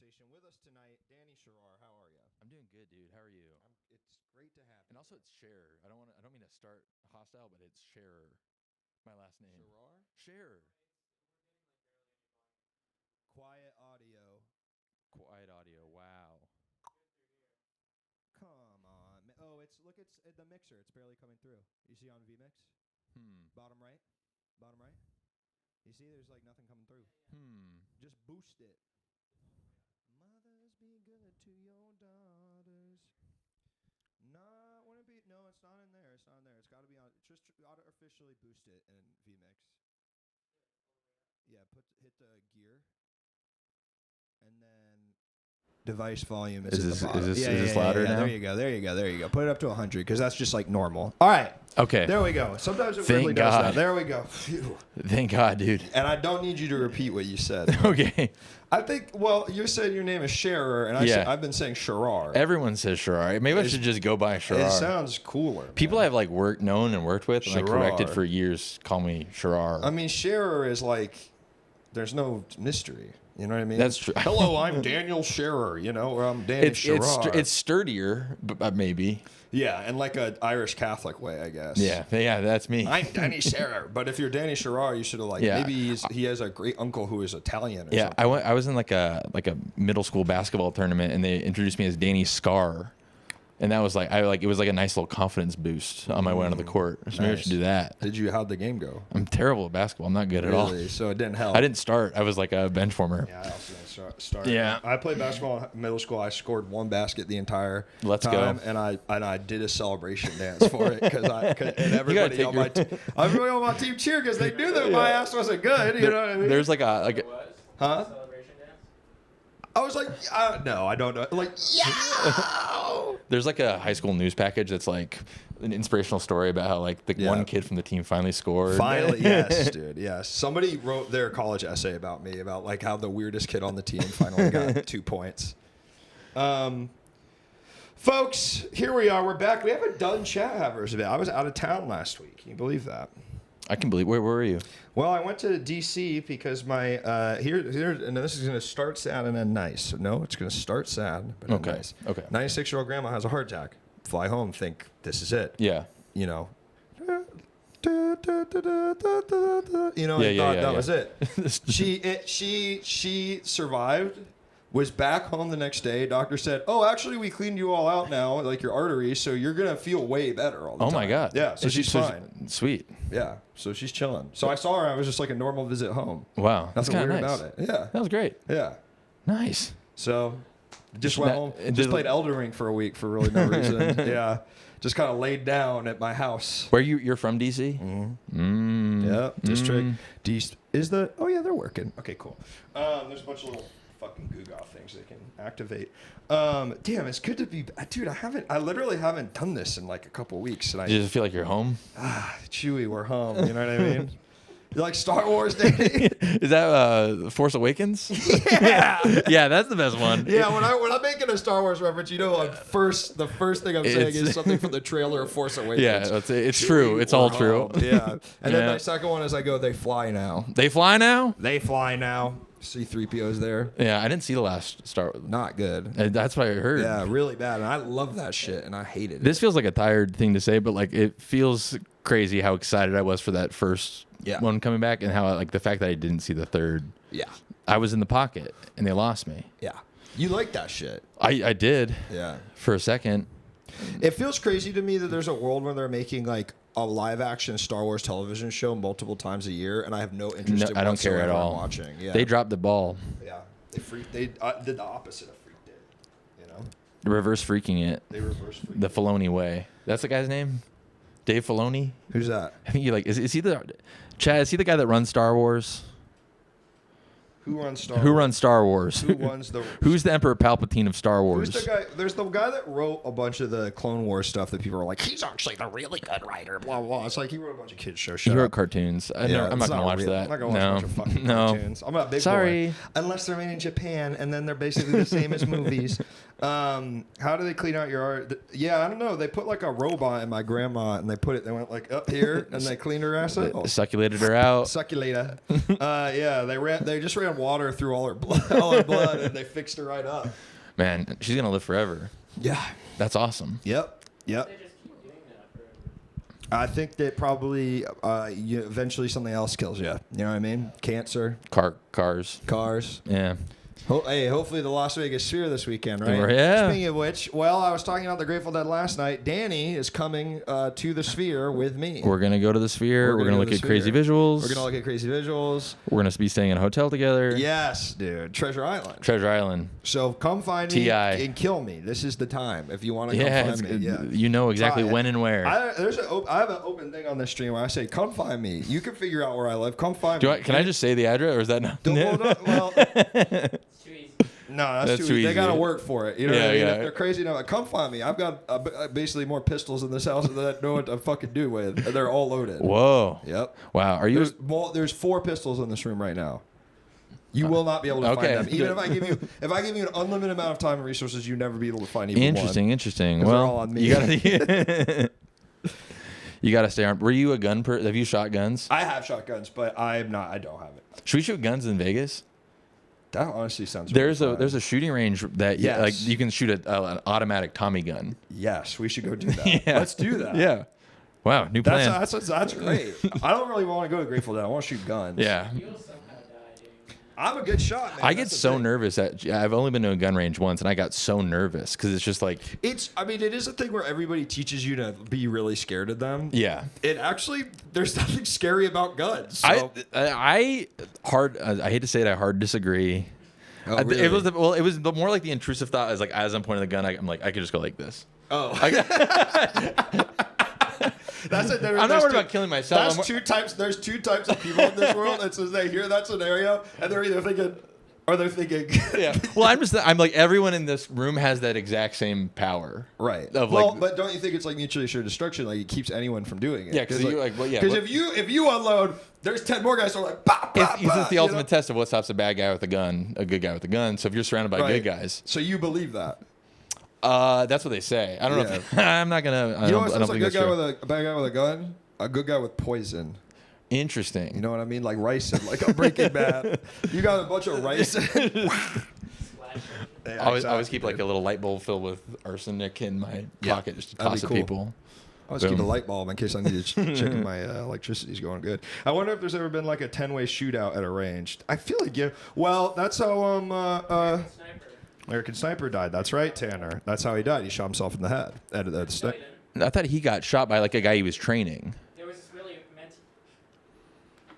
conversation. With us tonight, Danny Scharar. How are you? I'm doing good, dude. How are you? It's great to have you. And also, it's Scharar. I don't mean to start hostile, but it's Scharar. My last name. Scharar? Scharar. Quiet audio. Quiet audio. Wow. Come on. Oh, it's the mixer. It's barely coming through. You see on vMix? Bottom right? Bottom right? You see there's like nothing coming through. Just boost it. Mothers be good to your daughters. No, it's not in there. It's not in there. It's got to be on. Just artificially boost it in vMix. Yeah, hit the gear. And then device volume is at the bottom. Is this louder now? There you go. Put it up to 100 because that's just like normal. All right. Okay. There we go. Sometimes it Thank really does God. that. There we go. Phew. Thank God, dude. And I don't need you to repeat what you said. Okay. I think, well, you said your name is Scharar, and I've been saying Scharar. Everyone says Scharar. Maybe I should just go by Scharar. It sounds cooler. People I've like known and worked with, and like corrected Scharar. for years, call me Scharar. I mean, Scharar is like, there's no mystery. You know what I mean? That's true. Hello, I'm Daniel Scharar, or I'm Danny Scharar. It's sturdier, but maybe. Yeah, in like an Irish Catholic way, I guess. Yeah, that's me. I'm Danny Scharar. But if you're Danny Scharar, you should have maybe he has a great uncle who is Italian or something. I was in like a middle school basketball tournament, and they introduced me as Danny Scar. And that was it was like a nice little confidence boost on my way onto the court. So maybe I should do that. How'd the game go? I'm terrible at basketball. I'm not good at all. Really? So it didn't help. I didn't start. I was like a bench warmer. Yeah, I also didn't start. Yeah. I played basketball in middle school. I scored one basket the entire Let's time. go. And I did a celebration dance for it because everybody on my team cheered because they knew that my ass wasn't good. You know what I mean? There's like a huh? I was like, no, I don't know. Like, yeah. There's like a high school news package that's like an inspirational story about how like the one kid from the team finally scored. Finally, yes, dude, yes. Somebody wrote their college essay about me about like how the weirdest kid on the team finally got 2 points. Folks, here we are. We're back. We haven't done chat havers a bit. I was out of town last week. Can you believe that? I can believe. Where were you? Well, I went to D.C. because my here, and this is going to start sad and end nice. No, it's going to start sad, but end nice. Okay. 96-year-old grandma has a heart attack. Fly home, think this is it. Yeah. You know. That was it. She survived. Was back home the next day. Doctor said, "Oh, actually, we cleaned you all out now, like your arteries, so you're gonna feel way better all the time." Oh my God. Yeah. So she's fine. Sweet. Yeah. So she's chilling. So I saw her. I was just like a normal visit home. Wow. Nothing That's weird nice. about it. Yeah. That was great. Yeah. Nice. So just went home. Just played Elden Ring for a week for really no reason. Yeah. Just kind of laid down at my house. Where you're from, DC? Mm-hmm. Yeah. District. Oh yeah, they're working. Okay, cool. There's a bunch of little fucking Google things they can activate. Damn, it's good to be, dude. I literally haven't done this in like a couple weeks, and You just feel like you're home. Chewy, we're home. You know what I mean? You like Star Wars, Danny? Is that Force Awakens? Yeah. Yeah, that's the best one. Yeah, when I'm making a Star Wars reference, the first thing I'm saying is something from the trailer of Force Awakens. Yeah, it's true. It's all true. Yeah. And then my second one is they fly now. They fly now? They fly now. C-3PO's there. Yeah, I didn't see the last Star Wars. Not good. That's what I heard. Yeah, really bad. And I love that shit, and I hated it. This feels like a tired thing to say, but like it feels crazy how excited I was for that first one coming back, and how like the fact that I didn't see the third. Yeah. I was in the pocket, and they lost me. Yeah. You like that shit. I did. Yeah. For a second. It feels crazy to me that there's a world where they're making like a live action Star Wars television show multiple times a year, and I have no interest in I don't care at all. Watching. Yeah. They dropped the ball. Yeah. They did the opposite of freaked it. You know? Reverse freaking it. They reverse freaked The Filoni way. That's the guy's name? Dave Filoni? Who's that? I think is he the Chad, is he the guy that runs Star Wars? Who runs Star Wars? Who runs the... Who's the Emperor Palpatine of Star Wars? Who's the guy? There's the guy that wrote a bunch of the Clone Wars stuff that people are like, he's actually the really good writer, blah, blah. It's like he wrote a bunch of kids' shows. He wrote cartoons. I'm not going to watch that. I'm not going to watch a bunch of fucking cartoons. I'm not a big boy. Unless they're made in Japan, and then they're basically the same as movies. How do they clean out your art? Yeah, I don't know. They put like a robot in my grandma, and they went like up here, and they cleaned her ass out. Succulated her out. Succulator. Yeah, they just ran water through all her blood, and they fixed her right up. Man, she's gonna live forever. Yeah. That's awesome. Yep. I think that probably eventually something else kills you. You know what I mean? Cancer. Cars. Yeah. Hey, hopefully the Las Vegas Sphere this weekend, right? Yeah. Speaking of which, well, I was talking about the Grateful Dead last night. Danny is coming to the Sphere with me. We're going to go to the Sphere. We're going to look at crazy visuals. We're going to look at crazy visuals. We're going to be staying in a hotel together. Yes, dude. Treasure Island. So come find me and kill me. This is the time if you want to come find me. Yeah. You know exactly when and where. I have an open thing on this stream where I say, come find me. You can figure out where I live. Come find me. Can I just say the address, or is that not? Well, no, that's too easy. They got to work for it. You know what I mean? If they're crazy enough, come find me. I've got basically more pistols in this house than I know what to fucking do with. They're all loaded. Whoa. Yep. Wow. Are you? There's 4 pistols in this room right now. You will not be able to find them. Even if I give you an unlimited amount of time and resources, you'll never be able to find even one. Interesting. Well, they're all on me. You got to stay armed. Were you a gun person? Have you shot guns? I have shot guns, but I don't have it. Should we shoot guns in Vegas? That honestly sounds. There's a shooting range that you can shoot an automatic Tommy gun. Yes, we should go do that. Let's do that. Yeah. Wow, new plan. That's great. I don't really want to go to Grateful Dead. I want to shoot guns. Yeah. I'm a good shot, man. I get so nervous I've only been to a gun range once, and I got so nervous because it's just like it is a thing where everybody teaches you to be really scared of them. Yeah. There's nothing scary about guns. So. I hate to say it, I hard disagree. Oh, really? It was more like the intrusive thought as I'm pointing the gun, I'm like, I could just go like this. Oh. I'm not worried about killing myself. There's two types of people in this world. It's as they hear that scenario and they're either thinking, or they're thinking. Yeah. Well, I'm like everyone in this room has that exact same power. Right. But don't you think it's like mutually assured destruction? Like it keeps anyone from doing it. Yeah. Because if you unload, there's 10 more guys who are like, bah, bah, it's the ultimate test of what stops a bad guy with a gun, a good guy with a gun. So if you're surrounded by good guys, so you believe that. That's what they say. I don't know. I'm not gonna. You know what? Sounds like a good guy with a bad guy with a gun. A good guy with poison. Interesting. You know what I mean? Like ricin, like a Breaking Bad. You got a bunch of ricin. I always keep like a little light bulb filled with arsenic in my pocket just to toss at people. I always keep a light bulb in case I need to check if my electricity's going good. I wonder if there's ever been like a 10-way shootout at a range. I feel like well, that's how American Sniper died. That's right, Tanner. That's how he died. He shot himself in the head. I thought he got shot by like a guy he was training.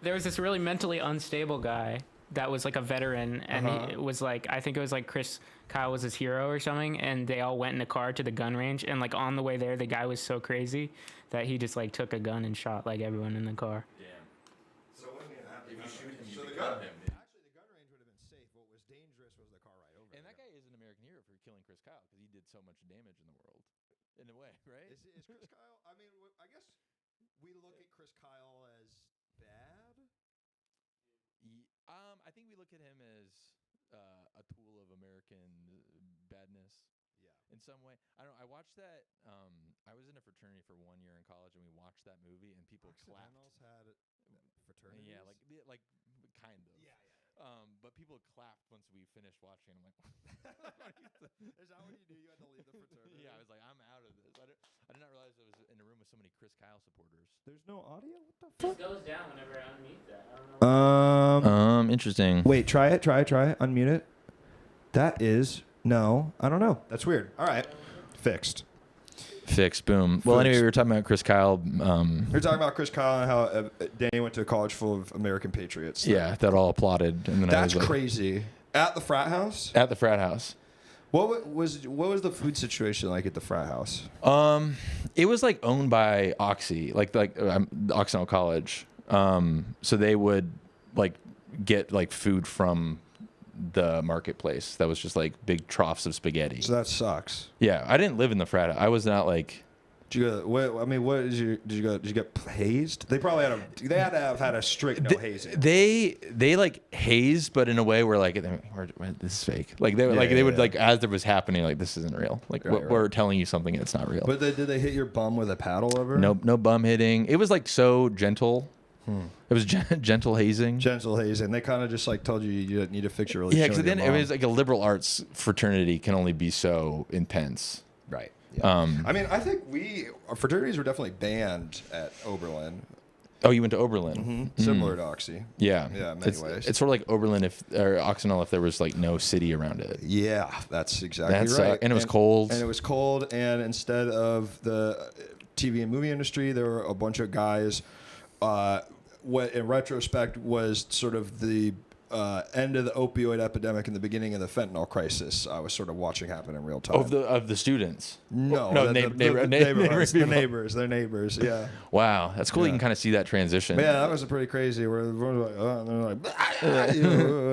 There was this really mentally unstable guy that was like a veteran, and he was like, I think it was like Chris Kyle was his hero or something, and they all went in a car to the gun range, and like on the way there, the guy was so crazy that he just like took a gun and shot like everyone in the car. Damn. So what if you shoot him? So the gun range would have been safe. What was dangerous was the car ride over. And that guy is an American hero for killing Chris Kyle because he did so much damage in the world, in a way, right? Is Chris Kyle? I mean, I guess we look at Chris Kyle as bad. I think we look at him as a tool of American badness. Yeah. In some way, I don't know. I watched that. I was in a fraternity for 1 year in college, and we watched that movie, and people clapped. Had fraternities. Yeah, like kind of. Yeah. But people clapped once we finished watching. I'm like, is that what you do? You had to leave the fraternity. Yeah, I was like, I'm out of this. I did not realize I was in a room with so many Chris Kyle supporters. There's no audio. What the fuck? It goes down whenever I unmute that. I don't know. Interesting. Wait, try it. Unmute it. That is no. I don't know. That's weird. All right, fixed. Boom. Well, anyway, we were talking about Chris Kyle. We were talking about Chris Kyle and how Danny went to a college full of American patriots. Yeah, that all applauded. And then that's crazy. At the frat house. What was the food situation like at the frat house? It was like owned by Oxy, like Occidental College. So they would like get like food from the marketplace that was just like big troughs of spaghetti. So that sucks. Yeah, I didn't live in the frat. I was not like. Did you get hazed? They probably had to have had a strict no hazing. They like hazed, but in a way where like this is fake. Like they would like as it was happening, like this isn't real. Like we're telling you something that's not real. But did they hit your bum with a paddle ever? No bum hitting. It was like so gentle. It was gentle hazing. Gentle hazing. They kind of just like told you need to fix your Yeah, relationship. because then it was like a liberal arts fraternity can only be so intense. Right. Yeah. I mean, I think fraternities were definitely banned at Oberlin. Oh, you went to Oberlin. Similar to Oxy. Yeah. Yeah, in many ways. It's sort of like Oberlin or Oxnell if there was like no city around it. Yeah, that's exactly right. And it was cold. And it was cold, and instead of the TV and movie industry, there were a bunch of guys. What in retrospect was sort of the end of the opioid epidemic and the beginning of the fentanyl crisis. I was sort of watching happen in real time. Of the students. No, the neighbors. Their neighbors. Yeah. Wow, that's cool. You can kind of see that transition. Yeah, that was a pretty crazy. Where everyone was like, oh, and they're like,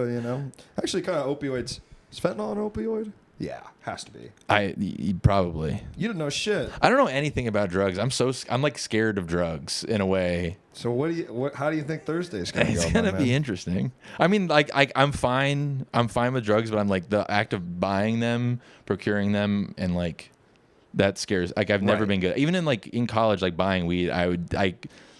you know, actually, kind of opioids. Is fentanyl an opioid? Yeah, has to be. Probably. You don't know shit. I don't know anything about drugs. I'm like scared of drugs in a way. So how do you think Thursday's gonna go? It's gonna be interesting. I mean, like I'm fine. I'm fine with drugs, but I'm like the act of buying them, procuring them, and like that scares. Like I've never been good. Even in college, like buying weed, I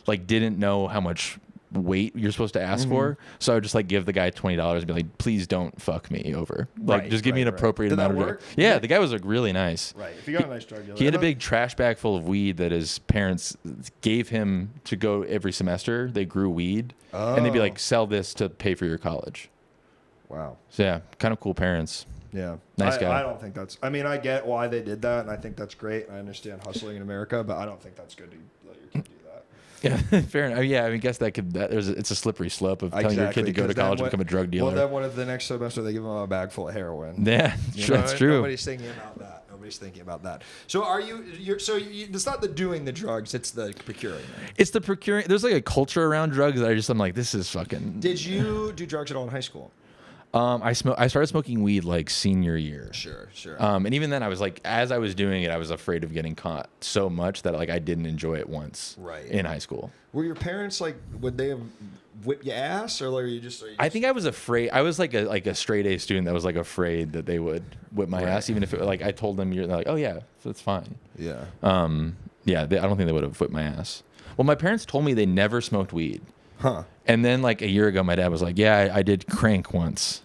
didn't know how much weight you're supposed to ask for, so I would just like give the guy $20 and be like, please don't fuck me over, like just give me an appropriate amount of drugs. Yeah, the guy was like really nice. Right, if you got a nice drug dealer. He had a big trash bag full of weed that his parents gave him to go every semester. They grew weed, and they'd be like, sell this to pay for your college. Wow. So yeah, kind of cool parents. Yeah. Nice guy. I don't think I mean, I get why they did that, and I think that's great. I understand hustling in America, but I don't think that's good to let your kid do that. Yeah, fair enough. Yeah, I mean, guess it's a slippery slope of telling your kid to go to college and become a drug dealer. Well, then what if the next semester they give them a bag full of heroin? Yeah, that's true. Nobody's thinking about that. So it's not the doing the drugs, it's the procuring. Right? It's the procuring. There's like a culture around drugs that I'm like, this is fucking. Did you do drugs at all in high school? I started smoking weed like senior year. Sure. And even then, I was like, as I was doing it, I was afraid of getting caught so much that like I didn't enjoy it once. Right. In high school. Were your parents like? Would they have whipped your ass, or are you just? I think I was afraid. I was like a straight A student that was like afraid that they would whip my ass, even if it, like I told them, they're like, oh yeah, that's fine. Yeah. Yeah. I don't think they would have whipped my ass. Well, my parents told me they never smoked weed. Huh. And then like a year ago, my dad was like, yeah, I did crank once.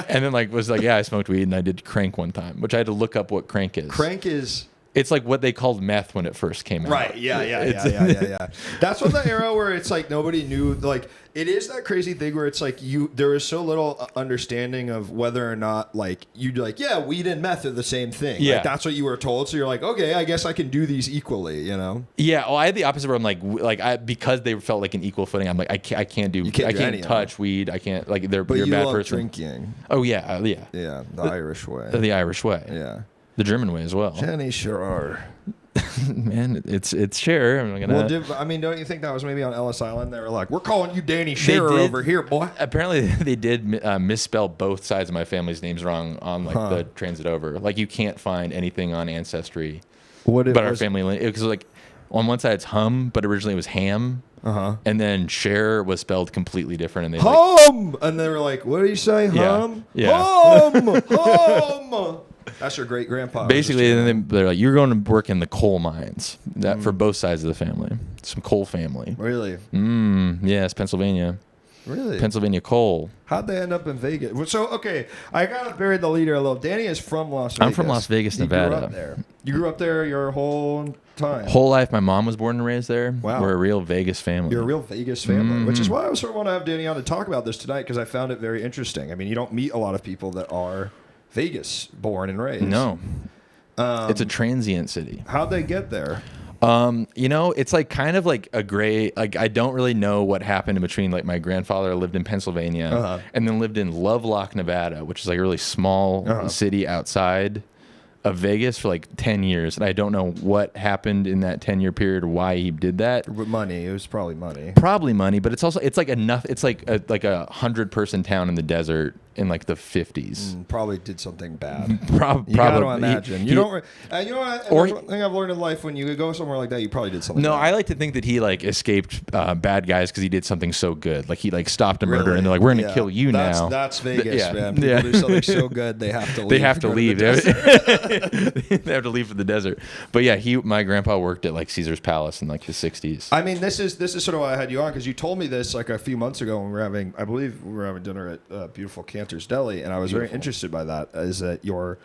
And then like was like, yeah, I smoked weed and I did crank one time, which I had to look up what crank is. Crank is... It's like what they called meth when it first came out. Right, yeah. That's what the era where it's like nobody knew, like, it is that crazy thing where it's like there is so little understanding of whether or not, like, you'd be like, yeah, weed and meth are the same thing. Yeah. Like, that's what you were told, so you're like, okay, I guess I can do these equally, you know? Yeah, well, I had the opposite where I'm like because they felt like an equal footing, I'm like, I can't touch weed, I can't, like, you're a bad person. Drinking. Oh, yeah. Yeah, the Irish way. The Irish way. Yeah. The German way as well. Jenny Scharar. Man, it's Scharar. Well, don't you think that was maybe on Ellis Island? They were like, we're calling you Danny Scharar over here, boy. Apparently, they did misspell both sides of my family's names wrong on like the transit over. Like, you can't find anything on Ancestry. Our family, because like on one side it's hum, but originally it was ham. And then share was spelled completely different. And they and they were like, what do you say? Hum? Yeah. Hum! That's your great grandpa. Basically, they're like, you're going to work in the coal mines. That for both sides of the family. Some coal family. Really? Yes, Pennsylvania. Really? Pennsylvania coal. How'd they end up in Vegas? So, okay, I got to bury the leader a little. Danny is from Las Vegas. I'm from Las Vegas, Nevada. You grew up there. You grew up there your whole time? Whole life. My mom was born and raised there. Wow. We're a real Vegas family. You're a real Vegas family, which is why I sort of want to have Danny on to talk about this tonight, because I found it very interesting. I mean, you don't meet a lot of people that are Vegas born and raised. No. It's a transient city. How'd they get there? It's like kind of like a gray, like I don't really know what happened in between. Like my grandfather lived in Pennsylvania and then lived in Lovelock, Nevada, which is like a really small city outside of Vegas for like 10 years. And I don't know what happened in that 10-year period or why he did that. Money. It was probably money. Probably money, but it's also, it's like enough. It's like a 100-person town in the desert in like the 50s. Probably did something bad. You gotta imagine. You know what? Or One thing I've learned in life: when you go somewhere like that, you probably did something. No, bad. I like to think that he like escaped bad guys because he did something so good. Like he like stopped a murder, and they're like, "We're gonna kill you now." That's Vegas, man. People do something so good, they have to leave. They have to leave. They have to leave for the desert. But yeah, my grandpa worked at like Caesar's Palace in like the 60s. I mean, this is sort of why I had you on, because you told me this like a few months ago when I believe we were having dinner at beautiful Cantor's Deli, and I was very interested by that. Is that your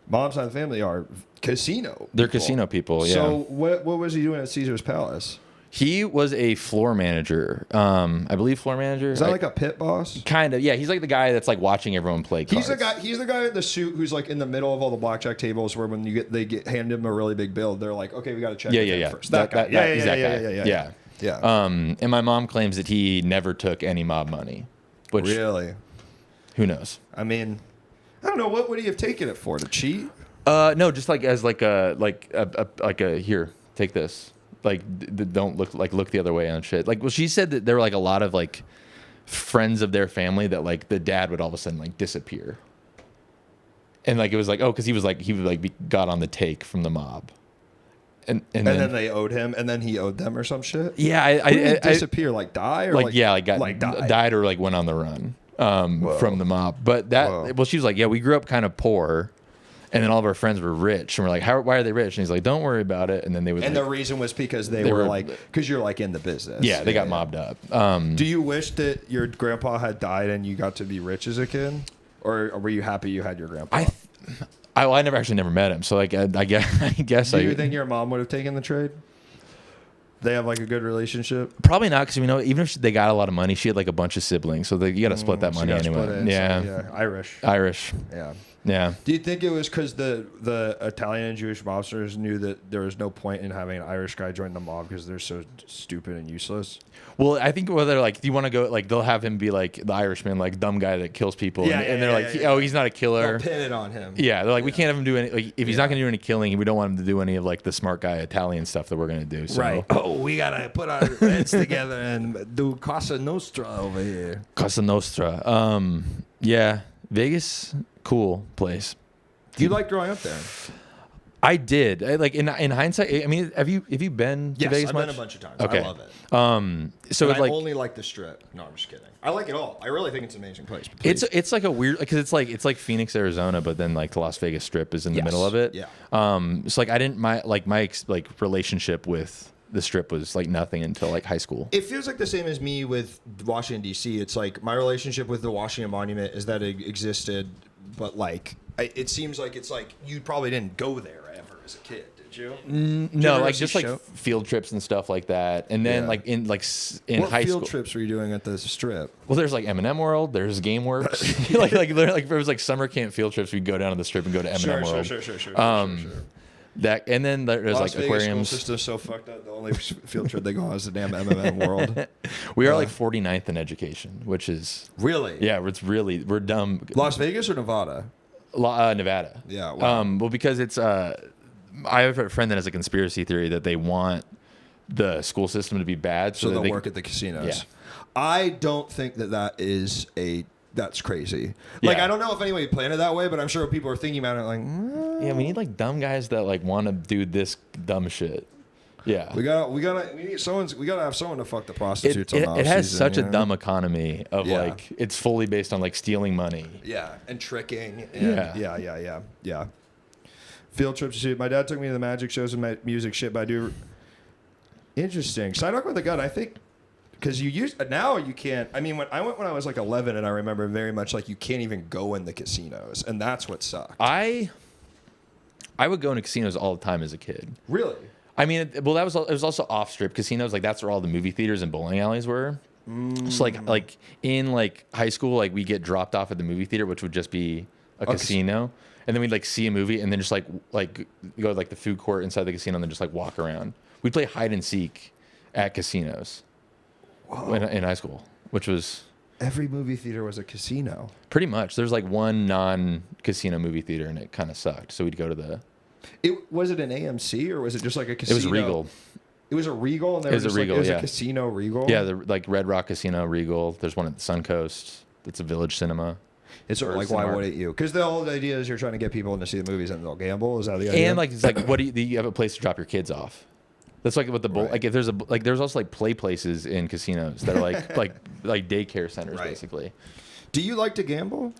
mom's side of the family are casino? They're casino people. Yeah. So what was he doing at Caesar's Palace? He was a floor manager. I believe floor manager. Is that like a pit boss? Kind of. Yeah, he's like the guy that's like watching everyone play cards. He's the guy in the suit who's like in the middle of all the blackjack tables, where when they get handed him a really big bill, they're like, okay, we got to check. Yeah. First. That guy. Yeah. And my mom claims that he never took any mob money. Which, really? Who knows? I mean, I don't know. What would he have taken it for? To cheat? No, just like as like a here, take this. Like don't look the other way and shit. Like, well, she said that there were like a lot of like friends of their family that like the dad would all of a sudden like disappear, and like it was like, oh, because he would got on the take from the mob, and then they owed him, and then he owed them or some shit. Yeah, I disappear, like die, or died or like went on the run from the mob. But she was like, yeah, we grew up kind of poor. And then all of our friends were rich, and we're like, why are they rich? And he's like, don't worry about it. And then they would. And the reason was because they were like, because you're like in the business. Yeah, they got mobbed up. Do you wish that your grandpa had died and you got to be rich as a kid, or were you happy you had your grandpa? I never met him, so like I guess. Do you think your mom would have taken the trade? They have like a good relationship. Probably not, because even if they got a lot of money, she had like a bunch of siblings, so you got to split that money anyway. Yeah, Irish. Yeah. Do you think it was because the Italian and Jewish mobsters knew that there was no point in having an Irish guy join the mob because they're so stupid and useless? Well, I think they're like, do you want to go? Like, they'll have him be like the Irishman, like dumb guy that kills people. And they're like, oh, he's not a killer. They'll pin it on him. Yeah, they're like, we can't have him do any. Like, if he's not going to do any killing, we don't want him to do any of like the smart guy Italian stuff that we're going to do. So. Right. Oh, we gotta put our heads together and do Cosa Nostra over here. Cosa Nostra. Yeah, Vegas, cool place. Do you like growing up there? I did. Like in hindsight, I mean, have you been to Vegas I've much? been a bunch of times. Okay. I love it. So I like only like the Strip. No, I'm just kidding. I like it all. I really think it's an amazing place. It's like a weird, because it's like Phoenix, Arizona, but then like the Las Vegas Strip is in the middle of it. Yeah. So like my relationship with the Strip was like nothing until like high school. It feels like the same as me with Washington D.C. It's like my relationship with the Washington Monument is that it existed, but like it seems like it's like you probably didn't go there ever as a kid. No, like just like field trips and stuff like that, and then like in what high school. What field trips were you doing at the Strip? Well, there's like M&M World, there's GameWorks. like if it was like summer camp field trips, we'd go down to the Strip and go to M&M World. Sure. That, and then there's Las like Vegas aquariums. School system's so fucked up. The only field trip they go on is the damn M&M World. We are like 49th in education, which is really we're dumb. Las Vegas or Nevada? Nevada. Yeah. Wow. Well, because it's I have a friend that has a conspiracy theory that they want the school system to be bad, so they'll work at the casinos. Yeah. I don't think that's crazy. Like, I don't know if anybody planned it that way, but I'm sure people are thinking about it like, yeah, we need like dumb guys that like want to do this dumb shit. Yeah, we gotta have someone to fuck the prostitutes. It has such a dumb economy of like it's fully based on like stealing money. Yeah, and tricking. And yeah. Field trips. My dad took me to the magic shows and my music shit, but I do. Interesting. Sideark with a gun, I think. Because now you can't. I mean, when I went when I was like 11, and I remember very much like you can't even go in the casinos, and that's what sucked. I would go into casinos all the time as a kid. Really? I mean, it was also off strip casinos. Like that's where all the movie theaters and bowling alleys were. So like in like high school, like we get dropped off at the movie theater, which would just be a casino, and then we'd like see a movie, and then just like go to like the food court inside the casino, and then just like walk around. We'd play hide and seek at casinos. In high school, which was every movie theater was a casino. Pretty much. There's like one non-casino movie theater, and it kind of sucked. So we'd go to the. Was it an AMC or was it just like a casino? It was Regal. It was a Regal, and there was a Regal. It was a casino Regal. Yeah, the like Red Rock Casino Regal. There's one at the Suncoast. That's a Village Cinema. It's sort of like, why wouldn't you? Because the whole idea is you're trying to get people in to see the movies and they'll gamble. Is that the idea? And like, it's like, what do you have a place to drop your kids off? That's like what the like if there's there's also like play places in casinos that are like like daycare centers basically. Do you like to gamble?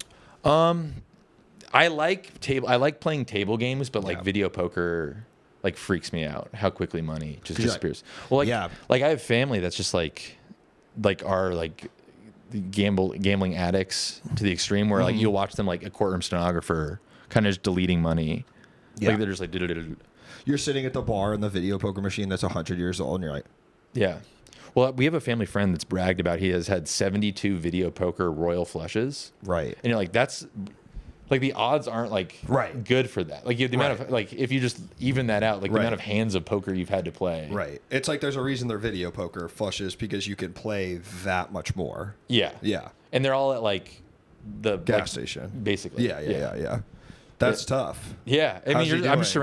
I like playing table games, but like video poker like freaks me out. How quickly money just disappears. Well, like I have family that's just like are like gambling addicts to the extreme where like you'll watch them like a courtroom stenographer kind of just deleting money. Yeah. Like they're just like you're sitting at the bar in the video poker machine that's 100 years old and you're like, yeah. Well, we have a family friend that's bragged about he has had 72 video poker royal flushes. Right. And you're like, that's like the odds aren't like good for that. Like the amount of like if you just even that out, like the amount of hands of poker you've had to play. Right. It's like there's a reason they're video poker flushes because you can play that much more. Yeah. Yeah. And they're all at like the gas station. Basically. Yeah. That's tough. Yeah. I mean, I'm just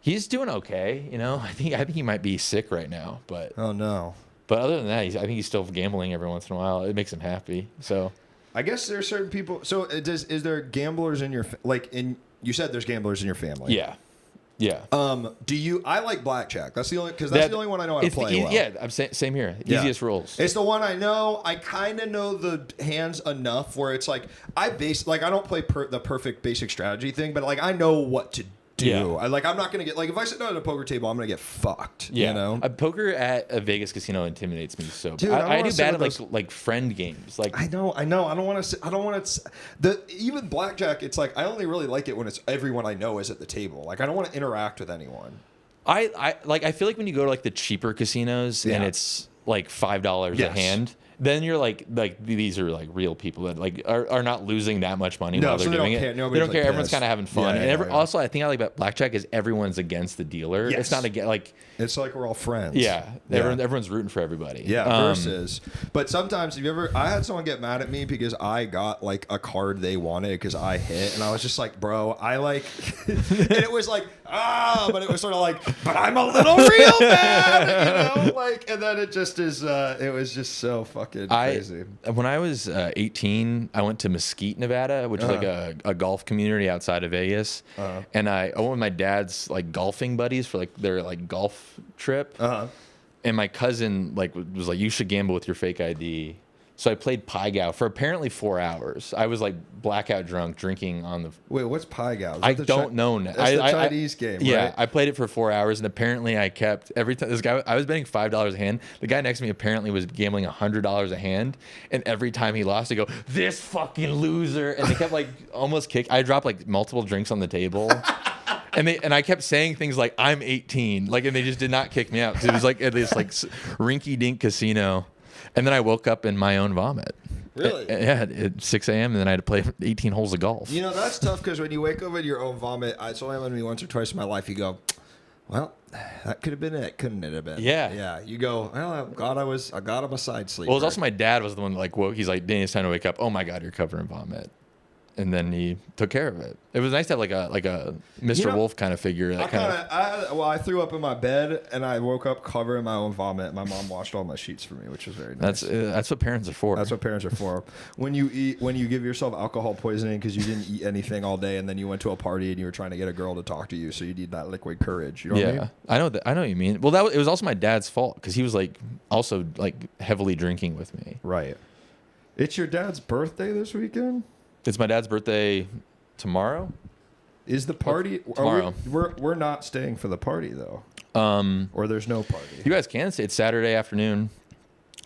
he's doing okay, you know. I think he might be sick right now, but oh no. But other than that, I think he's still gambling every once in a while. It makes him happy. So I guess there's certain people. So is there gamblers in your you said there's gamblers in your family? Yeah. Yeah. Do you? I like blackjack. That's the only one I know how to play. Well. Yeah, I'm same here. Easiest rules. It's the one I know. I kind of know the hands enough where it's like I don't play the perfect basic strategy thing, but like I know what to do. Yeah. I'm not gonna get like if I sit down at a poker table, I'm gonna get fucked. Yeah. You know, poker at a Vegas casino intimidates me so. Dude, I do bad at like friend games. Like I know. I don't want to. Even blackjack. It's like I only really like it when it's everyone I know is at the table. Like I don't want to interact with anyone. I feel like when you go to like the cheaper casinos and it's like $5 a hand. Then you're like these are like real people that like are not losing that much money while they're doing it. They don't care. Everyone's kind of having fun. Also, I think I like about blackjack is everyone's against the dealer. Yes. It's not it's like we're all friends. Yeah. Everyone's rooting for everybody. Yeah, versus. But sometimes I had someone get mad at me because I got like a card they wanted because I hit, and I was just like, bro, I like, and it was like but it was sort of like, but I'm a little real mad, you know, like, and then it just is. It was just so fucking crazy. When I was 18, I went to Mesquite, Nevada, which is like a golf community outside of Vegas, and I went with my dad's like golfing buddies for like their like golf trip, and my cousin like was like, you should gamble with your fake ID. So I played Pai Gow for apparently 4 hours. I was like blackout drunk drinking on the. Wait, what's Pai Gow? I don't know. That's the Chinese game, right? Yeah, I played it for 4 hours, and apparently I kept every time. This guy, I was betting $5 a hand. The guy next to me apparently was gambling $100 a hand, and every time he lost, I go, "This fucking loser!" And they kept like almost kick. I dropped like multiple drinks on the table. And I kept saying things like I'm 18, like, and they just did not kick me out. It was like at this like rinky-dink casino. And then I woke up in my own vomit. Really? At 6 a.m. And then I had to play 18 holes of golf. You know, that's tough because when you wake up in your own vomit, it's only happened to me once or twice in my life. You go, well, that could have been it, couldn't it have been? Yeah. Yeah. You go, well, I got him a side sleeper. Well, it was also my dad was the one that like woke. He's like, Danny, it's time to wake up. Oh my God, you're covered in vomit. And then he took care of it. It was nice to have like a Mr. Wolf kind of figure. I threw up in my bed and I woke up covered in my own vomit. My mom washed all my sheets for me, which was very nice. That's what parents are for. That's what parents are for. When you give yourself alcohol poisoning because you didn't eat anything all day and then you went to a party and you were trying to get a girl to talk to you, so you need that liquid courage. You know what I mean? I know that. I know what you mean. Well, it was also my dad's fault because he was like also like heavily drinking with me. Right. It's your dad's birthday this weekend? It's my dad's birthday tomorrow. Is the party tomorrow? We're not staying for the party though. Or there's no party. You guys can stay. It's Saturday afternoon.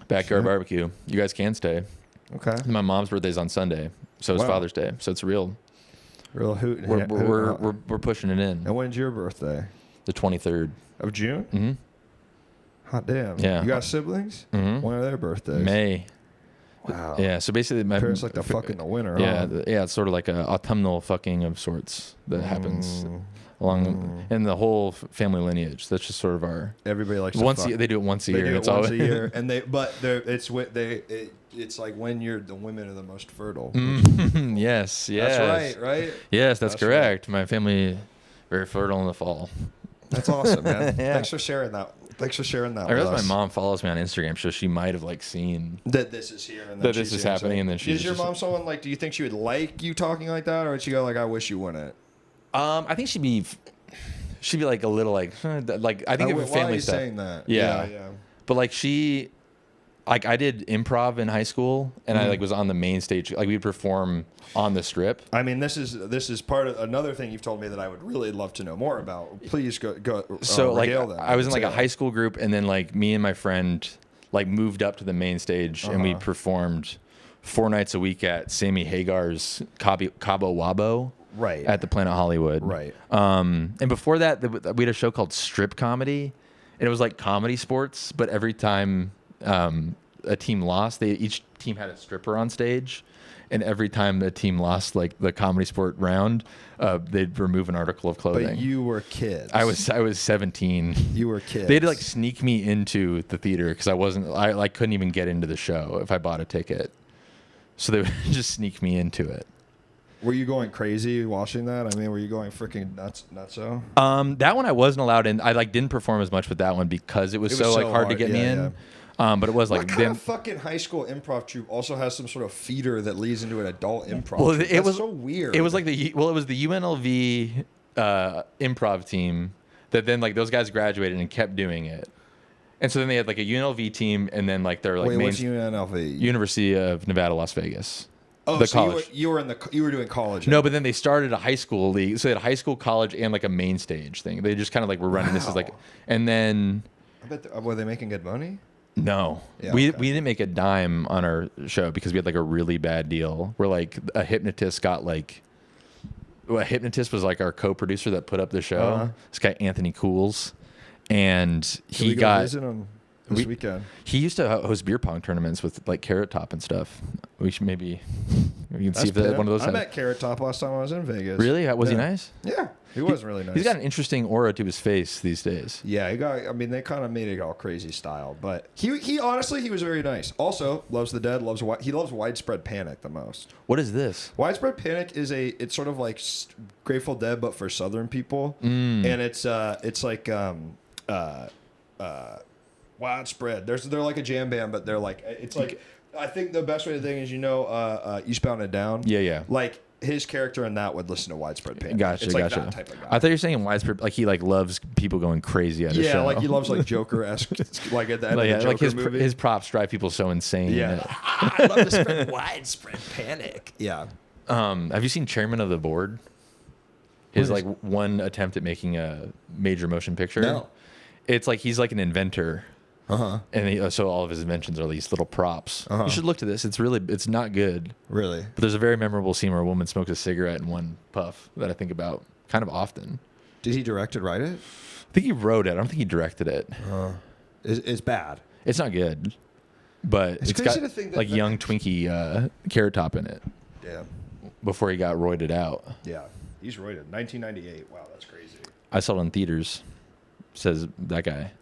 Backyard barbecue. You guys can stay. Okay. And my mom's birthday's on Sunday, so it's Father's Day. So it's real hoot. We're pushing it in. And when's your birthday? The 23rd of June. Mm-hmm. Hot damn. Yeah. You got siblings? Mm-hmm. When are their birthdays? May. Wow. Yeah, so basically my parents like to fuck in the winter. Yeah, huh? It's sort of like an autumnal fucking of sorts that happens along in the whole family lineage. That's just sort of our. Everybody likes they do it once a year. They do it once a year, and it's like when the women are the most fertile. Yes. That's right. Yes, that's correct. Right. My family very fertile in the fall. That's awesome, man. Yeah. Thanks for sharing that. Thanks for sharing that. I realize my mom follows me on Instagram, so she might have like seen that this is here and that this is happening, and then she's. Is your mom someone like? Do you think she would like you talking like that, or would she go like, "I wish you wouldn't"? I think she'd be like a little like I think of family why are you stuff. Saying that? Yeah. But like I did improv in high school, and I like was on the main stage. Like we'd perform on the Strip. I mean, this is part of another thing you've told me that I would really love to know more about. Please go. So like I was in like a high school group, and then like me and my friend like moved up to the main stage, and we performed 4 nights a week at Sammy Hagar's Cabo Wabo. Right. At the Planet Hollywood. Right. And before that, we had a show called Strip Comedy, and it was like comedy sports, but every time a team lost, each team had a stripper on stage, and every time the team lost like the comedy sport round, they'd remove an article of clothing. But you were kids. I was 17. You were kids. They had to like sneak me into the theater because I like couldn't even get into the show if I bought a ticket, so they would just sneak me into it. Were you going crazy watching that? I mean, were you going freaking nuts? So that one I wasn't allowed in. I like didn't perform as much with that one because it was so like hard to get me in. But it was like what kind of fucking high school improv troupe also has some sort of feeder that leads into an adult improv? Well, it was so weird. It was like it was the UNLV improv team that then like those guys graduated and kept doing it. And so then they had like a UNLV team, and then like their like what's UNLV? University of Nevada, Las Vegas. Oh, so you were doing college. No, but then they started a high school league. So they had a high school, college, and like a main stage thing. They just kind of like were running this as like, and then. I bet were they making good money? No, we didn't make a dime on our show because we had like a really bad deal. Where like a hypnotist got like, a hypnotist was like our co-producer that put up the show. This guy Anthony Cools, and he got. Visit him this weekend. He used to host beer pong tournaments with like Carrot Top and stuff. We should maybe we can see if one of those. I met Carrot Top last time I was in Vegas. Really? Was he nice? Yeah, he was really nice. He's got an interesting aura to his face these days. Yeah, he got. I mean, they kind of made it all crazy style, but he honestly he was very nice. Also, loves the Dead. He loves Widespread Panic the most. What is this? Widespread Panic is it's sort of like Grateful Dead but for Southern people, and it's like widespread. They're like a jam band, but they're like it's like I think the best way to think is Eastbound and Down. Yeah. Like his character in that would listen to Widespread Panic. Gotcha. It's like that type of guy. I thought you were saying Widespread like he like loves people going crazy at his show. Yeah, like he loves like Joker-esque, like at the end of the Joker like movie. His props drive people so insane. Yeah, I love to spread widespread panic. Yeah. Have you seen Chairman of the Board? His like one attempt at making a major motion picture. No. It's like he's like an inventor. And so all of his inventions are these little props. You should look to this. It's not good. Really? But there's a very memorable scene where a woman smokes a cigarette in one puff that I think about kind of often. Did he direct it, write it? I think he wrote it. I don't think he directed it. It's bad. It's not good. But it's got to think that like young Twinkie Carrot Top in it. Yeah. Before he got roided out. Yeah. He's roided. 1998. Wow, that's crazy. I saw it in theaters. Says that guy.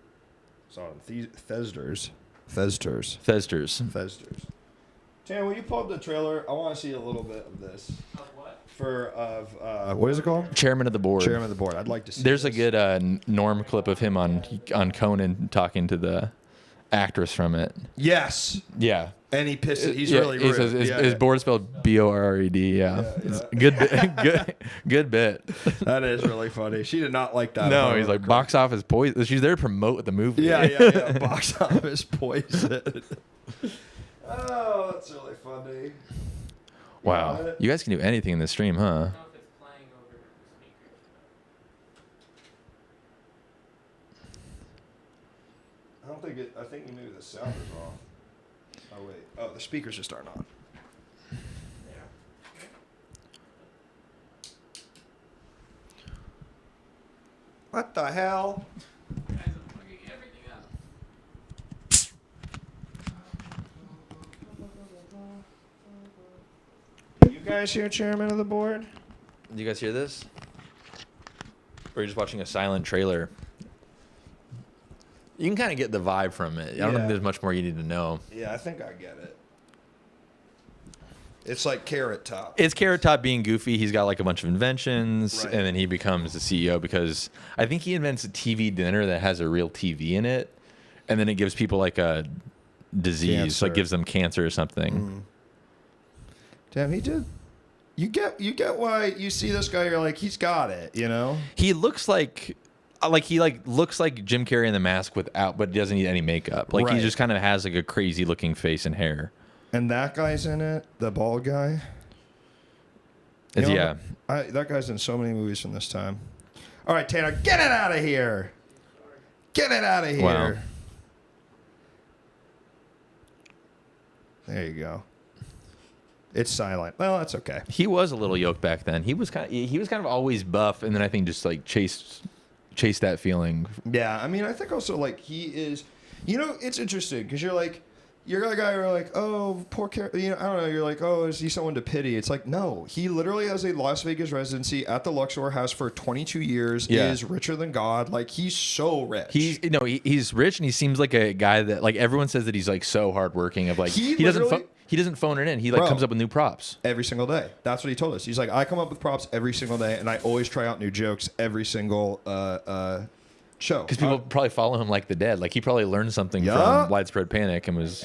Saw it in Thesders. Tan, will you pull up the trailer? I want to see a little bit of this. Of what? What is it called? Chairman of the Board. Chairman of the Board. I'd like to see There's this. a good Norm clip of him on Conan talking to the actress from it. Yes. Yeah. And he pissed it. He's really rude. He says his board is spelled Bored. Yeah. It's good bit. That is really funny. She did not like that. No, he's like box office poison. She's there to promote the movie. Yeah. Box office poison. Oh, that's really funny. Wow. You guys can do anything in this stream, huh? I don't know if it's playing over speakers. I think maybe the sound is off. Oh wait. Oh, the speakers just aren't on. What the hell? Guys, I'm fucking everything up. You guys hear Chairman of the Board? Do you guys hear this? Or are you just watching a silent trailer? You can kind of get the vibe from it. I don't think there's much more you need to know. Yeah, I think I get it. It's like Carrot Top. It's Carrot Top being goofy. He's got like a bunch of inventions, Right. and then he becomes the CEO because I think he invents a TV dinner that has a real TV in it, and then it gives people like a disease, Cancer. like gives them cancer or something. Damn, he did. You get why you see this guy. You're like, he's got it. You know. He looks like he looks like Jim Carrey in The Mask without, but doesn't need any makeup. Like Right. he just kind of has like a crazy looking face and hair. And that guy's in it. The bald guy. It's, You know, yeah. that guy's in so many movies from this time. All right, Tanner, get it out of here. Get it out of here. Wow. There you go. It's silent. Well, that's okay. He was a little yoked back then. He was kind of always buff, and then I think just like chased that feeling. Yeah, I mean, I think also like he is. You know, it's interesting because you're a guy who're like, oh, poor character. You know, I don't know. You're like, oh, is he someone to pity? It's like, no. He literally has a Las Vegas residency at the Luxor House for 22 years. Yeah. Is richer than God. Like he's so rich. He's rich, and he seems like a guy that like everyone says that he's like so hardworking. Of like he doesn't phone it in. He like Bro. comes up with new props every single day. That's what he told us. He's like, I come up with props every single day, and I always try out new jokes every single show. because people probably follow him like the dead. Like he probably learned something Yeah. from Widespread Panic and was.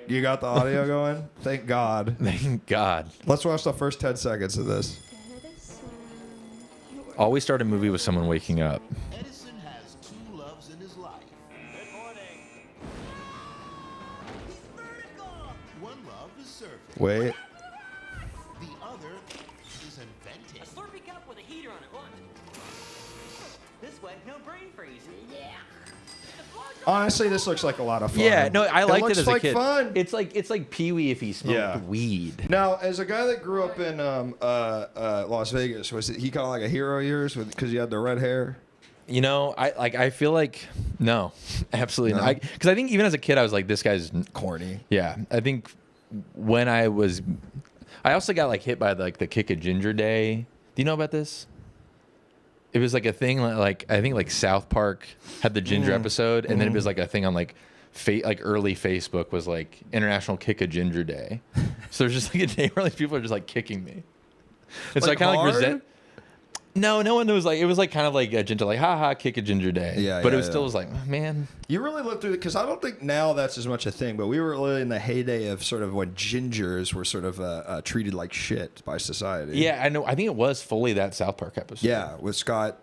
You got the audio going? Thank God. Thank God. Let's watch the first 10 seconds of this. Always start a movie with someone waking up. Edison has two loves in his life. Good morning. One love is surfing. Wait. The other is inventing. A Slurpee cup with a heater on it. What? This way, no brain freeze. Yeah. Honestly, this looks like a lot of fun. Yeah, no, I liked looks it as like a kid. Fun. It's like Pee-wee if he smoked Yeah. weed. Now, as a guy that grew up in Las Vegas, was he kind of like a hero of yours because he had the red hair? You know, I feel like no, absolutely No? not. Because I think even as a kid, I was like, this guy's Corny. yeah. I think when I also got like hit by like the Kick a Ginger Day. Do you know about this? It was like a thing like I think like South Park had the ginger episode, and then it was like a thing on like like early Facebook was like International Kick a Ginger Day. So there's just like a day where like people are just like kicking me. And so I Like kind of like hard? resent. No one knows. Like it was like kind of like a gentle, like haha, kick a ginger day. Yeah, but yeah, it was still yeah. was like, oh, man. You really lived through it because I don't think now that's as much a thing, but we were really in the heyday of sort of when gingers were sort of treated like shit by society. Yeah, I know. I think it was fully that South Park episode. Yeah, with Scott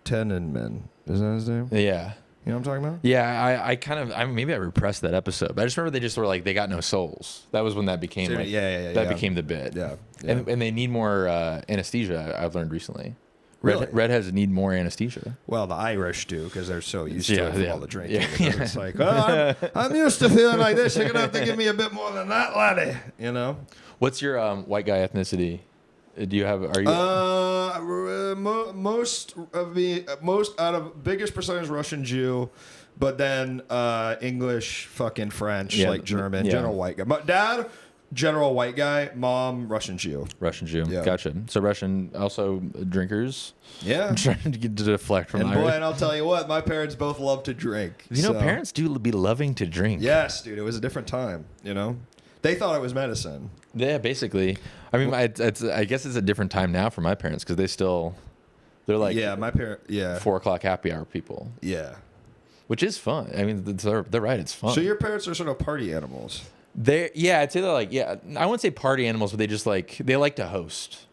Tenenman. Is that his name? Yeah. You know what I'm talking about? Yeah, I kind of maybe I repressed that episode, but I just remember they just were like they got no souls. That was when that became So, like yeah, that yeah. became the bit. Yeah. And they need more anesthesia. I've learned recently. Really? Redheads need more anesthesia. Well, the Irish do because they're so used to Yeah, it from yeah. all the drinking. Yeah, because It's like, oh, I'm used to feeling like this. You're gonna have to give me a bit more than that, laddie. You know. What's your white guy ethnicity? Do you have? Are you? Most out of biggest percentage Russian Jew, but then English, fucking French, Yeah, like German, yeah. general white guy. My dad, general white guy. Mom, Russian Jew. Russian Jew. Yeah. Gotcha. So Russian also drinkers. Yeah. I'm trying to get to deflect from And Irish. boy, and I'll tell you what, my parents both love to drink. You know, so- parents do be loving to drink. Yes, dude, it was a different time. You know, they thought it was medicine. Yeah, basically. I mean, I guess it's a different time now for my parents because they're like Yeah, my parent. Yeah, 4 o'clock happy hour people, yeah. which is fun. I mean, they're right. It's fun. So your parents are sort of party animals. I'd say they're like, yeah, I wouldn't say party animals, but they like to host.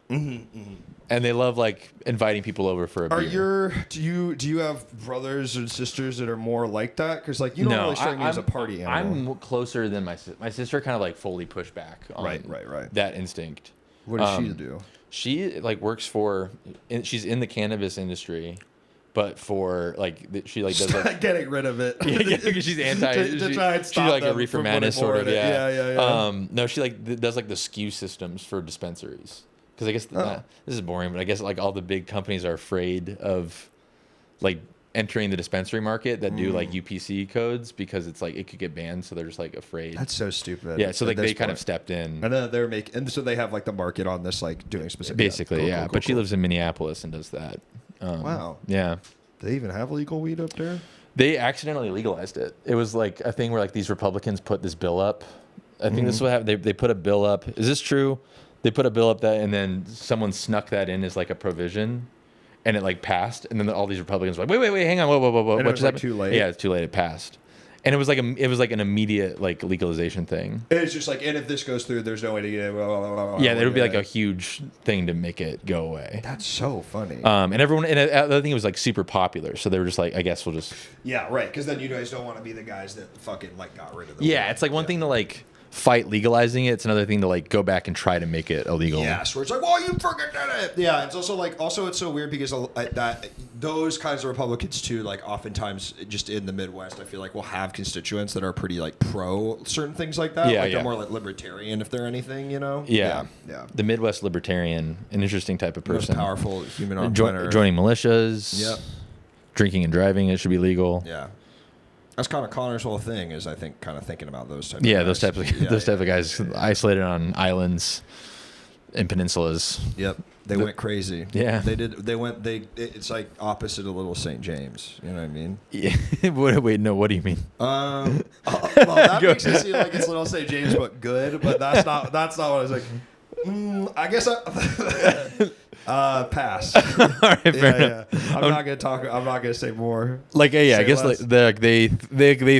And they love like inviting people over for a beer. Do you have brothers and sisters that are more like that? Because like you don't really strike me as a party animal. I'm closer than my sister. Kind of like fully pushed back on Right. that instinct. What does she do? She like works for. She's in the cannabis industry, but for like she like does like. Getting rid of it. Yeah, because she's anti. to try and she's stop like a them reefer from madness putting more sort of. in it. Yeah. No, she like does like the SKU systems for dispensaries. Because I guess this is boring, but I guess like all the big companies are afraid of like entering the dispensary market that do like UPC codes because it's like it could get banned, so they're just like afraid. That's so stupid. Yeah, so like at this they kind of point. stepped in. And then they're making, and so they have like the market on this, like doing specific. Basically, Cool, yeah. cool, But she cool. lives in Minneapolis and does that. Wow. Yeah. Do they even have legal weed up there? They accidentally legalized it. It was like a thing where like these Republicans put this bill up I think this is what happened. They put a bill up. Is this true? They put a bill up that, and then someone snuck that in as like a provision, and it like passed. And then all these Republicans were like, wait, hang on, whoa, And it was like too late. Yeah, it's too late. It passed, and it was like an immediate like legalization thing. It's just like, and if this goes through, there's no way to get it. Blah, blah, blah, blah, Yeah, there would be like a huge thing to make it go away. That's so funny. And everyone, and the other thing, it was like super popular, so they were just like, I guess we'll just. Yeah, right. Because then you guys don't want to be the guys that fucking like got rid of the. Yeah, it's like one thing to like fight legalizing it. It's another thing to like go back and try to make it illegal. Yeah, so it's like, well, you fucking did it. Yeah, it's also like, it's so weird because that those kinds of Republicans too, like oftentimes just in the Midwest, I feel like we'll have constituents that are pretty like pro certain things like that. Yeah, like yeah. they're more like libertarian if they're anything, you know. Yeah. Yeah. The Midwest libertarian, an interesting type of Most person. powerful human on planet Earth. Joining militias. Yep. Drinking and driving, it should be legal. Yeah. That's kind of Connor's whole thing is, I think, kind of thinking about those types. Yeah, of those guys. type of guys isolated on islands and peninsulas. Yep, they went crazy. Yeah. they did. They went. It's like opposite of Little St. James. You know what I mean? Yeah. Wait, no. What do you mean? Well, that makes it seem like it's Little St. James, but good. But that's not. That's not what I was like. I guess pass. All right, fair Yeah. enough. I'm not gonna talk. I'm not gonna say more. Like, yeah, I Say guess less. like they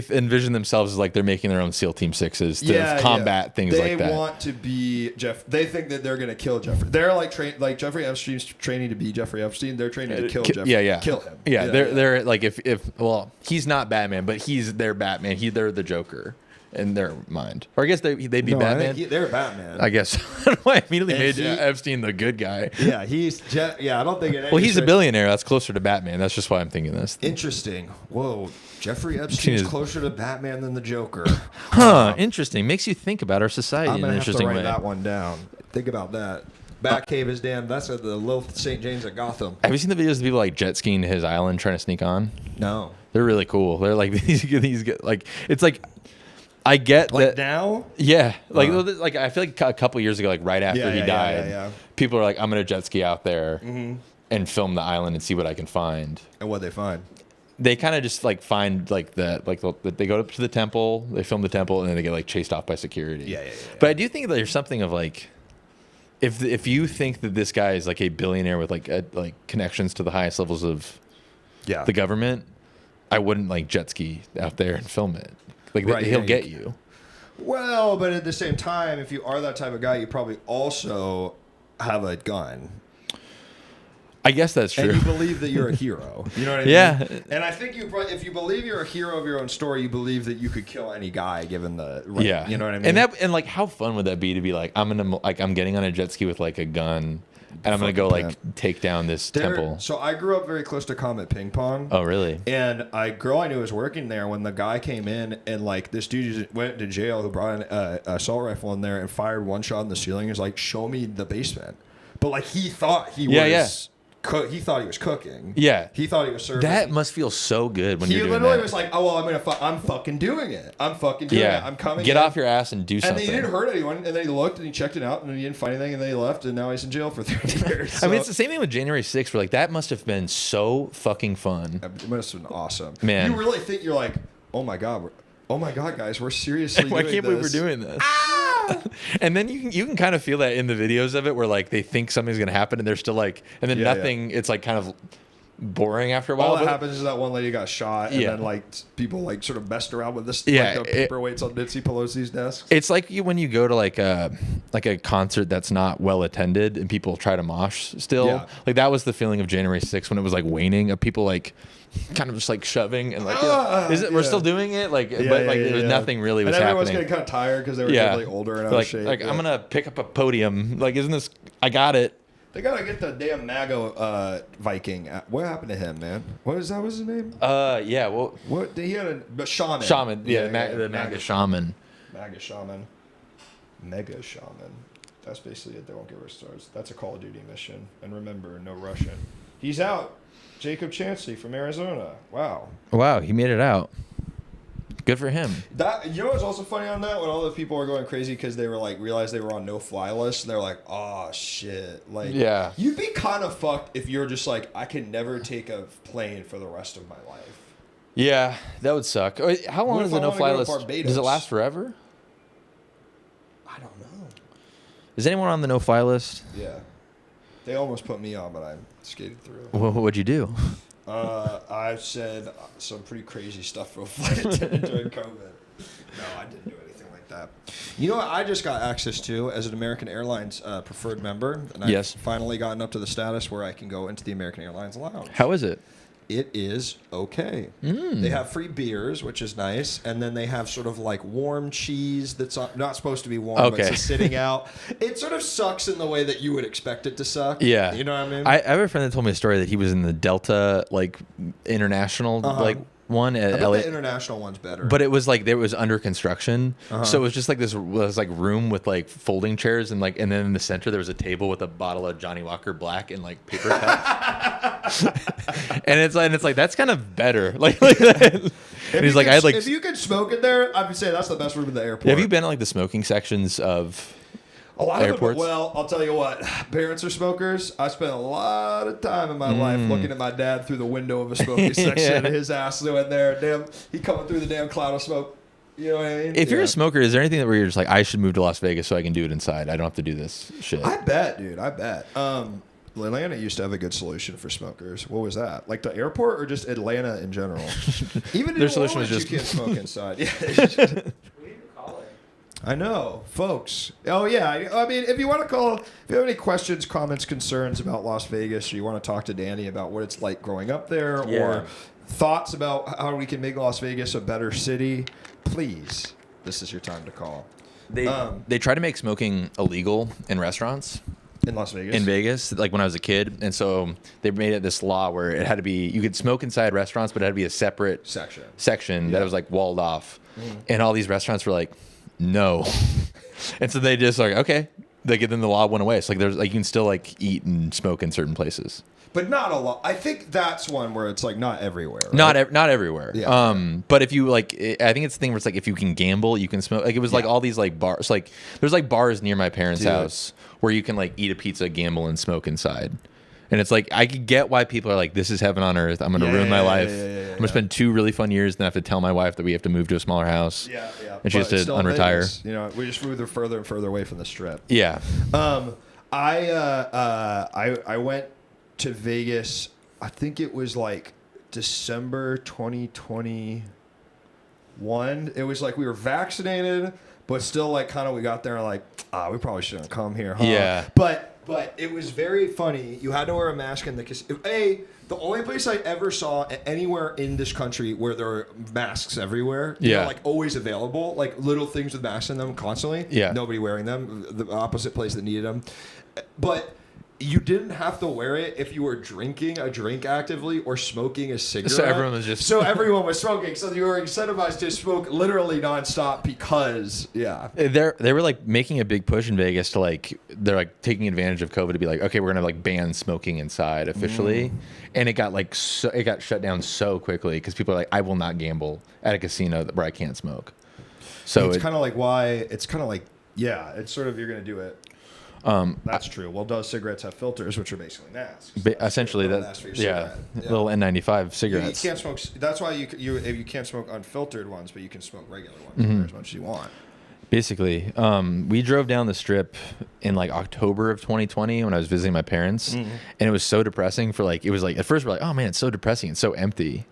envision themselves as like they're making their own SEAL Team 6s to combat things they like that. They want to be Jeff. They think that they're gonna kill Jeffrey. They're like like Jeffrey Epstein's training to be Jeffrey Epstein. They're training to kill Jeffrey. Yeah. Kill him. Yeah, they're like if well, he's not Batman, but he's their Batman. They're the Joker in their mind. Or I guess they'd be No, Batman. they're Batman. I guess. I immediately And made Epstein the good guy. Yeah, I don't think it. Well, he's a billionaire. That's closer to Batman. That's just why I'm thinking this. Interesting. Whoa, Jeffrey Epstein's Jeez. closer to Batman than the Joker. Huh, interesting. Makes you think about our society I'm in gonna an have to interesting write way. that one down. Think about that. Batcave is damn. That's at the Little St. James at Gotham. Have you seen the videos of people like jet skiing to his island trying to sneak on? No. They're really cool. They're like these like it's like I get Like that. now? Yeah, like I feel like a couple years ago, like right after he died, yeah. people are like, I'm gonna jet ski out there and film the island and see what I can find. And what they find? They kind of just like find like they go up to the temple, they film the temple, and then they get like chased off by security. Yeah. But I do think that there's something of like, if you think that this guy is like a billionaire with like connections to the highest levels of Yeah. the government, I wouldn't like jet ski out there and film it. Like Right, he'll yeah, get you. Well, but at the same time, if you are that type of guy, you probably also have a gun. I guess that's true. And you believe that you're a hero. You know what I mean? Yeah. And I think if you believe you're a hero of your own story, you believe that you could kill any guy given the right. Yeah. You know what I mean? And like how fun would that be to be like I'm getting on a jet ski with like a gun and I'm gonna go like take down this temple. So I grew up very close to Comet Ping Pong. Oh really? And a girl I knew was working there when the guy came in, and like this dude just went to jail who brought an assault rifle in there and fired one shot in the ceiling. He was like, "Show me the basement," but like he thought he was. He thought he was cooking. Yeah. He thought he was serving. That must feel so good when He you're doing literally that. was like, "Oh well, I'm fucking doing it. I'm fucking doing it. I'm coming. Get in." off your ass and do And something. then he didn't hurt anyone. And then he looked and he checked it out and he didn't find anything. And then he left. And now he's in jail for 30 years. I mean, it's the same thing with January 6th. Where like that must have been so fucking fun. It must have been awesome. Man. You really think you're like, oh my god, guys, we're seriously Why doing can't this. we we're doing this? And then you can kind of feel that in the videos of it where like they think something's gonna happen and they're still like, and then nothing. It's like kind of boring after a while. All that but- happens is that one lady got shot, and Yeah. then like people like sort of messed around with this, Yeah, like the paperweights on Nancy Pelosi's desk. It's like when you go to like a concert that's not well attended and people try to mosh still. Yeah. Like that was the feeling of January 6th when it was like waning of people like kind of just like shoving and like we're still doing it like but like there was nothing really was and everyone's happening. getting kind of tired because they were really older and out like, of shape. Like I'm gonna pick up a podium. Like isn't this? I got it. They gotta get the damn MAGA Viking. What happened to him, man? What was his name? Yeah. Well, What he had a shaman. Shaman. Yeah. The MAGA shaman. MAGA shaman. Mega shaman. That's basically it. They won't give her stars. That's a Call of Duty mission. And remember, no Russian. He's out. Jacob Chancelley from Arizona. Wow. Wow, he made it out. Good for him. That you know what's also funny on that when all the people were going crazy because they were like realized they were on no fly list and they're like, oh shit, like Yeah. you'd be kind of fucked if you're just like I can never take a plane for the rest of my life. Yeah, that would suck. How long What is if the I wanna no-fly go to list? Barbados? Does it last forever? I don't know. Is anyone on the no-fly list? Yeah. They almost put me on, but I skated through. What'd you do? I said some pretty crazy stuff for a flight attendant during COVID. No, I didn't do anything like that. You know what I just got access to as an American Airlines preferred member? And I've finally gotten up to the status where I can go into the American Airlines lounge. How is it? It is okay. They have free beers, which is nice, and then they have sort of like warm cheese that's not supposed to be warm, but it's just sitting out. It sort of sucks in the way that you would expect it to suck. Yeah, you know what I mean. I have a friend that told me a story that he was in the Delta like international like one at LA. The international one's better, but it was like there was under construction, so it was just like this was like room with like folding chairs and like, and then in the center there was a table with a bottle of Johnny Walker Black and like paper cups. and it's like that's kind of better. Like and he's like, I had like, if you could smoke in there, I would say that's the best room in the airport. Have you been at like the smoking sections of a lot airports? Of them, well, I'll tell you what. Parents are smokers. I spent a lot of time in my life looking at my dad through the window of a smoking section. His ass in there. Damn, he coming through the damn cloud of smoke. You know what I mean? If you're a smoker, is there anything that where you're just like, I should move to Las Vegas so I can do it inside? I don't have to do this shit. I bet, dude. I bet. Atlanta used to have a good solution for smokers. What was that? Like the airport or just Atlanta in general? Even their solution was just you can't smoke inside. Yeah. I know, folks. Oh, yeah. I mean, if you want to call, if you have any questions, comments, concerns about Las Vegas, or you want to talk to Danny about what it's like growing up there, or thoughts about how we can make Las Vegas a better city, please, this is your time to call. They try to make smoking illegal in restaurants. In Las Vegas? In Vegas, like when I was a kid. And so they made it this law where it had to be, you could smoke inside restaurants, but it had to be a separate section that was like walled off. And all these restaurants were like, no. And so they just like, okay. Then the law went away. So like there's like you can still like eat and smoke in certain places. But not a lot. I think that's one where it's like not everywhere. Right? Not everywhere. Yeah. But if you like, I think it's the thing where it's like if you can gamble, you can smoke. Like it was like all these like bars. Like there's like bars near my parents' house where you can like eat a pizza, gamble, and smoke inside. And it's like I could get why people are like, this is heaven on earth. I'm gonna ruin my life. I'm gonna spend 2 really fun years, then have to tell my wife that we have to move to a smaller house. Yeah. And she has to unretire. Vegas. You know, we just move further and further away from the strip. Yeah. I went to Vegas. I think it was like December 2021. It was like we were vaccinated, but still like kind of we got there and like, we probably shouldn't come here, huh? Yeah. But it was very funny. You had to wear a mask in the casino. The only place I ever saw anywhere in this country where there are masks everywhere, you know, like always available, like little things with masks in them constantly. Yeah. Nobody wearing them. The opposite place that needed them. But you didn't have to wear it if you were drinking a drink actively or smoking a cigarette. So everyone was just... So everyone was smoking. So you were incentivized to smoke literally nonstop because, They were like making a big push in Vegas to like, they're like taking advantage of COVID to be like, okay, we're going to like ban smoking inside officially. And it got like, it got shut down so quickly because people are like, I will not gamble at a casino where I can't smoke. So it's kind of like it's sort of, you're going to do it. That's true. Well, does cigarettes have filters, which are basically masks? Essentially, little N95 cigarettes. You can't smoke. That's why you can't smoke unfiltered ones, but you can smoke regular ones as much as you want. Basically, we drove down the strip in like October of 2020 when I was visiting my parents, and it was so depressing. It was like at first we're like, oh man, it's so depressing, it's so empty,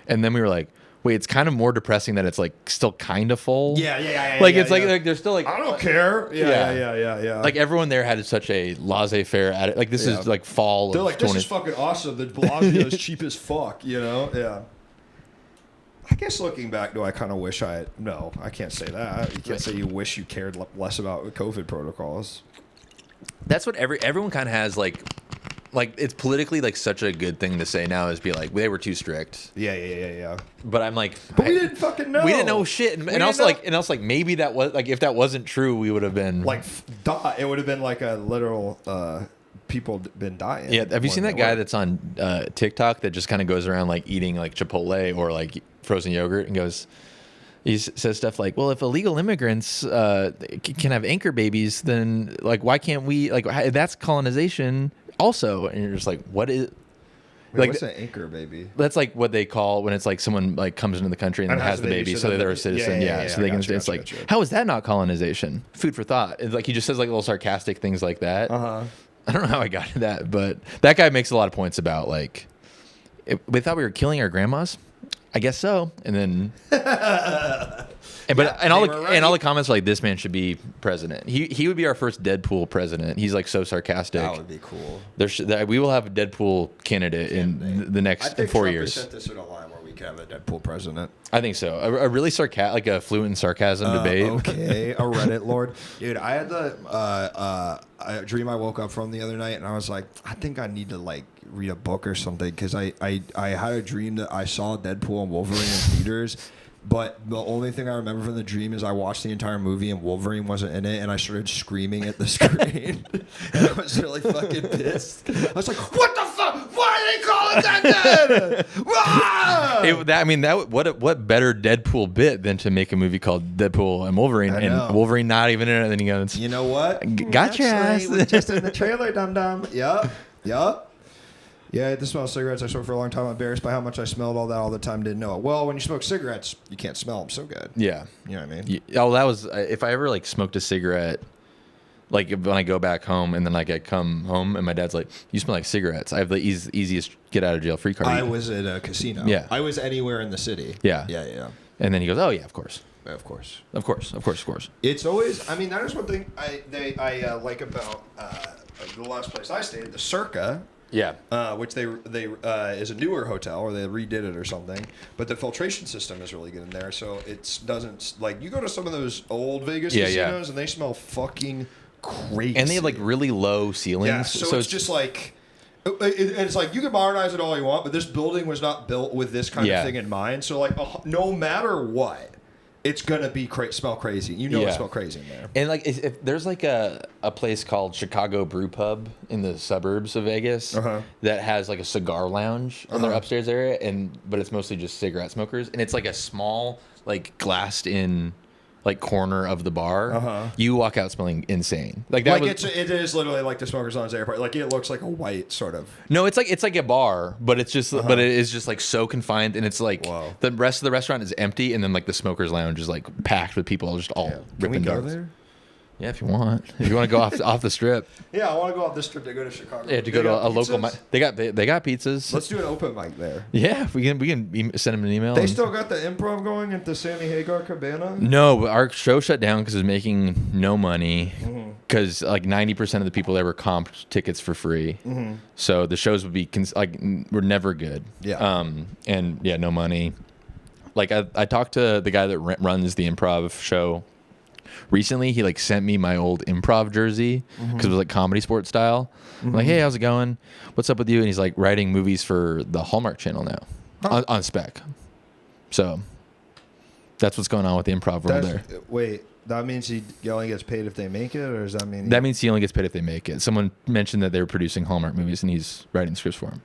and then we were like, wait, it's kind of more depressing that it's like still kind of full. Yeah. Like it's like there's still like I don't care. Yeah. Like everyone there had such a laissez-faire attitude. Like this is like fall. They're like, this is fucking awesome. The Bellagio is cheap as fuck. You know? Yeah. I guess looking back, do I kind of wish no, I can't say that. You can't say you wish you cared less about COVID protocols. That's what everyone kind of has like it's politically like such a good thing to say now is be like they were too strict. Yeah. But I'm like, but we didn't fucking know. We didn't know shit, and also like maybe that was like if that wasn't true, we would have been like it would have been like a literal people been dying. Yeah, have you seen that guy that's on TikTok that just kind of goes around like eating like Chipotle or like frozen yogurt and goes. He says stuff like, well, if illegal immigrants can have anchor babies, then like why can't we? Like that's colonization also. And you're just like, what is? Like what's an anchor baby? that's like what they call when it's like someone like comes into the country and then has the baby, so they're a citizen. Yeah, so they can. It's like, how is that not colonization? Food for thought. It's like he just says like little sarcastic things like that. I don't know how I got to that, but that guy makes a lot of points about like, we thought we were killing our grandmas. I guess so. And then, and all the comments are like, this man should be president. He would be our first Deadpool president. He's like so sarcastic. That would be cool. We will have a Deadpool candidate in the next 4 years. I think Trump has set this in a line where we could have a Deadpool president. I think so. A really like a fluent sarcasm debate. Okay, a Reddit lord, dude. I had a dream I woke up from the other night, and I was like, I think I need to like read a book or something because I had a dream that I saw Deadpool and Wolverine in theaters. But the only thing I remember from the dream is I watched the entire movie and Wolverine wasn't in it, and I started screaming at the screen. And I was really fucking pissed. I was like, "What the fuck? Why are they calling that dead?" What better Deadpool bit than to make a movie called Deadpool and Wolverine, and Wolverine not even in it? And then he goes, "You know what? Got your ass just in the trailer, dum dum." Yup. Yeah, I had to smell cigarettes. I smoked for a long time. I'm embarrassed by how much I smelled all that all the time. Didn't know it. Well, when you smoke cigarettes, you can't smell them so good. Yeah. You know what I mean? Oh, that was if I ever like smoked a cigarette, like when I go back home and then like I come home and my dad's like, "You smell like cigarettes." I have the easiest get out of jail free card. I was at a casino. Yeah. I was anywhere in the city. Yeah. Yeah. And then he goes, "Oh yeah, of course." Of course. It's always. I mean, that is one thing I like about the last place I stayed, the Circa. Yeah. Which they is a newer hotel, or they redid it or something. But the filtration system is really good in there, so it doesn't like you go to some of those old Vegas casinos and they smell fucking crazy. And they have like really low ceilings. Yeah, so it's just like. It's like you can modernize it all you want, but this building was not built with this kind of thing in mind. So like, no matter what, it's gonna be smell crazy. You know, it smell crazy in there. And like, if there's like a place called Chicago Brew Pub in the suburbs of Vegas that has like a cigar lounge in their upstairs area, but it's mostly just cigarette smokers, and it's like a small like glassed in like corner of the bar. You walk out smelling insane. Like that. Like it is literally like the Smokers Lounge airport. Like it looks like a white sort of. No, it's like a bar, but it's just but it is just like so confined, and it's like the rest of the restaurant is empty, and then like the Smokers Lounge is like packed with people just all ripping darts. There? Yeah, if you want. If you want to go off the strip. Yeah, I want to go off the strip to go to Chicago. Yeah, to go to a local. They got pizzas. Let's do an open mic there. Yeah, we can send them an email. They still got the improv going at the Sammy Hagar Cabana. No, our show shut down because it was making no money. Because like 90% of the people there were comped tickets for free. So the shows would be were never good. Yeah. And yeah, no money. Like I talked to the guy that runs the improv show. Recently, he like sent me my old improv jersey because it was like comedy sports style. I'm like, "Hey, how's it going? What's up with you?" And he's like writing movies for the Hallmark Channel now on spec. So that's what's going on with the improv world there. Wait, that means he only gets paid if they make it, or does that mean that means he only gets paid if they make it? Someone mentioned that they were producing Hallmark movies and he's writing scripts for them.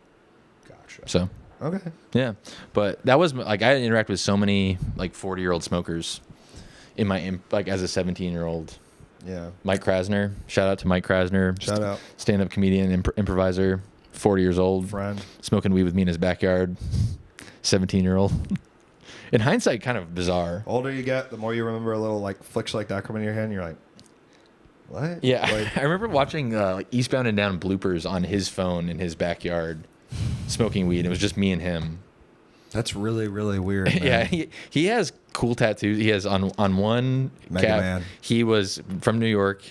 Gotcha. So okay, yeah, but that was like I interact with so many like 40-year-old smokers. In my like as a 17-year-old, Mike Krasner. Shout out to Mike Krasner. Shout out. Stand-up comedian, improviser, 40 years old, friend, smoking weed with me in his backyard. 17-year-old. In hindsight, kind of bizarre. Older you get, the more you remember a little like flicks like that coming in your hand. You're like, what? Yeah, like, I remember watching like Eastbound and Down bloopers on his phone in his backyard, smoking weed. It was just me and him. That's really, really weird. Man. Yeah, he has cool tattoos. He has on one Mega calf. Man. He was from New York.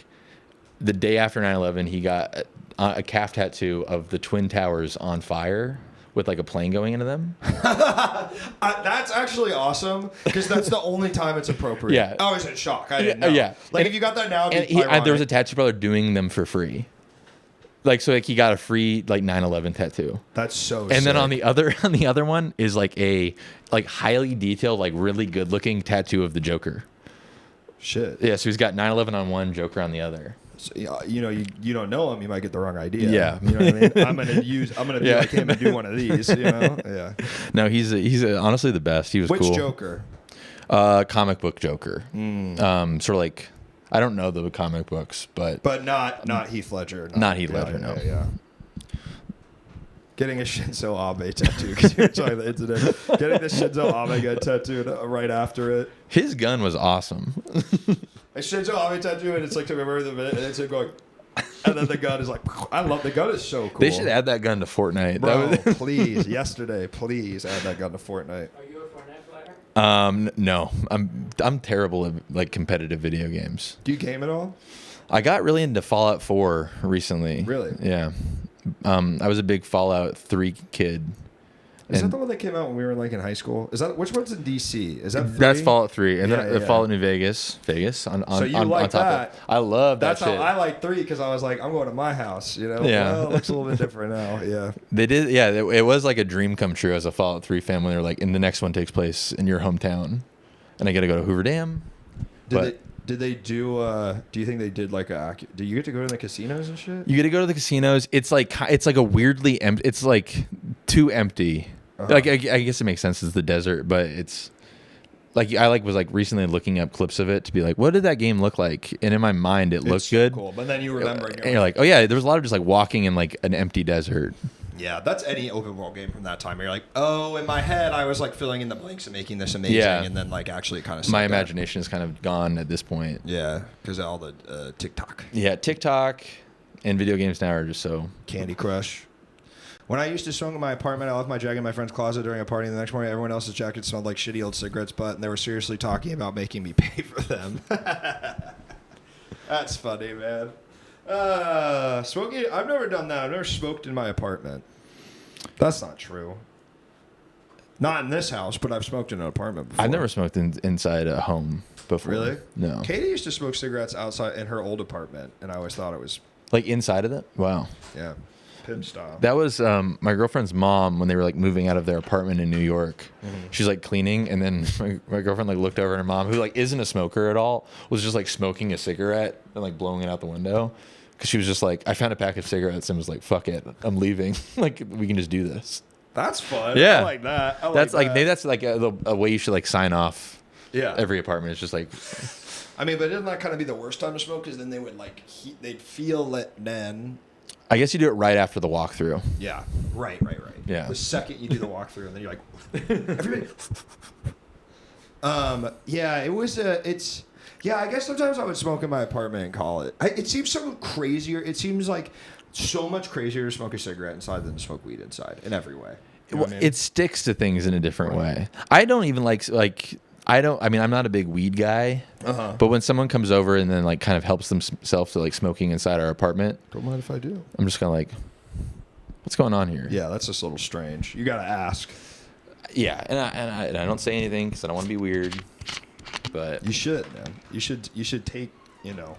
The day after 9/11, he got a calf tattoo of the Twin Towers on fire with like a plane going into them. That's actually awesome because that's the only time it's appropriate. Yeah, I was in shock. I didn't know. Yeah, like if you got that now, there was a tattoo parlor doing them for free. Like so, like he got a free like 9/11 tattoo. That's so. And then on the other one is like a highly detailed, like really good looking tattoo of the Joker. Shit. Yeah, so he's got 9/11 on one, Joker on the other. So, you know, you don't know him, you might get the wrong idea. Yeah, you know what I mean. I'm gonna be like him and do one of these. You know. Yeah. No, he's honestly the best. He was Which cool. Which Joker? Comic book Joker. Sort of like. I don't know the comic books, but not Heath Ledger. Not Heath Ledger, no. Yeah. Getting a Shinzo Abe tattoo because you were talking the internet. Getting the Shinzo Abe gun tattooed right after it. His gun was awesome. A Shinzo Abe tattoo, and it's like to remember the minute, and it's like going, and then the gun is like, I love the gun is so cool. They should add that gun to Fortnite. Bro, please, yesterday, please add that gun to Fortnite. Are you a Fortnite player? No, I'm terrible at like competitive video games. Do you game at all? I got really into Fallout 4 recently. Really? Yeah. I was a big Fallout 3 kid. Is that the one that came out when we were like in high school? Is that which one's in DC? Is that 3? That's Fallout 3, and Yeah, then yeah. Fallout New Vegas. On So you on like top that? Of it. I love that That's shit. how I like 3 because I was like, I'm going to my house. You know? Yeah. Well, it looks a little bit different now. Yeah. They did, yeah. It was like a dream come true as a Fallout 3 fan when they're like, and the next one takes place in your hometown, and I got to go to Hoover Dam. Did they do? Do you think they did like a? Do you get to go to the casinos and shit? You get to go to the casinos. It's like a weirdly empty. It's like too empty. Uh-huh. Like I guess it makes sense. It's the desert, but it's like I was recently looking up clips of it to be like, what did that game look like? And in my mind, it looked so good. Cool, but then you remember, And you're like, oh yeah, there was a lot of just like walking in like an empty desert. yeah, that's any open world game from that time. You're like, oh, in my head, I was like filling in the blanks and making this amazing, Yeah. and then like actually kind of My imagination is kind of gone at this point. Yeah, because all the TikTok, Yeah, TikTok and video games now are just so. Candy Crush. When I used to smoke in my apartment, I left my jacket in my friend's closet during a party. And the next morning, everyone else's jacket smelled like shitty old cigarettes butt, and they were seriously talking about making me pay for them. That's funny, man. Smoking. I've never done that. I've never smoked in my apartment. That's not true. Not in this house, but I've smoked in an apartment before. I've never smoked inside a home before. Really? No. Katie used to smoke cigarettes outside in her old apartment, and I always thought it was, Like inside of it? Wow. yeah, pimp style. That was my girlfriend's mom when they were like moving out of their apartment in New York. She's like cleaning, and then my girlfriend like looked over at her mom, who like isn't a smoker at all, was just like smoking a cigarette and like blowing it out the window, because she was just like, I found a pack of cigarettes and was like, fuck it, I'm leaving. Like we can just do this. That's fun. Yeah. I like that. I That's like that. maybe that's like a way you should like sign off Yeah. every apartment. It's just like, I mean, but didn't that kind of be the worst time to smoke? Because then they would like they'd feel it then. I guess you do it right after the walkthrough. Yeah. Right. Yeah. The second you do the walkthrough, and then you're like, everybody. Yeah. It was it's. Yeah. I guess sometimes I would smoke in my apartment and call it. It seems so crazier. It seems like so much crazier to smoke a cigarette inside than to smoke weed inside in every way. You know what I mean? It sticks to things in a different way. I don't even like I mean, I'm not a big weed guy, but when someone comes over and then like kind of helps themselves to like smoking inside our apartment, Don't mind if I do. I'm just kind of like, what's going on here? Yeah, that's just a little strange. You gotta ask. Yeah, and I don't say anything because I don't want to be weird, but You should, man. You should take. You know.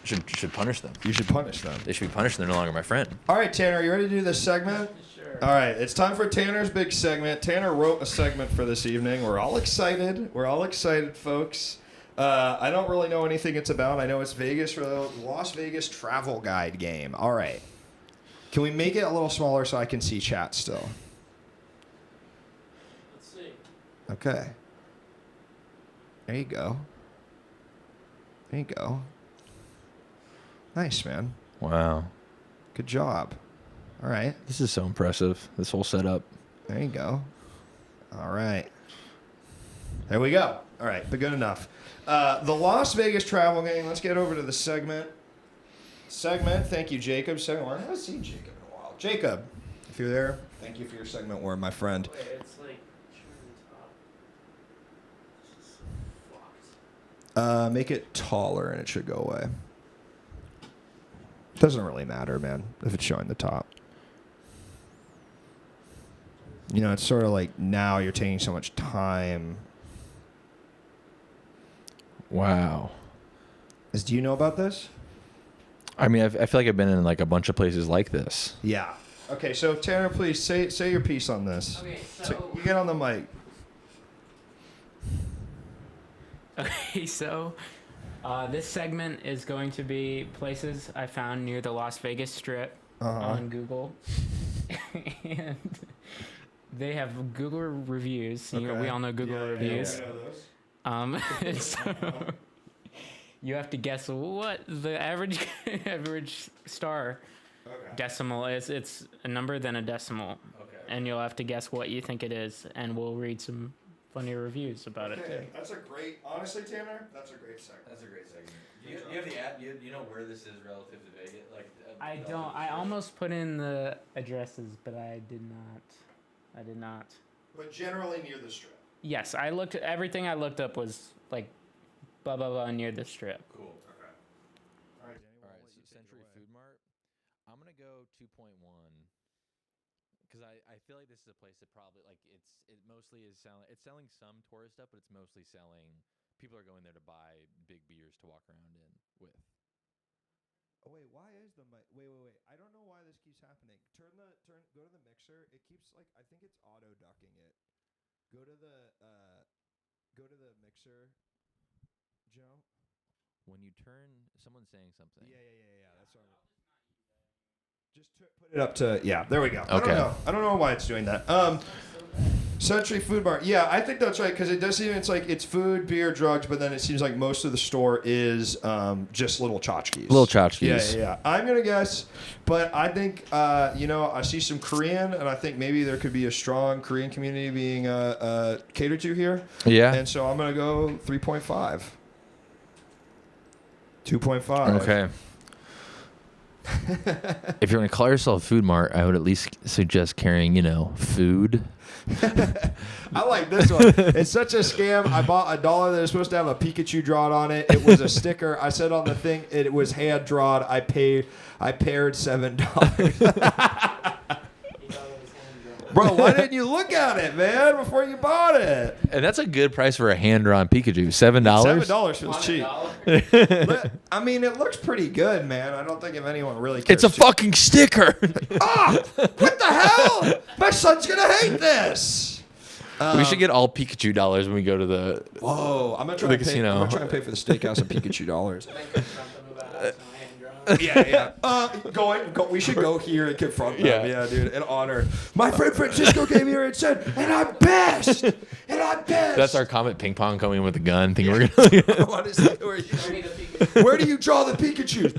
should punish them. You should punish them. They should be punished. They're no longer my friend. All right, Tanner, are you ready to do this segment? Sure. All right, it's time for Tanner's big segment. Tanner wrote a segment for this evening. We're all excited. We're all excited, folks. I don't really know anything it's about. I know it's Vegas for the Las Vegas travel guide game. All right. Can we make it a little smaller so I can see chat still? Let's see. Okay. There you go. There you go. Nice, man. Wow, Good job. All right. this is so impressive. This whole setup. There you go. All right. There we go. All right, but good enough. The Las Vegas travel game. Let's get over to the segment. Thank you, Jacob. Segment. I haven't seen Jacob in a while. Jacob, if you're there, thank you for your segment, Warren, my friend. Wait, it's like top. Make it taller and it should go away. Doesn't really matter, man, if it's showing the top. You know, it's sort of like now you're taking so much time. Wow. Do you know about this? I mean, I feel like I've been in like a bunch of places like this. Yeah. Okay, so Tanner, please say your piece on this. Okay, So you get on the mic. Okay, so this segment is going to be places I found near the Las Vegas Strip on Google. And they have Google reviews. You know, we all know Google reviews. So you have to guess what the average star decimal. It's a number then a decimal. Okay. And you'll have to guess what you think it is, and we'll read some funny reviews about it too. That's a great, honestly, Tanner, that's a great segment. That's a great segment. You have the app. You know where this is relative to Vegas? Like I don't. I almost put in the addresses, but I did not. But generally near the strip. Yes, I looked. Everything I looked up was like, blah blah blah near the strip. Cool. Okay. All right, Danny. All right, so Century Food Mart. I'm gonna go 2.1 because I feel like this is a place that probably like it mostly is selling. It's selling some tourist stuff, but it's mostly selling. People are going there to buy big beers to walk around in with. Oh wait, why is the mic? Wait. I don't know why this keeps happening. Go to the mixer. It keeps like I think it's auto ducking it. Go to the mixer, Joe. When you turn, someone's saying something. Yeah. That's what I'm. Just put it up to There we go. Okay. I don't know why it's doing that. Century Food Mart. Yeah, I think that's right because it does seem it's food, beer, drugs, but then it seems like most of the store is just little tchotchkes. Little tchotchkes. Yeah. I'm gonna guess, but I think I see some Korean, and I think maybe there could be a strong Korean community being catered to here. Yeah. And so I'm gonna go 3.5. 2.5. Okay. If you're going to call yourself a food mart, I would at least suggest carrying, food. I like this one. It's such a scam. I bought a dollar that is supposed to have a Pikachu drawn on it. It was a sticker. I said on the thing it was hand drawn. I paired $7. Bro, why didn't you look at it, man, before you bought it? And that's a good price for a hand-drawn Pikachu. $7? $7 feels cheap. I mean, it looks pretty good, man. I don't think if anyone really cares. It's a fucking sticker. What the hell? My son's going to hate this. We should get all Pikachu dollars when we go to the... Whoa, I'm going to try and pay for the steakhouse in Pikachu dollars. Yeah. We should go here and confront them. Yeah, dude, in honor. My friend Francisco came here and said, and I'm best. That's our Comet Ping Pong coming in with a gun. Think we're gonna. Honestly, where do you draw the Pikachu?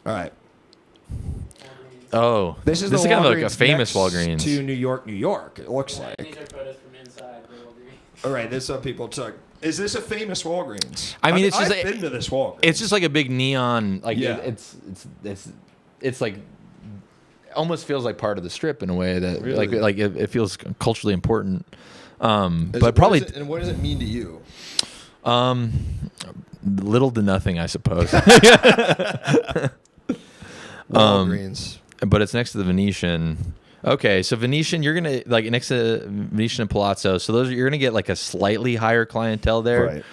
All right. Oh, this is kind of like a Walgreens famous next Walgreens. to New York. It looks like. These are photos from inside the Walgreens. All right, this is what people took. Is this a famous Walgreens? I mean, it's just I've been to this Walgreens. It's just like a big neon. Like it's like almost feels like part of the strip in a way that Really? like it feels culturally important. And what does it mean to you? Little to nothing, I suppose. Walgreens. But it's next to the Venetian. Okay, so Venetian, you're gonna like next to Venetian and Palazzo. So you're gonna get like a slightly higher clientele there, Right.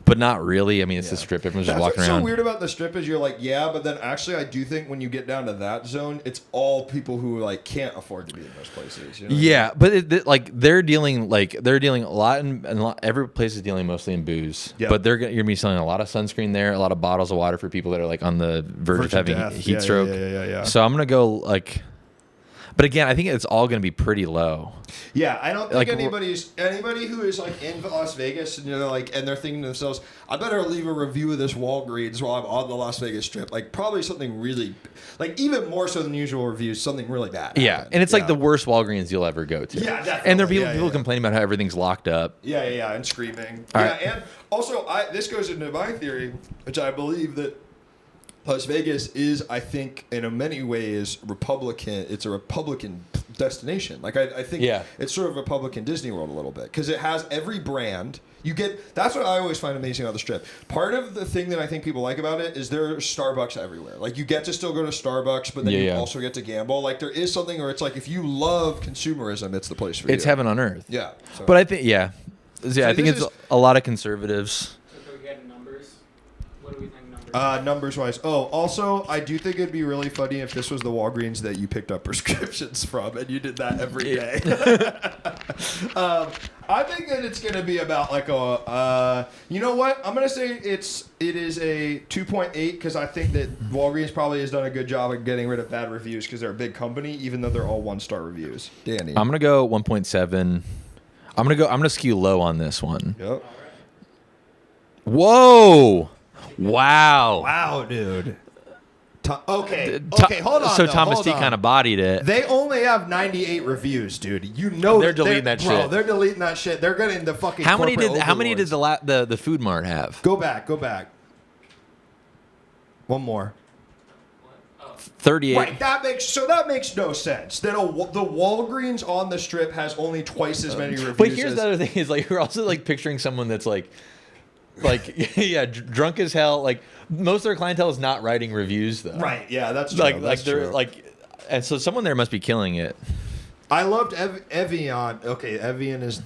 but not really. I mean, it's the strip. Everyone's just walking what's around. so weird about the strip is you're like, yeah, but then actually I do think when you get down to that zone, it's all people who like can't afford to be in those places. You know what I mean? Yeah, but like they're dealing a lot, every place is dealing mostly in booze. Yep. But you're gonna be selling a lot of sunscreen there, a lot of bottles of water for people that are like on the verge of having death. heat Yeah, stroke. Yeah. So I'm gonna go like. But again, I think it's all going to be pretty low. Yeah, I don't think Like, anybody who is like in Las Vegas and and they're thinking to themselves, I better leave a review of this Walgreens while I'm on the Las Vegas Strip. Like probably something really, like even more so than usual reviews, something really bad. Yeah, happened. and it's like the worst Walgreens you'll ever go to. Yeah, definitely. And there are people complaining about how everything's locked up. Yeah, and screaming. All yeah, right. and also this goes into my theory, which I believe that Las Vegas is, I think, in many ways, Republican. It's a Republican destination. Like I think it's sort of Republican Disney World a little bit because it has every brand. That's what I always find amazing about the Strip. Part of the thing that I think people like about it is there are Starbucks everywhere. Like you get to still go to Starbucks, but then you also get to gamble. Like there is something where it's like if you love consumerism, it's the place for you. It's heaven on earth. Yeah. So. But I think I think it's a lot of conservatives. So we get numbers. What do we think numbers? Numbers wise. Oh, also, I do think it'd be really funny if this was the Walgreens that you picked up prescriptions from and you did that every day. I think that it's going to be about like you know what? I'm going to say it is a 2.8 because I think that Walgreens probably has done a good job of getting rid of bad reviews because they're a big company, even though they're all 1-star reviews. Danny. I'm going to go 1.7. I'm going to skew low on this one. Yep. Whoa. Wow. Wow, dude. Okay, To- hold on. So though, Thomas hold D on. kind of bodied it. They only have 98 reviews, dude. You know They're deleting that bro, shit. They're deleting that shit. They're getting the fucking. How many did overlords. the Food Mart have? Go back. One more. 38. Right, that makes no sense. That the Walgreens on the strip has only twice as many reviews. But here's as, the other thing: is like we're also like picturing someone that's like yeah, drunk as hell. Like most of their clientele is not writing reviews though. right. Yeah, that's true. Like they're like, and so someone there must be killing it. I loved Evian. Okay, Evian is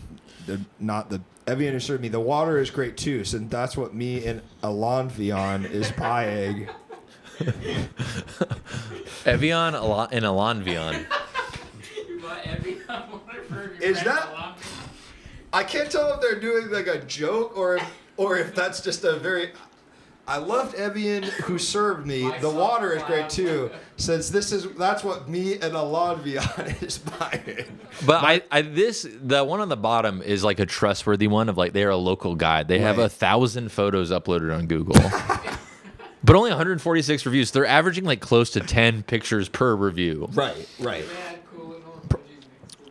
not the Evian who served me. The water is great too, since that's what me and Alonvion is buying. Evian and Alonvion. Is that? I can't tell if they're doing like a joke or if that's just a very. I loved Evian who served me. The water is great too, since that's what me and Alonvion is buying. But the one on the bottom is like a trustworthy one of like they're a local guide. They have Right. 1,000 photos uploaded on Google. But only 146 reviews. They're averaging like close to 10 pictures per review. Right.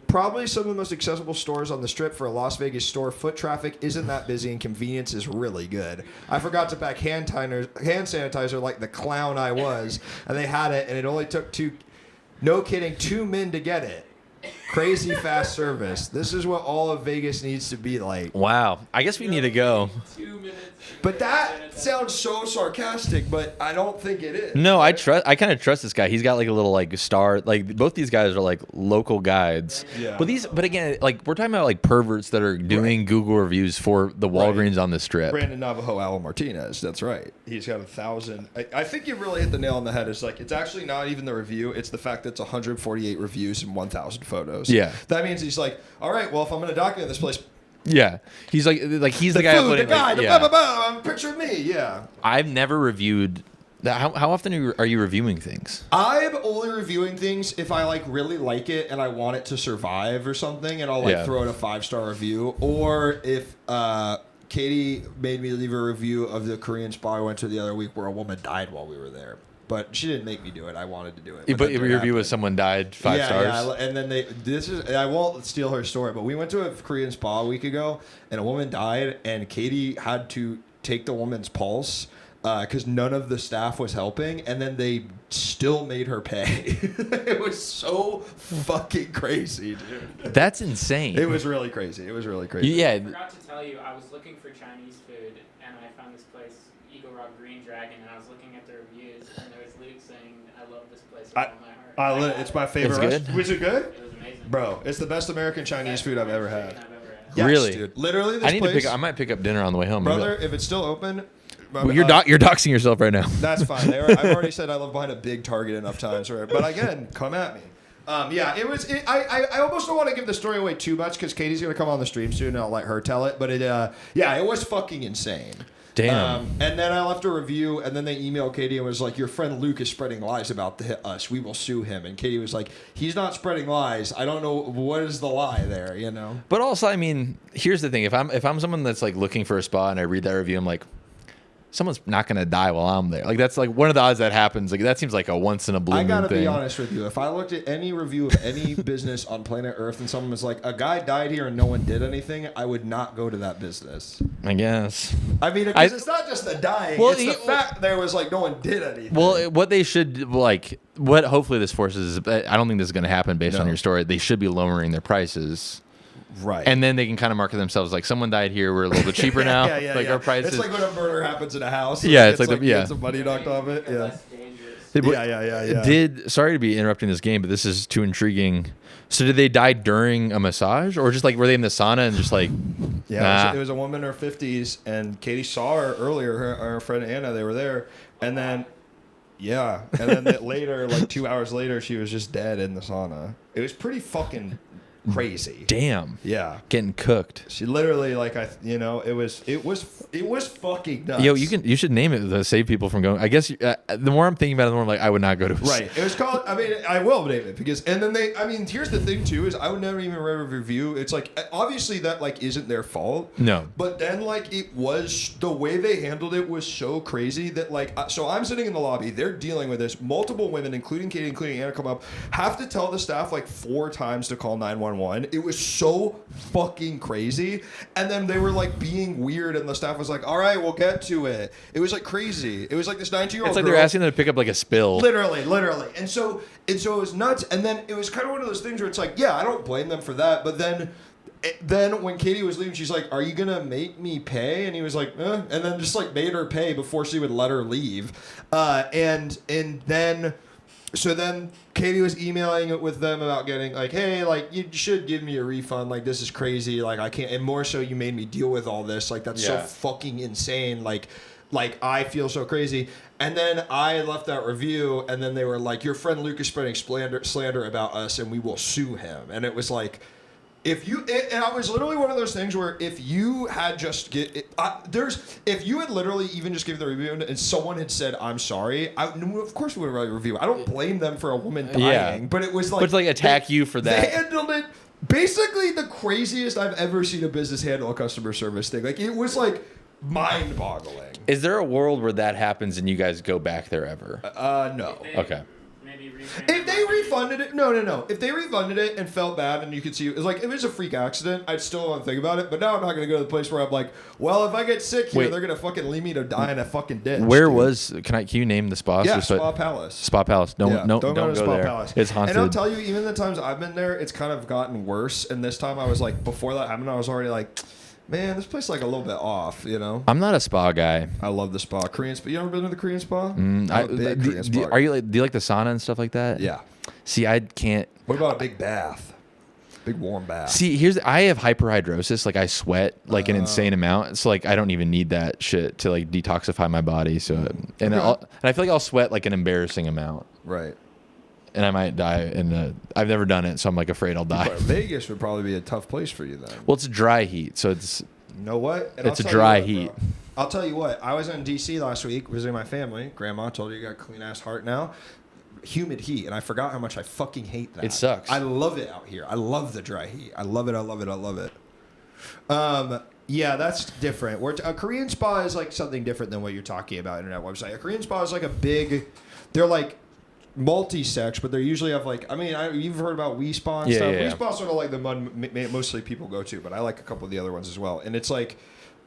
Probably some of the most accessible stores on the strip for a Las Vegas store. Foot traffic isn't that busy and convenience is really good. I forgot to pack hand sanitizer like the clown I was, and they had it, and it only took two men to get it. Crazy fast service. This is what all of Vegas needs to be like. Wow. I guess we need to go. 2 minutes. But that sounds so sarcastic, but I don't think it is. No, I kind of trust this guy. He's got like a little like star. Like both these guys are like local guides. Yeah. But again, like we're talking about like perverts that are doing Google reviews for the Walgreens on the strip. Brandon Navajo Alan Martinez. That's right. He's got 1,000. I think you really hit the nail on the head. It's like it's actually not even the review. It's the fact that it's 148 reviews and 1,000 photos. Yeah. That means he's like, all right, well, if I'm going to document this place, Yeah, he's like he's the guy food, uploading. the guy, like, the yeah. blah, blah, blah, picture of me. Yeah. I've never reviewed. How often are you reviewing things? I'm only reviewing things if I like really like it and I want it to survive or something, and I'll like Yeah. throw it a 5-star review. Or if Katie made me leave a review of the Korean spa I went to the other week where a woman died while we were there. But she didn't make me do it. I wanted to do it. But that your didn't review was happen. someone died 5 stars. Yeah, and then I won't steal her story, but we went to a Korean spa a week ago, and a woman died, and Katie had to take the woman's pulse because none of the staff was helping, and then they still made her pay. It was so fucking crazy, dude. That's insane. It was really crazy. Yeah. I forgot to tell you, I was looking for Chinese food, and I found this place, Eagle Rock Green Dragon, and I was looking at the reviews, and there was Luke saying, "I love this place with all my heart." It's my favorite. It's good? restaurant. Was it good? It was amazing. Bro, it's the best American Chinese food I've ever had. Yes, Really? Dude. Literally, this I need to place, pick. I might pick up dinner on the way home. brother, if it's still open. Well, you're doxing yourself right now. That's fine. I've already said I live behind a big Target enough times. But again, come at me. I almost don't want to give the story away too much because Katie's going to come on the stream soon and I'll let her tell it. But it was fucking insane. Damn. And then I left a review, and then they emailed Katie and was like, "Your friend Luke is spreading lies about us. We will sue him." And Katie was like, "He's not spreading lies. I don't know what is the lie there, you know." But also, I mean, here's the thing: if I'm someone that's like looking for a spa and I read that review, I'm like, someone's not gonna die while I'm there. Like that's like one of the odds that happens. Like that seems like a once in a blue I moon gotta thing. be honest with you. If I looked at any review of any business on planet Earth and someone was like, "A guy died here and no one did anything," I would not go to that business. I guess. I mean, because it's not just the dying; Well, it's the fact there was like no one did anything. Well, what they should like, what hopefully this forces is, I don't think this is going to happen based on your story. They should be lowering their prices. Right. And then they can kind of market themselves like someone died here. We're a little bit cheaper now. Like our prices. It's like when a murder happens in a house. Yeah, it's like yeah. some money knocked off it. Yeah. Less dangerous. Yeah. Sorry to be interrupting this game, but this is too intriguing. So did they die during a massage, or just like were they in the sauna and just like? Yeah, it was a woman in her 50s, and Katie saw her earlier. Her friend Anna, they were there, and then. Yeah, and then later, like 2 hours later, she was just dead in the sauna. It was pretty fucking crazy. Damn. Yeah. Getting cooked. She literally like it was fucking nuts. Yo, you should name it to save people from going. I guess the more I'm thinking about it, the more I'm like I would not go to. Right. It was called. I mean, I will name it because and then here's the thing too is I would never even write a review. It's like obviously that like isn't their fault. No. But then like it was the way they handled it was so crazy that like so I'm sitting in the lobby. They're dealing with this. Multiple women, including Katie, including Anna, come up, have to tell the staff like 4 times to call 911. It was so fucking crazy. And then they were like being weird, and the staff was like, "All right, we'll get to it." It was like crazy. It was like this 19-year-old. It's like they're asking them to pick up like a spill. Literally. And so it was nuts. And then it was kind of one of those things where it's like, yeah, I don't blame them for that. But then when Katie was leaving, she's like, "Are you gonna make me pay?" And he was like, "Eh," and then just like made her pay before she would let her leave. And then Katie was emailing it with them about getting like, "Hey, like you should give me a refund. Like this is crazy. Like I can't. And more so, you made me deal with all this. Like that's so fucking insane. Like I feel so crazy." And then I left that review, and then they were like, "Your friend Luke is spreading slander about us, and we will sue him." And it was like, and I was literally one of those things where if you had if you had literally even just given the review and someone had said, "I'm sorry," of course we would write a review. I don't blame them for a woman dying, but it was like, but like attack you for that. They handled it basically the craziest I've ever seen a business handle a customer service thing. Like it was like mind-boggling. Is there a world where that happens and you guys go back there ever? No. Okay. If they refunded it, no. If they refunded it and felt bad and you could see it was like, if it was a freak accident, I'd still want to think about it. But now I'm not going to go to the place where I'm like, well, if I get sick here, they're going to fucking leave me to die in a fucking ditch. Where was, can you name the spa? Yeah, Spa Palace. Spa Palace. Don't go to Spa there. Palace. It's haunted. And I'll tell you, even the times I've been there, it's kind of gotten worse. And this time I was like, before that happened, I was already like, man, this place is like a little bit off, you know? I'm not a spa guy. I love the spa. Korean spa. You ever been to the Korean spa? Korean spa. Do you like the sauna and stuff like that? Yeah. See, I can't. What about a big bath? Big warm bath. See, I have hyperhidrosis. Like I sweat like an insane amount. So like I don't even need that shit to like detoxify my body. So and I feel like I'll sweat like an embarrassing amount. Right. And I might die. And I've never done it, so I'm like afraid I'll die. But Vegas would probably be a tough place for you then. Well, it's dry heat, so it's. You know what? It's a dry heat. Bro. I'll tell you what. I was in D.C. last week visiting my family. Grandma told you got a clean ass heart now. Humid heat, and I forgot how much I fucking hate that. It sucks. I love it out here. I love the dry heat. I love it. Yeah, that's different. A Korean spa is like something different than what you're talking about. Internet website. A Korean spa is like a big. They're like multi-sex, but they usually have like. I mean, you've heard about Wii Spa and stuff. Yeah. Wii Spa is sort of like the one mostly people go to, but I like a couple of the other ones as well. And it's like.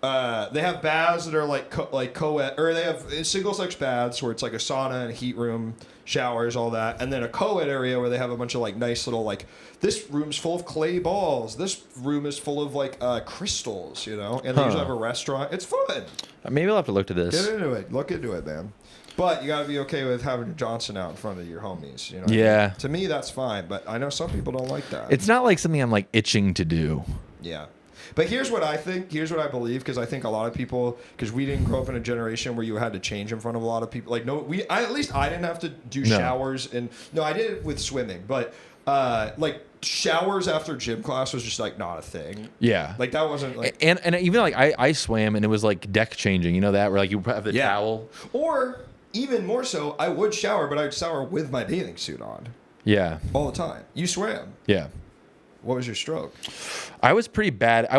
They have baths that are like co-ed, or they have single-sex baths where it's like a sauna and a heat room, showers, all that, and then a co-ed area where they have a bunch of like nice little like this room's full of clay balls, this room is full of like crystals, you know, and they usually have a restaurant. It's fun. Maybe I'll have to look to this. Get into it. Look into it, man. But you got to be okay with having Johnson out in front of your homies. You know. Yeah. I mean? To me, that's fine, but I know some people don't like that. It's not like something I'm like itching to do. Yeah. But here's what I think. Here's what I believe, because I think a lot of people, because we didn't grow up in a generation where you had to change in front of a lot of people. Like at least I didn't have to do showers, and no, I did it with swimming, but like showers after gym class was just like not a thing. Yeah, like that wasn't like. And even like I swam, and it was like deck changing. You know that where like you have the towel. Or even more so, I would shower, but I'd shower with my bathing suit on. Yeah. All the time. You swam. Yeah. What was your stroke? I was pretty bad. I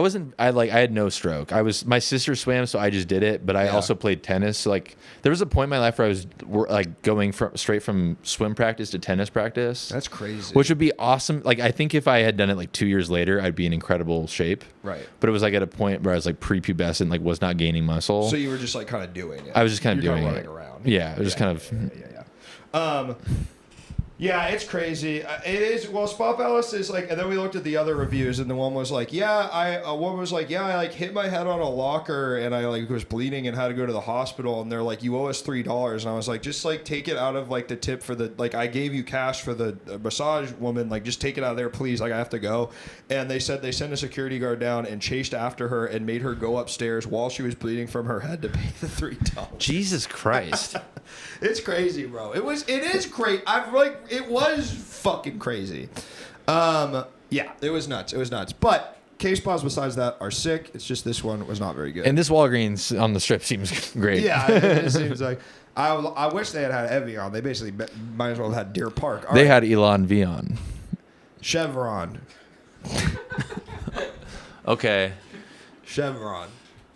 had no stroke. My sister swam, so I just did it. But I also played tennis. So like there was a point in my life where I was like going straight from swim practice to tennis practice. That's crazy. Which would be awesome. Like I think if I had done it like 2 years later, I'd be in incredible shape. Right. But it was like at a point where I was like prepubescent, like was not gaining muscle. So you were just like kind of doing it. I was just kind of doing it. Running around. Yeah, it was just kind of. Yeah, it's crazy. It is. Well, Spa Palace is like, and then we looked at the other reviews, and the one was like, I like hit my head on a locker, and I like was bleeding and had to go to the hospital, and they're like, you owe us $3, and I was like, just like take it out of like the tip for the like I gave you cash for the massage woman, like just take it out of there, please, like I have to go, and they said they sent a security guard down and chased after her and made her go upstairs while she was bleeding from her head to pay the $3. Jesus Christ. It's crazy, bro. It is great. It was fucking crazy. Yeah, it was nuts. It was nuts. But case spas besides that are sick. It's just this one was not very good. And this Walgreens on the strip seems great. Yeah, it seems like. I wish they had Evian. They basically might as well have had Deer Park. All they right. had Elon Vion. Chevron. Okay. Chevron.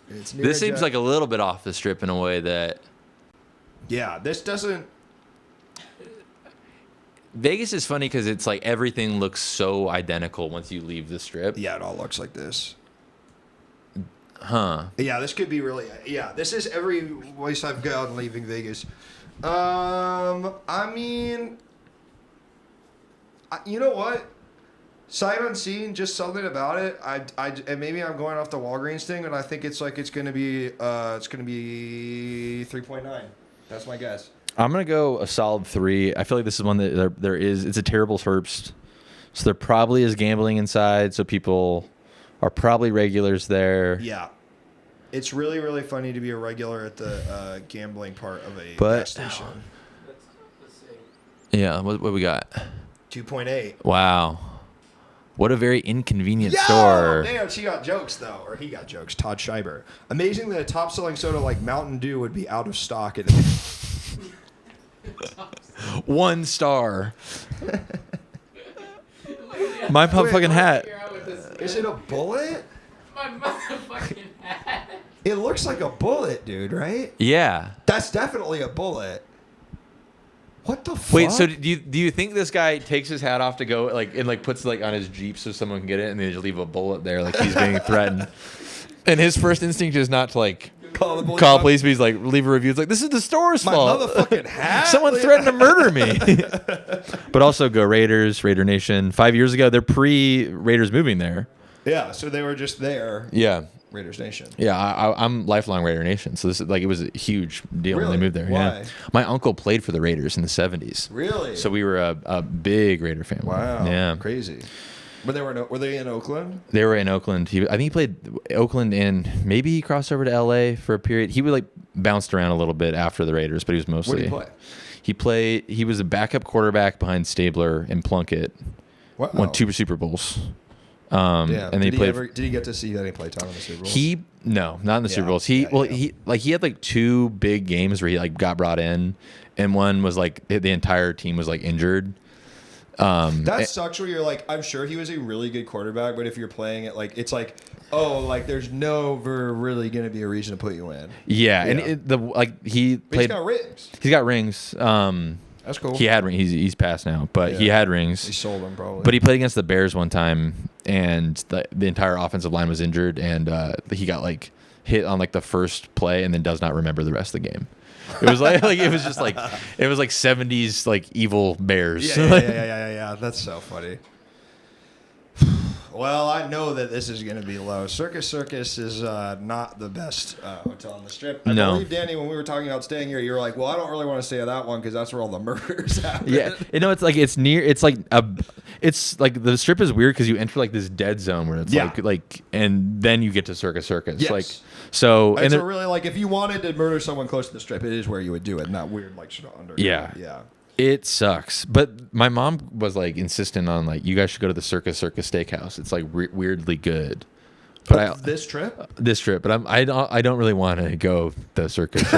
It's near This seems like a little bit off the strip in a way that Yeah, this doesn't. Vegas is funny because it's like everything looks so identical once you leave the strip. Yeah, it all looks like this. Huh. Yeah, this could be really. Yeah, this is every place I've gone leaving Vegas. I mean, you know what? Sight unseen, just something about it. And maybe I'm going off the Walgreens thing, and I think it's gonna be 3.9. That's my guess. I'm gonna go a solid 3. I feel like this is one that there is. It's a terrible Herbst, so there probably is gambling inside. So people are probably regulars there. Yeah, it's really really funny to be a regular at the gambling part of a But- gas station. Let's see. Yeah. What we got? 2.8. Wow. What a very inconvenient store. Damn, she got jokes though, or he got jokes. Todd Schreiber. Amazing that a top selling soda like Mountain Dew would be out of stock at. 1 star. My fucking hat. Is it a bullet? My motherfucking hat. It looks like a bullet, dude, right? Yeah. That's definitely a bullet. What the fuck? Wait, so do you think this guy takes his hat off to go and puts it on his Jeep so someone can get it and they just leave a bullet there like he's being threatened? And his first instinct is not to call the police, but he's like leave a review. It's like this is the store's My fault. motherfucking hat. Someone threatened to murder me. But also go Raiders, Raider Nation. 5 years ago, they're pre-Raiders moving there. Yeah, so they were just there. Yeah. Raiders Nation. Yeah, I'm lifelong Raider Nation, so this is it was a huge deal when Really? they moved there. Why? Yeah, my uncle played for the Raiders in the '70s. Really? So we were a big Raider family. Wow. Yeah. Crazy. But were they in Oakland? They were in Oakland. I think he played Oakland and maybe he crossed over to LA for a period. He would bounced around a little bit after the Raiders, but he was mostly. What did he play? He was a backup quarterback behind Stabler and Plunkett. Wow. Won 2 Super Bowls. Damn. And they played. Did he get to see any play time in the Super Bowl? No, not in the Super Yeah, Bowls. yeah. He had 2 big games where he got brought in, and one was the entire team was injured. That sucks where you're I'm sure he was a really good quarterback, but if you're playing it it's there's never really going to be a reason to put you in. Yeah, Yeah. and he But played. he's got rings. He's got rings. That's cool. He had rings. He's passed now, but he Yeah. had rings. He sold them probably. But he played against the Bears one time, and the entire offensive line was injured, and he got hit on the first play, and then does not remember the rest of the game. It was it was just it was 70s evil Bears. Yeah. That's so funny. Well, I know that this is going to be low. Circus is not the best hotel on the Strip. I No. believe, Danny, when we were talking about staying here, you were like, well, I don't really want to stay at that one because that's where all the murders happen. Yeah, it's near. It's the Strip is weird because you enter this dead zone where it's Yeah. and then you get to Circus. Yes. So And and so really, if you wanted to murder someone close to the Strip, it is where you would do it, not weird, sort of under. Yeah. Yeah. it sucks. But my mom was insistent on you guys should go to the Circus Steakhouse. It's weirdly good. But This trip? this trip, but I don't really want to go the Circus.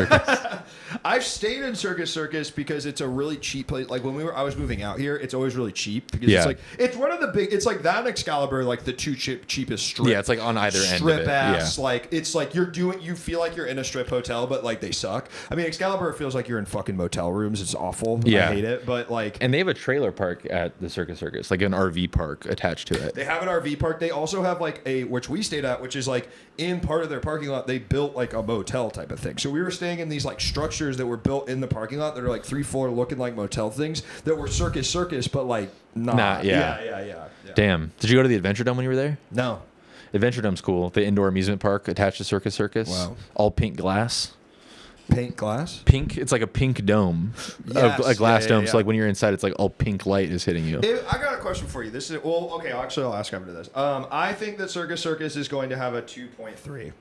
I've stayed in Circus because it's a really cheap place. When I was moving out here, it's always really cheap because Yeah. it's one of the big. It's that and Excalibur, the 2 cheapest strip. Yeah, it's on either end of strip it. ass. Yeah. It's you feel like you're in a strip hotel, but they suck. I mean, Excalibur feels like you're in fucking motel rooms. It's awful. Yeah. I hate it. But And they have a trailer park at the Circus, an RV park attached to it. they have an RV park. They also have which we stayed at, which is in part of their parking lot. They built a motel type of thing. So we were staying in these structures that were built in the parking lot that are 3-floor looking like motel things that were circus, but not. Nah, yeah. Yeah. Damn. Did you go to the Adventure Dome when you were there? No. Adventure Dome's cool. The indoor amusement park attached to Circus. Wow. All pink glass. Paint glass? Pink. It's a pink dome. Yes. A glass Yeah, dome. yeah. So when you're inside, it's all pink light is hitting you. I got a question for you. This is okay. Actually, I'll ask after this. I think that Circus is going to have a 2.3.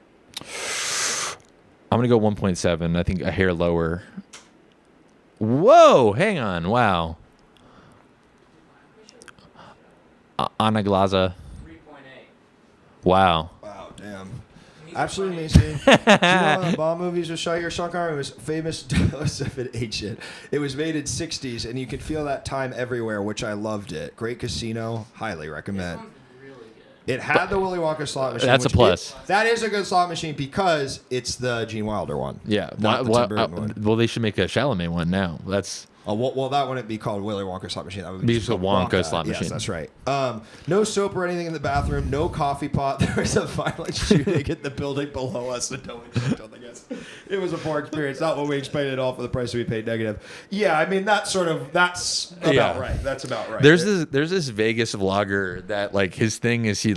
I'm gonna go 1.7. I think a hair lower. Whoa! Hang on. Wow. Anaglaza. 3.8. Wow. Wow, damn. Absolutely amazing. Do you know Bond movies with Scharar? It was famous. It was made in 60s, and you could feel that time everywhere, which I loved it. Great casino. Highly recommend. It had the Willy Wonka slot machine. That's a plus. That is a good slot machine because it's the Gene Wilder one. Yeah. Not the Tim Burton one. Well, they should make a Chalamet one now. That's... Well, that wouldn't be called Willy Wonka slot machine. That would be just a Wonka slot machine. Yes, that's right. No soap or anything in the bathroom. No coffee pot. There was a violent shooting in the building below us. And no one checked on the guests. It was a poor experience. Not what we expected at all for the price we paid negative. Yeah, I mean that's about right. That's about right. There's this Vegas vlogger that like his thing is he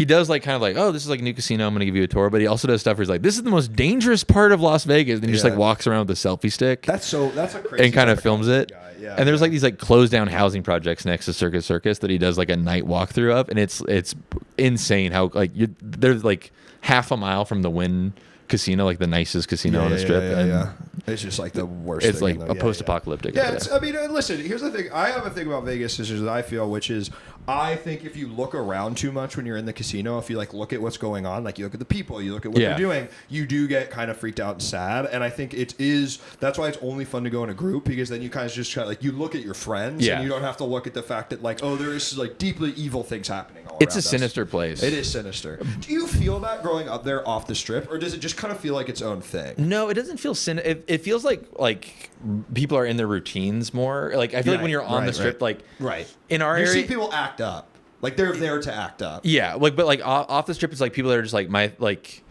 does like kind of like, oh, this is like a new casino, I'm gonna give you a tour, but he also does stuff where he's like, this is the most dangerous part of Las Vegas, and he just like walks around with a selfie stick. That's a crazy and kind of films it. Guy. Yeah, and there's like these like closed down housing projects next to Circus that he does like a night walkthrough of, and it's insane how like they're like half a mile from the Wynn Casino, like the nicest casino on the strip. Yeah. It's just like the worst. It's thing like a post-apocalyptic. Yeah, I mean, listen. Here's the thing. I have a thing about Vegas, is that I feel, which is, I think if you look around too much when you're in the casino, if you like look at what's going on, like you look at the people, you look at what they're doing, you do get kind of freaked out and sad. And I think that's why it's only fun to go in a group, because then you kind of just try, like you look at your friends, and you don't have to look at the fact that like, oh, there is like deeply evil things happening all It's around a us. sinister place. It is sinister. Do you feel that growing up there off the strip, or does it just kind of feel like its own thing? No, it doesn't feel it feels like people are in their routines more. Like I feel like when you're on the strip, like in our area, you see people act up. Like they're there to act up. Yeah, like but like off the strip, it's like people that are just like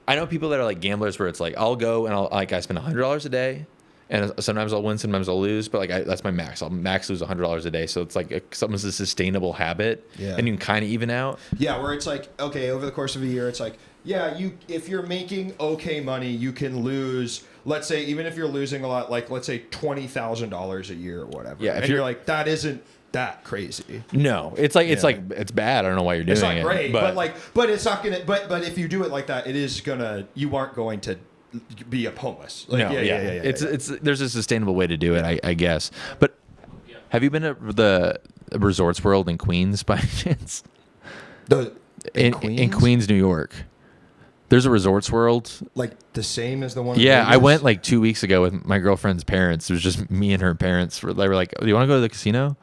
I know people that are like gamblers where it's like I'll go and I spend $100 a day, and sometimes I'll win, sometimes I'll lose, but like that's my max. I'll max lose $100 a day, so it's like something's a sustainable habit, and you can kind of even out. Yeah, where it's like okay, over the course of a year, it's like if you're making okay money, you can lose. Let's say even if you're losing a lot, like let's say $20,000 a year or whatever. Yeah, and you're like that isn't that crazy. No, it's like it's bad. I don't know why you're doing it. It's not great, but it's not gonna. But if you do it like that, you aren't going to be a homeless. Like, It's there's a sustainable way to do it, I guess. But have you been to the Resorts World in Queens by chance? In Queens, New York. There's a Resorts World. Like the same as the one? Yeah, I went like 2 weeks ago with my girlfriend's parents. It was just me and her parents. They were like, do you want to go to the casino?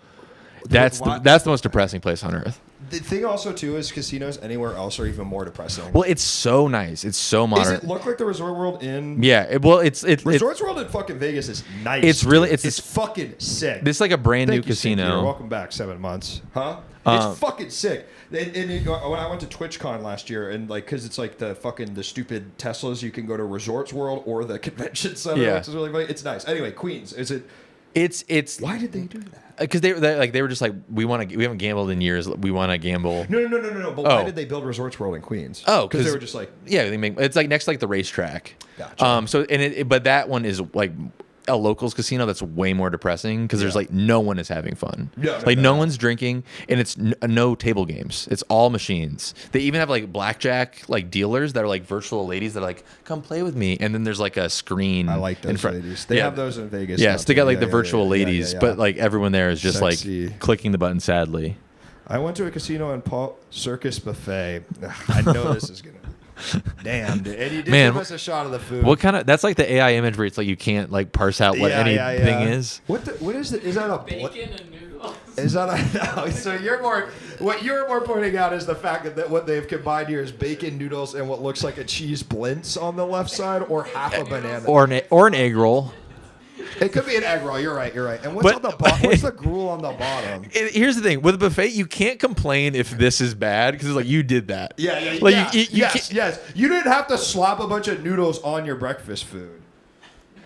That's the most depressing place on earth. The thing also too is casinos anywhere else are even more depressing. Well, it's so nice. It's so modern. Does it look like the Resort World in? Yeah. Resorts World in fucking Vegas is nice. It's fucking sick. This is like a brand new casino. You're welcome back. 7 months, huh? It's fucking sick. And when I went to TwitchCon last year, and like, cause it's like the stupid Teslas, you can go to Resorts World or the convention center, which is really funny. It's nice. Anyway, Queens, is it? It's. Why did they do that? Because they were just like we haven't gambled in years. We want to gamble. No. But why did they build Resorts World in Queens? Oh, because they were just like it's like next to like the racetrack. Gotcha. But that one is like a locals casino that's way more depressing because there's like no one is having fun. No one's drinking, and it's no table games. It's all machines. They even have like blackjack like dealers that are like virtual ladies that are like, come play with me, and then there's like a screen. I like those ladies. They have those in Vegas. Yes, they got like the virtual ladies, but like everyone there is just sexy. Like clicking the button sadly. I went to a casino in Circus Buffet. I know this is gonna. Damn, dude. And you did give us a shot of the food. What kind of? That's like the AI image where it's like you can't like parse out what anything is. What is it? Is that a bacon and noodles? Is that a? No, so what you're more pointing out is the fact that what they've combined here is bacon noodles and what looks like a cheese blintz on the left side, or half a banana, or an egg roll. It could be an egg roll. You're right. And what's on the bottom? What's the gruel on the bottom? Here's the thing with a buffet, you can't complain if this is bad because it's like you did that. Yeah. Like yes. You didn't have to slap a bunch of noodles on your breakfast food.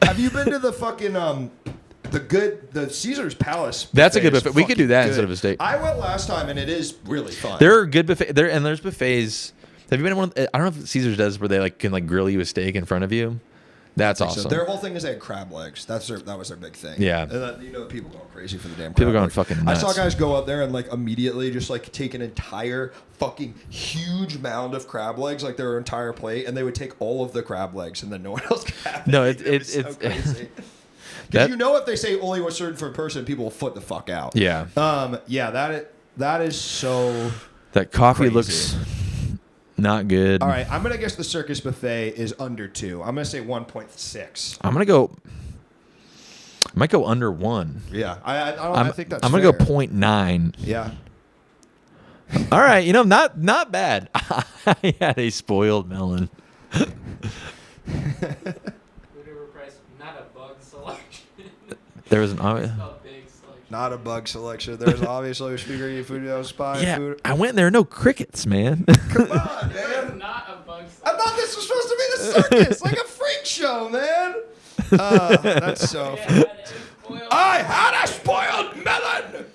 Have you been to the fucking the Caesar's Palace? That's a good buffet. We could do that instead of a steak. I went last time and it is really fun. There are good buffet and there's buffets. Have you been to one? I don't know if Caesar's does where they like can like grill you a steak in front of you. That's awesome. So their whole thing is they had crab legs. That was their big thing. Yeah. And people going crazy for the damn crab people going legs. fucking nuts. I saw guys go up there and like immediately just like take an entire fucking huge mound of crab legs, like their entire plate, and they would take all of the crab legs and then no one else could have it. No, it's so crazy. Because if they say only was certain for a person, people will foot the fuck out. Yeah. That is so. That coffee Crazy. looks not good. All right, I'm gonna guess the circus buffet is under 2. I'm gonna say 1.6. I'm gonna go. I might go under 1. Yeah, I think that's. I'm gonna fair. go 0.9. Yeah. All right, not bad. I had a spoiled melon. Whatever price, not a bug selection. There was an It's a big selection. Not a bug selection. There's obviously a speaker you food spy yeah. food. I went there, no crickets, man. Come on, It's man. not a bug I selection. thought this was supposed to be the circus, like a freak show, man. That's so. I had a spoiled melon.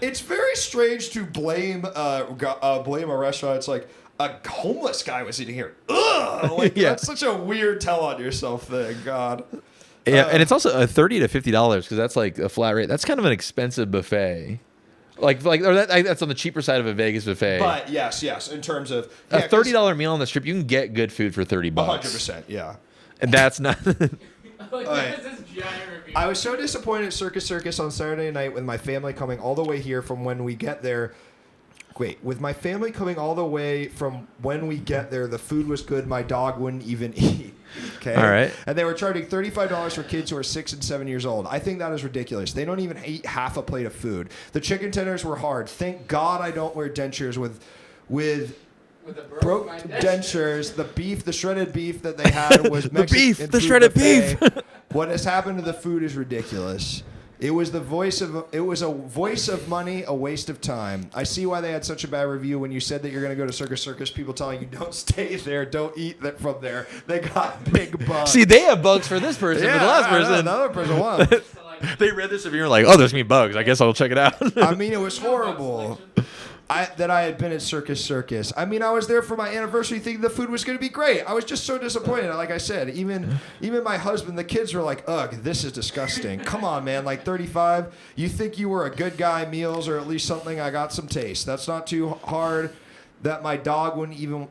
It's very strange to blame blame a restaurant. It's like a homeless guy was eating here. Ugh, like Yeah. that's such a weird tell on yourself thing. God. Yeah, and it's also $30 to $50 because that's like a flat rate. That's kind of an expensive buffet. Or that's on the cheaper side of a Vegas buffet. But yes, in terms of a $30 meal on the strip, you can get good food for $30. 100%. Yeah. And that's not. Like, Alright. there's this giant review. I was so disappointed at Circus on Saturday night with my family coming all the way here from when we get there. Wait, with my family coming all the way from when we get there, the food was good. My dog wouldn't even eat. Okay. All right. And they were charging $35 for kids who are 6 and 7 years old. I think that is ridiculous. They don't even eat half a plate of food. The chicken tenders were hard. Thank God I don't wear dentures with With a broke my dentures. The beef, the shredded beef that they had was The Mexican beef, the food shredded buffet. beef. What has happened to the food is ridiculous. It was a voice of money, a waste of time. I see why they had such a bad review when you said that you're going to go to Circus. People telling you don't stay there, don't eat that from there. They got big bugs. See, they have bugs for this person, yeah, but the last I know, person. another person won. They read this review and were like, oh, there's gonna be bugs. I guess I'll check it out. I mean, it was horrible. That I had been at Circus. I mean, I was there for my anniversary thinking the food was going to be great. I was just so disappointed. Like I said, even my husband, the kids were like, ugh, this is disgusting. Come on, man. Like 35, you think you were a good guy meals or at least something. I got some taste. That's not too hard that my dog wouldn't even...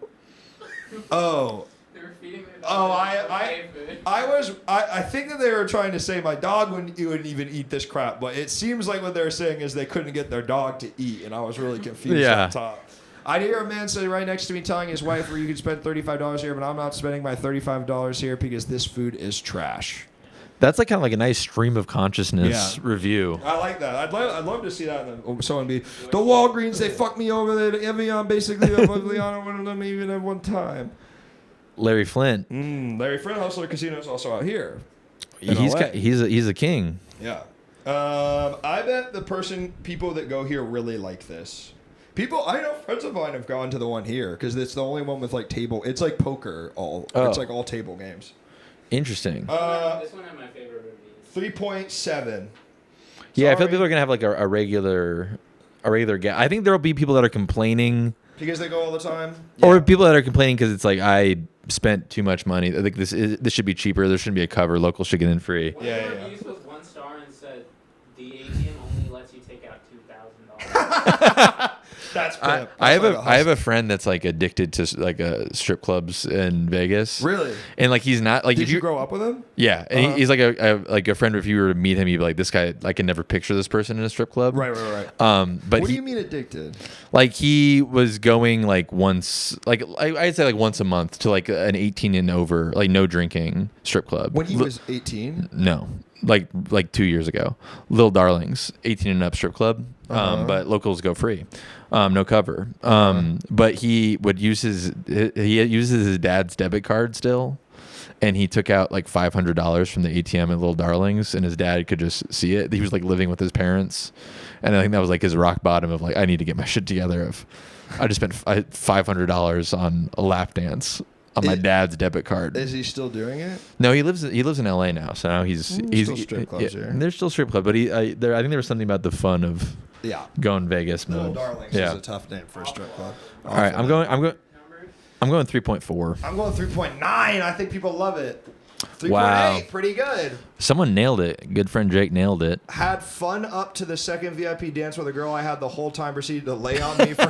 Oh... They were feeding their Oh, dog I think that they were trying to say my dog wouldn't even eat this crap, but it seems like what they're saying is they couldn't get their dog to eat, and I was really confused Yeah. on top. I hear a man say right next to me telling his wife, "Where you can spend $35 here, but I'm not spending my $35 here because this food is trash." That's like kind of like a nice stream of consciousness Yeah. review. I like that. I'd love to see that. Someone be the Walgreens. They fucked me over. The Evian basically. I wouldn't let me even have one time. Larry Flint. Larry Flint, Hustler Casino, is also out here. in He's LA. he's a king. Yeah. I bet people that go here really like this. I know friends of mine have gone to the one here because it's the only one with like table. It's like poker It's like all table games. Interesting. This one had my favorite reviews. 3.7. Yeah, I feel Sorry. people are gonna have like a regular gap. I think there will be people that are complaining, Because they go all the time. or Yeah. people that are complaining because it's like I spent too much money. I think this should be cheaper. There shouldn't be a cover. Locals should get in free. One Yeah, of the yeah. reviews was 1 star and said the ATM only lets you take out $2,000. That's I pimp. have That's I have a friend that's like addicted to like strip clubs in Vegas. Really? And like he's not like Did if you grow up with him? Yeah, and Uh-huh. he's like a friend. If you were to meet him, you'd be like, this guy. I can never picture this person in a strip club. Right. But What do he, you mean addicted? like he was going like once, like I'd say like once a month to like an 18 and over, like no drinking strip club. When he was 18? No, like 2 years ago. Little Darlings, 18 and up strip club. But locals go free, no cover. But he would use he uses his dad's debit card still, and he took out like $500 from the ATM at Little Darlings, and his dad could just see it. He was like living with his parents, and I think that was like his rock bottom of like, I need to get my shit together. I just spent $500 on a lap dance on my dad's debit card. Is he still doing it? No, he lives in LA now, so now he's still strip clubs here. There's still strip club, but I think there was something about the fun of Yeah. going Vegas Little mode. Darlings Yeah. is a tough name for a strip club. All right, I'm going 3.4. I'm going 3.9. I think people love it. 3.8, Wow. pretty good. Someone nailed it. Good friend Jake nailed it. Had fun up to the second VIP dance where the girl I had the whole time proceeded to lay on me for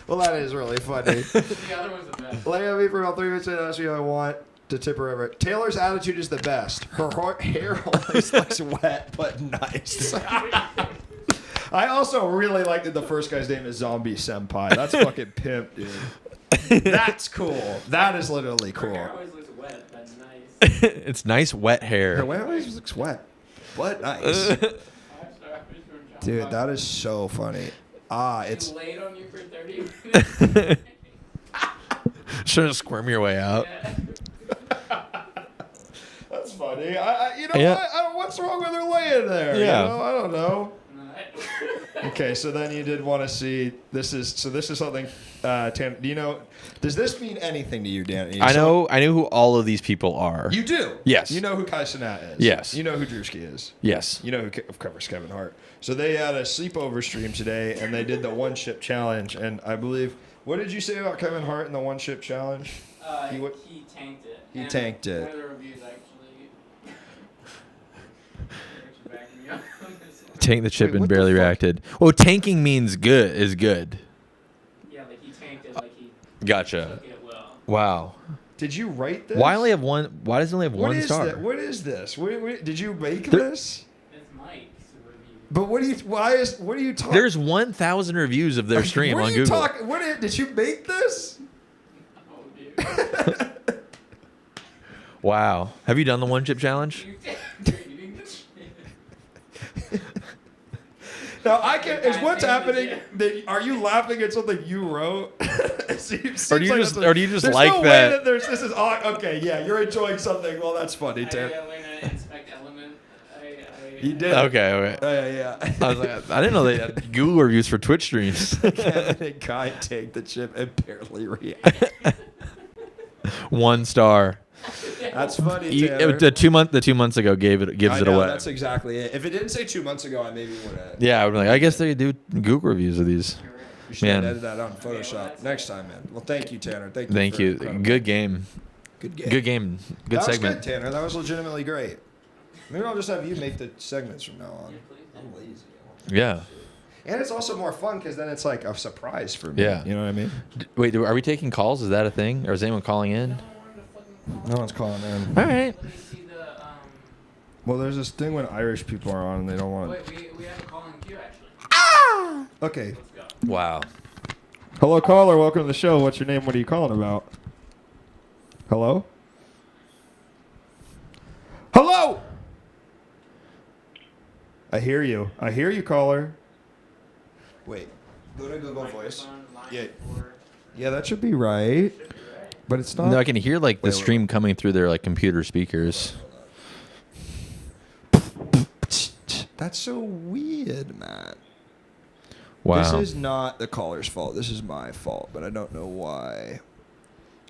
Well, that is really funny. The other one's the best. Lay on me for about 3 minutes and ask me what I want. to tip her over. Taylor's attitude is the best. Her hair always looks wet but nice. I also really like that the first guy's name is Zombie Senpai. That's fucking pimp, dude. That's cool. That is literally cool. Her hair always looks wet, but nice. It's nice wet hair. Her hair always looks wet but nice. Dude, that is so funny. It's laid on you for 30 minutes. Should squirm your way out. That's funny. What? What's wrong with her laying there? Yeah. I don't know. Okay, so then you did want to see. This is something. Do you know? Does this mean anything to you, Danny? I know who all of these people are. You do. Yes. You know who Kai Cenat is. Yes. You know who Drewski is. Yes. You know who covers Kevin Hart. So they had a sleepover stream today, and they did the one ship challenge. And I believe, what did you say about Kevin Hart and the one ship challenge? He tanked it. He tanked it. One of the reviews actually backing me up on this one. Tank the chip Wait, and what the barely fuck? reacted. Well, tanking means good is good. Yeah, like he tanked it, like he Gotcha. took it well. Wow. Did you write this? Why only have one? Why does it only have What one is star? that? What is this? Did you make There- this? It's Mike's review. But what are you talking? There's 1,000 reviews of their stream what on are you Google. Did you make this? Oh, dude. Wow. Have you done the one chip challenge? You're eating this shit. Now is what's happening? Are you laughing at something you wrote? Or do you just like no that? Way this is okay. Yeah, you're enjoying something. Well, that's funny, I Tim. learned how to inspect element. You did. Okay. Yeah. I was like, I didn't know they had Google reviews for Twitch streams. Kevin and Kai take the chip and barely react. 1 star. That's funny. Taylor. The 2 months ago gives I it know, away. That's exactly it. If it didn't say 2 months ago, I maybe would have. Yeah, I would be like, I guess they do Google reviews of these. You should Man. edit that out in Photoshop next time, man. Well, thank you, Tanner. Thank you. Thank for you. incredible- Good game. Good game. Good game. Good that segment. was good, Tanner. That was legitimately great. Maybe I'll just have you make the segments from now on. I'm lazy. Yeah. And it's also more fun because then it's like a surprise for me. Yeah. You know what I mean? Wait, are we taking calls? Is that a thing? Or is anyone calling in? No one's calling in. All right. Let me see the. Well, there's this thing when Irish people are on and they don't want. Wait, we have a call in queue actually. Okay. Let's go. Wow. Hello, caller. Welcome to the show. What's your name? What are you calling about? Hello? Hello! I hear you. I hear you, caller. Wait. Go to Google Voice. Yeah. Yeah, that should be right. But it's not. No, I can hear like the Wait. stream coming through their like computer speakers. That's so weird, man. Wow. This is not the caller's fault. This is my fault, but I don't know why.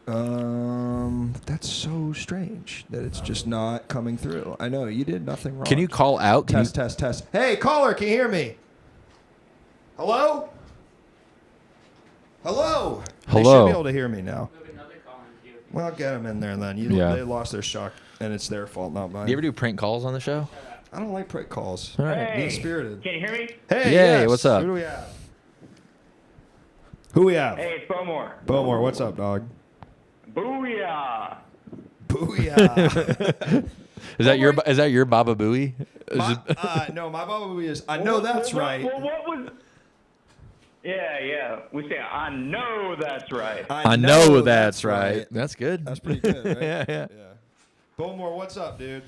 That's so strange that it's just not coming through. I know you did nothing wrong. Can you call out? Test. Hey, caller, can you hear me? Hello? Hello? They should Hello? be able to hear me now. We have another call in queue. Well, get them in there then. Yeah. They lost their shock, and it's their fault, not mine. Do you ever do prank calls on the show? I don't like prank calls. All right. Mean spirited. Can you hear me? Hey, Yay, yes. what's up? Who do we have? Who we have? Hey, it's Bowmore. Bowmore, what's up, dog? Booyah! Booyah. Is that your Baba Booey? No, my Baba Booey is. I know that's right. Well, what was? Yeah. We say, I know that's right. I know that's right. That's good. That's pretty good, right? Yeah. Bowmore, what's up, dude?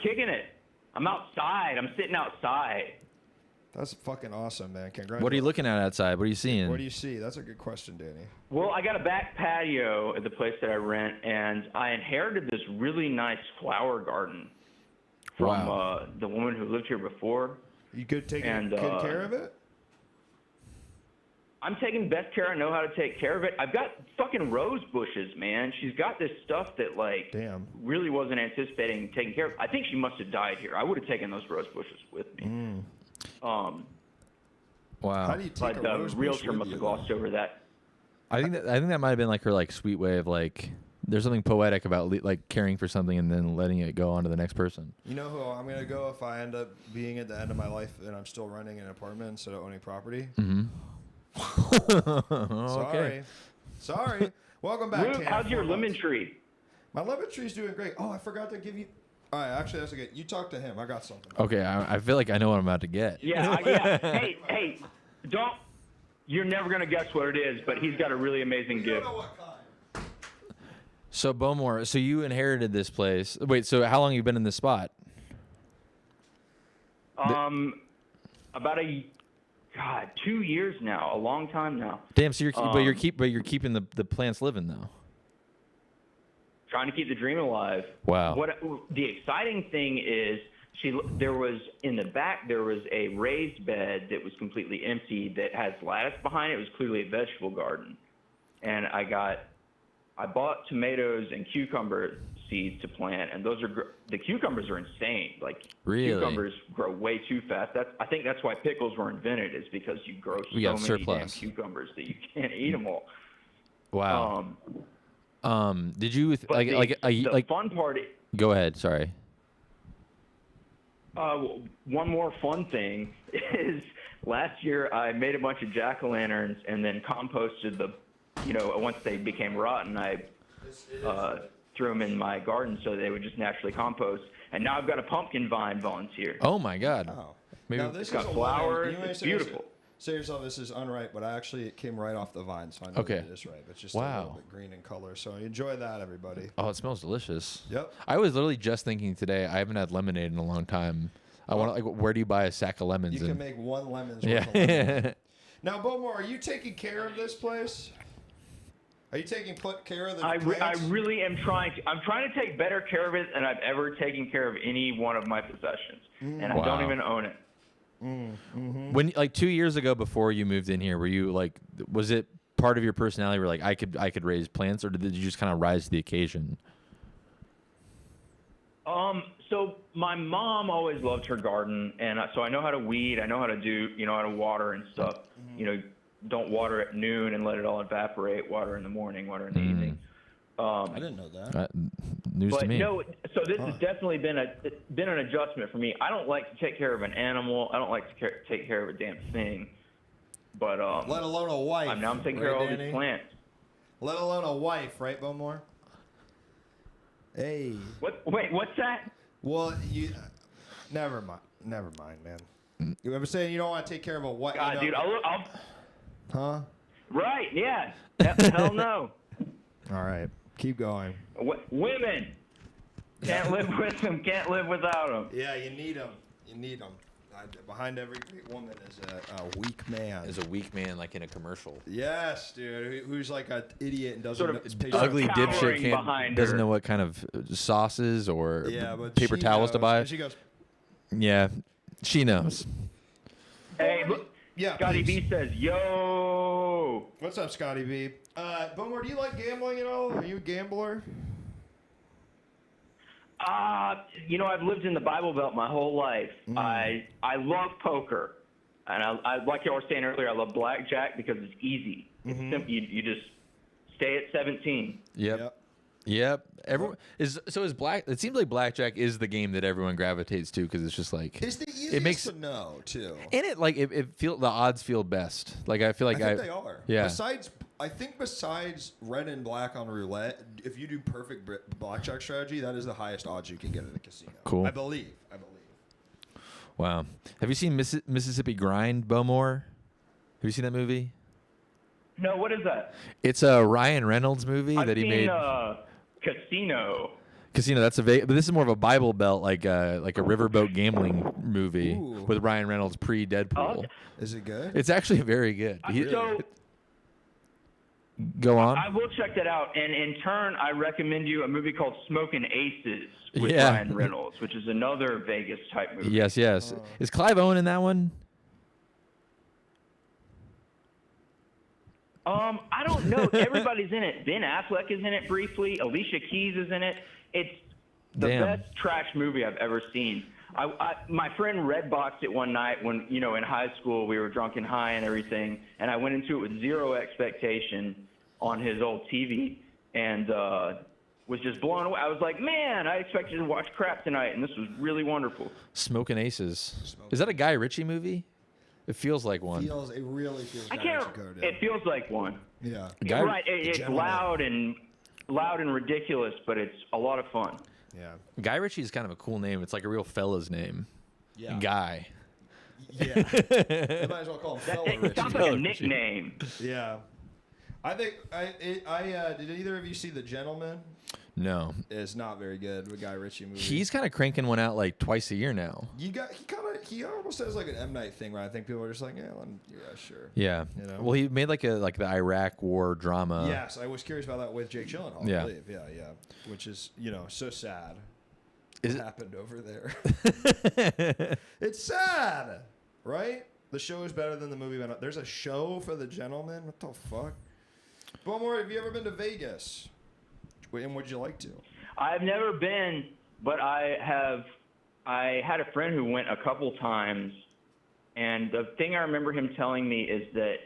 Kicking it. I'm outside. I'm sitting outside. That's fucking awesome, man. Congratulations. What are you looking at outside? What are you seeing? What do you see? That's a good question, Danny. Well, I got a back patio at the place that I rent, and I inherited this really nice flower garden from the woman who lived here before. You good taking And, good care of it? I'm taking best care I know how to take care of it. I've got fucking rose bushes, man. She's got this stuff that, like, Damn. really wasn't anticipating taking care of. I think she must have died here. I would have taken those rose bushes with me. Wow. How do you take But a the rose bush realtor with must you, have though? glossed over that. I think that might have been like her like sweet way of like. There's something poetic about like caring for something and then letting it go on to the next person. You know who I'm gonna go if I end up being at the end of my life and I'm still renting an apartment instead of owning property? Mm-hmm. Sorry. Welcome back, Luke, Tanner. how's your 4 months. lemon tree? My lemon tree's doing great. Oh, I forgot to give you. All right, actually, that's okay. You talk to him. I got something. Okay, I feel like I know what I'm about to get. Yeah. Hey, don't. You're never gonna guess what it is, but he's got a really amazing You gift. don't know what kind. So Bowmore, so you inherited this place. Wait, so how long have you been in this spot? About 2 years now, a long time now. Damn, so you're keeping the plants living though. Trying to keep the dream alive. Wow. What the exciting thing is, there was in the back there was a raised bed that was completely empty that has lattice behind it. It was clearly a vegetable garden, and I bought tomatoes and cucumber seeds to plant, and the cucumbers are insane. Like Really? Cucumbers grow way too fast. I think that's why pickles were invented, is because you grow so many surplus. damn cucumbers that you can't eat them all. Wow. Did you But the fun part? Go ahead. Sorry. One more fun thing is last year I made a bunch of jack-o'-lanterns and then composted once they became rotten, I threw them in my garden so they would just naturally compost. And now I've got a pumpkin vine volunteer. Oh my God. Oh. Maybe Now, this It's got is a flowers. lemon. You may It's say beautiful. Say yourself, this is unripe, but it came right off the vine, so I know Okay. it is ripe. It's just a Wow. little bit green in color. So enjoy that, everybody. Oh, it smells delicious. Yep. I was literally just thinking today. I haven't had lemonade in a long time. I want where do you buy a sack of lemons? You can make one lemon's yeah. worth of lemonade. Now, Bowmore, are you taking care of this place? Are you taking care of the I plants? really am trying to. I'm trying to take better care of it than I've ever taken care of any one of my possessions, and I Wow. don't even own it. When 2 years ago, before you moved in here, were you like, was it part of your personality? Where like I could raise plants, or did you just kind of rise to the occasion? So my mom always loved her garden, and so I know how to weed. I know how to do, how to water and stuff. Don't water at noon and let it all evaporate. Water in the morning, water in the evening. I didn't know that. News to But me. no, so this has definitely been an adjustment for me. I don't like to take care of an animal. I don't like to take care of a damn thing. But Let alone a wife. I'm taking care of all these plants. Let alone a wife, right, Bowmore? Hey. Wait, what's that? Well, never mind, man. You ever saying you don't want to take care of a wife? God, dude, I'll Huh? right, yeah. Hell no. All right, keep going. Women can't live with them. Can't live without them. Yeah, you need them. You need them. Behind every great woman is a weak man. Is a weak man like in a commercial. Yes, dude. Who's like an idiot and doesn't Sort of know, Ugly cowering dipshit behind doesn't her. know what kind of sauces or Yeah, but paper she towels to knows, buy. and she goes, Yeah, she knows. Hey, look, yeah. Scotty please. B says, "Yo." What's up, Scotty B? Boomer, do you like gambling at all? Are you a gambler? I've lived in the Bible Belt my whole life. I love poker, and I like y'all were saying earlier. I love blackjack because it's easy. It's simple. You just stay at 17. Yep. Everyone is black. It seems like blackjack is the game that everyone gravitates to because it's just like It's the easiest to know too. and the odds feel best. Like I feel like I think they are. Yeah. Besides red and black on roulette, if you do perfect blackjack strategy, that is the highest odds you can get at a casino. Cool. I believe. Wow. Have you seen Mississippi Grind, Bowmore? Have you seen that movie? No, what is that? It's a Ryan Reynolds movie I've that he seen, made. Casino. Casino. That's but this is more of a Bible Belt, like a riverboat gambling movie Ooh. with Ryan Reynolds pre-Deadpool. Is it good? It's actually very good. So Go on. I will check that out, and in turn, I recommend you a movie called Smoking Aces with Yeah. Ryan Reynolds, which is another Vegas type movie. Yes. Is Clive Owen in that one? I don't know. Everybody's in it. Ben Affleck is in it briefly. Alicia Keys is in it. It's the Damn. best trash movie I've ever seen. My friend Redboxed it one night when, in high school we were drunk and high and everything, and I went into it with zero expectation on his old TV and was just blown away. I was like, man, I expected to watch crap tonight, and this was really wonderful. Smoking Aces. Is that a Guy Ritchie movie? It feels like one. It really feels. I Guy can't. Ritchie coded. It feels like one. Yeah. Guy- Right. It's loud and ridiculous, but it's a lot of fun. Yeah. Guy Ritchie is kind of a cool name. It's like a real fella's name. Yeah. Guy. Yeah. They might as well call him Fella It Ritchie. sounds like a nickname. Yeah. I think did either of you see The Gentleman? No. It's not very good. A Guy Ritchie movie. He's kind of cranking one out like twice a year now. He almost has like an M Night thing where I think people are just like, yeah, sure. Yeah. You know? Well, he made like the Iraq War drama. Yes, I was curious about that with Jake Gyllenhaal. Yeah. I believe. Yeah. Which is so sad. Is What it? happened over there? It's sad, right? The show is better than the movie. There's a show for The Gentleman. What the fuck? Bowmore, have you ever been to Vegas? And would you like to? I've never been, but I had a friend who went a couple times, and the thing I remember him telling me is that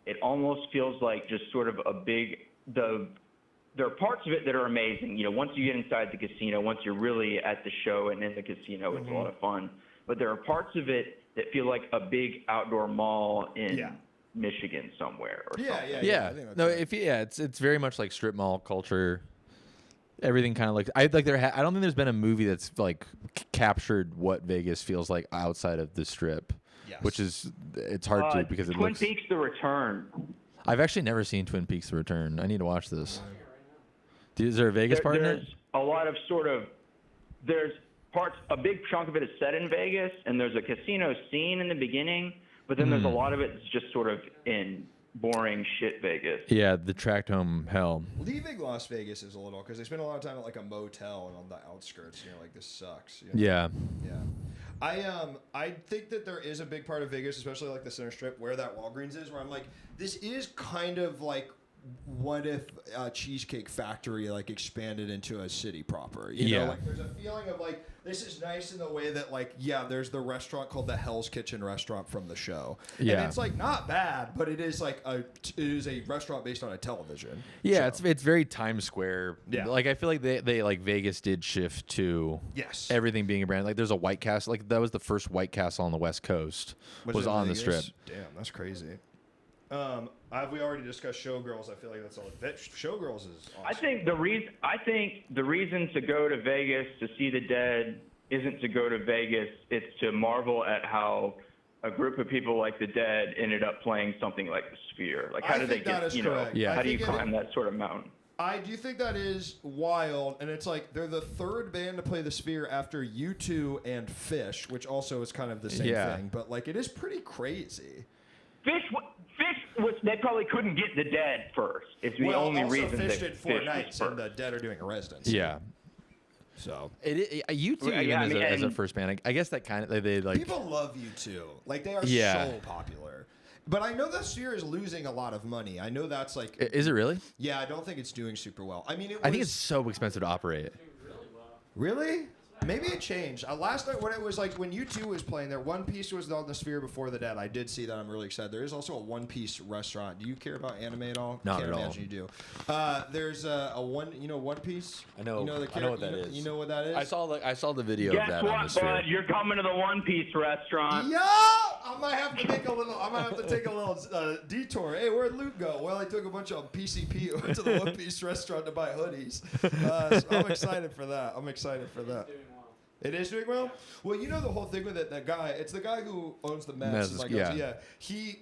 it almost feels like just sort of there are parts of it that are amazing. You know, once you get inside the casino, once you're really at the show and in the casino, it's a lot of fun. But there are parts of it that feel like a big outdoor mall in Michigan somewhere or something. Yeah. I think that's No, right. it's very much like strip mall culture. Everything kind of like I don't think there's been a movie that's like captured what Vegas feels like outside of the strip. Yes. Which is it's hard to because it Twin looks. Peaks: The Return. I've actually never seen Twin Peaks: The Return. I need to watch this. Is there a Vegas part in it? There's a lot of a big chunk of it is set in Vegas, and there's a casino scene in the beginning, but then there's a lot of it that's just sort of in boring shit Vegas. Yeah, the tracked home hell. Leaving Las Vegas is a little because they spend a lot of time at like a motel and on the outskirts. And you're like, this sucks. You know? Yeah. Yeah. I think that there is a big part of Vegas, especially like the center strip where that Walgreens is, where I'm like, this is kind of like, what if a Cheesecake Factory like expanded into a city proper? You know, like there's a feeling of like this is nice in the way that like there's the restaurant called the Hell's Kitchen restaurant from the show. Yeah. And it's like not bad, but it is like it is a restaurant based on a television. Yeah, show. it's very Times Square. Yeah. Like I feel like they like Vegas did shift to everything being a brand. Like there's a White Castle. Like that was the first White Castle on the West Coast. Was it on the Vegas? strip. Damn, that's crazy. Have we already discussed Showgirls? I feel like that's all. Showgirls is awesome. I think the reason to go to Vegas to see the Dead isn't to go to Vegas. It's to marvel at how a group of people like the Dead ended up playing something like the Sphere. Like how did they get? Correct. Yeah. How do you climb that sort of mountain? I do think that is wild, and it's like they're the third band to play the Sphere after U2 and Fish, which also is kind of the same thing. But like, it is pretty crazy. Fish was they probably couldn't get the Dead first. It's the only reason Fish that did 4 Fish nights, was and the first. Dead are doing a residency. Yeah. So U2 Well, even yeah, I mean, as a and- first band. I guess that kind of they like people love U2. Like they are Yeah. so popular. But I know the Sphere is losing a lot of money. I know that's like Is it really? yeah. I don't think it's doing super well. I mean, I think it's so expensive to operate. really. Maybe it changed. Last night when it was like when U2 was playing there, One Piece was on the Sphere before the Dead. I did see that. I'm really excited. There is also a One Piece restaurant. Do you care about anime at all? Not Can't at all. imagine you do. There's One Piece. I know. You know I know what that is. You know what that is? I saw the video of Guess that on the what, Sphere. bud? You're coming to the One Piece restaurant. Yo, I might have to take a little. I might have to take a little detour. Hey, where'd Luke go? Well, I took a bunch of PCP to the One Piece restaurant to buy hoodies. So I'm excited for that. It is doing well. Well, you know the whole thing with it. That guy, it's the guy who owns the Madison. Yeah. He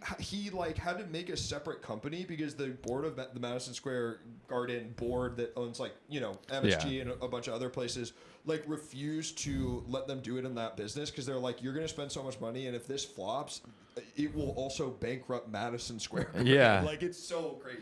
like had to make a separate company because the board of the Madison Square Garden board that owns like MSG and a bunch of other places like refused to let them do it in that business because they're like, you're gonna spend so much money, and if this flops, it will also bankrupt Madison Square Garden. Yeah. Like it's so crazy.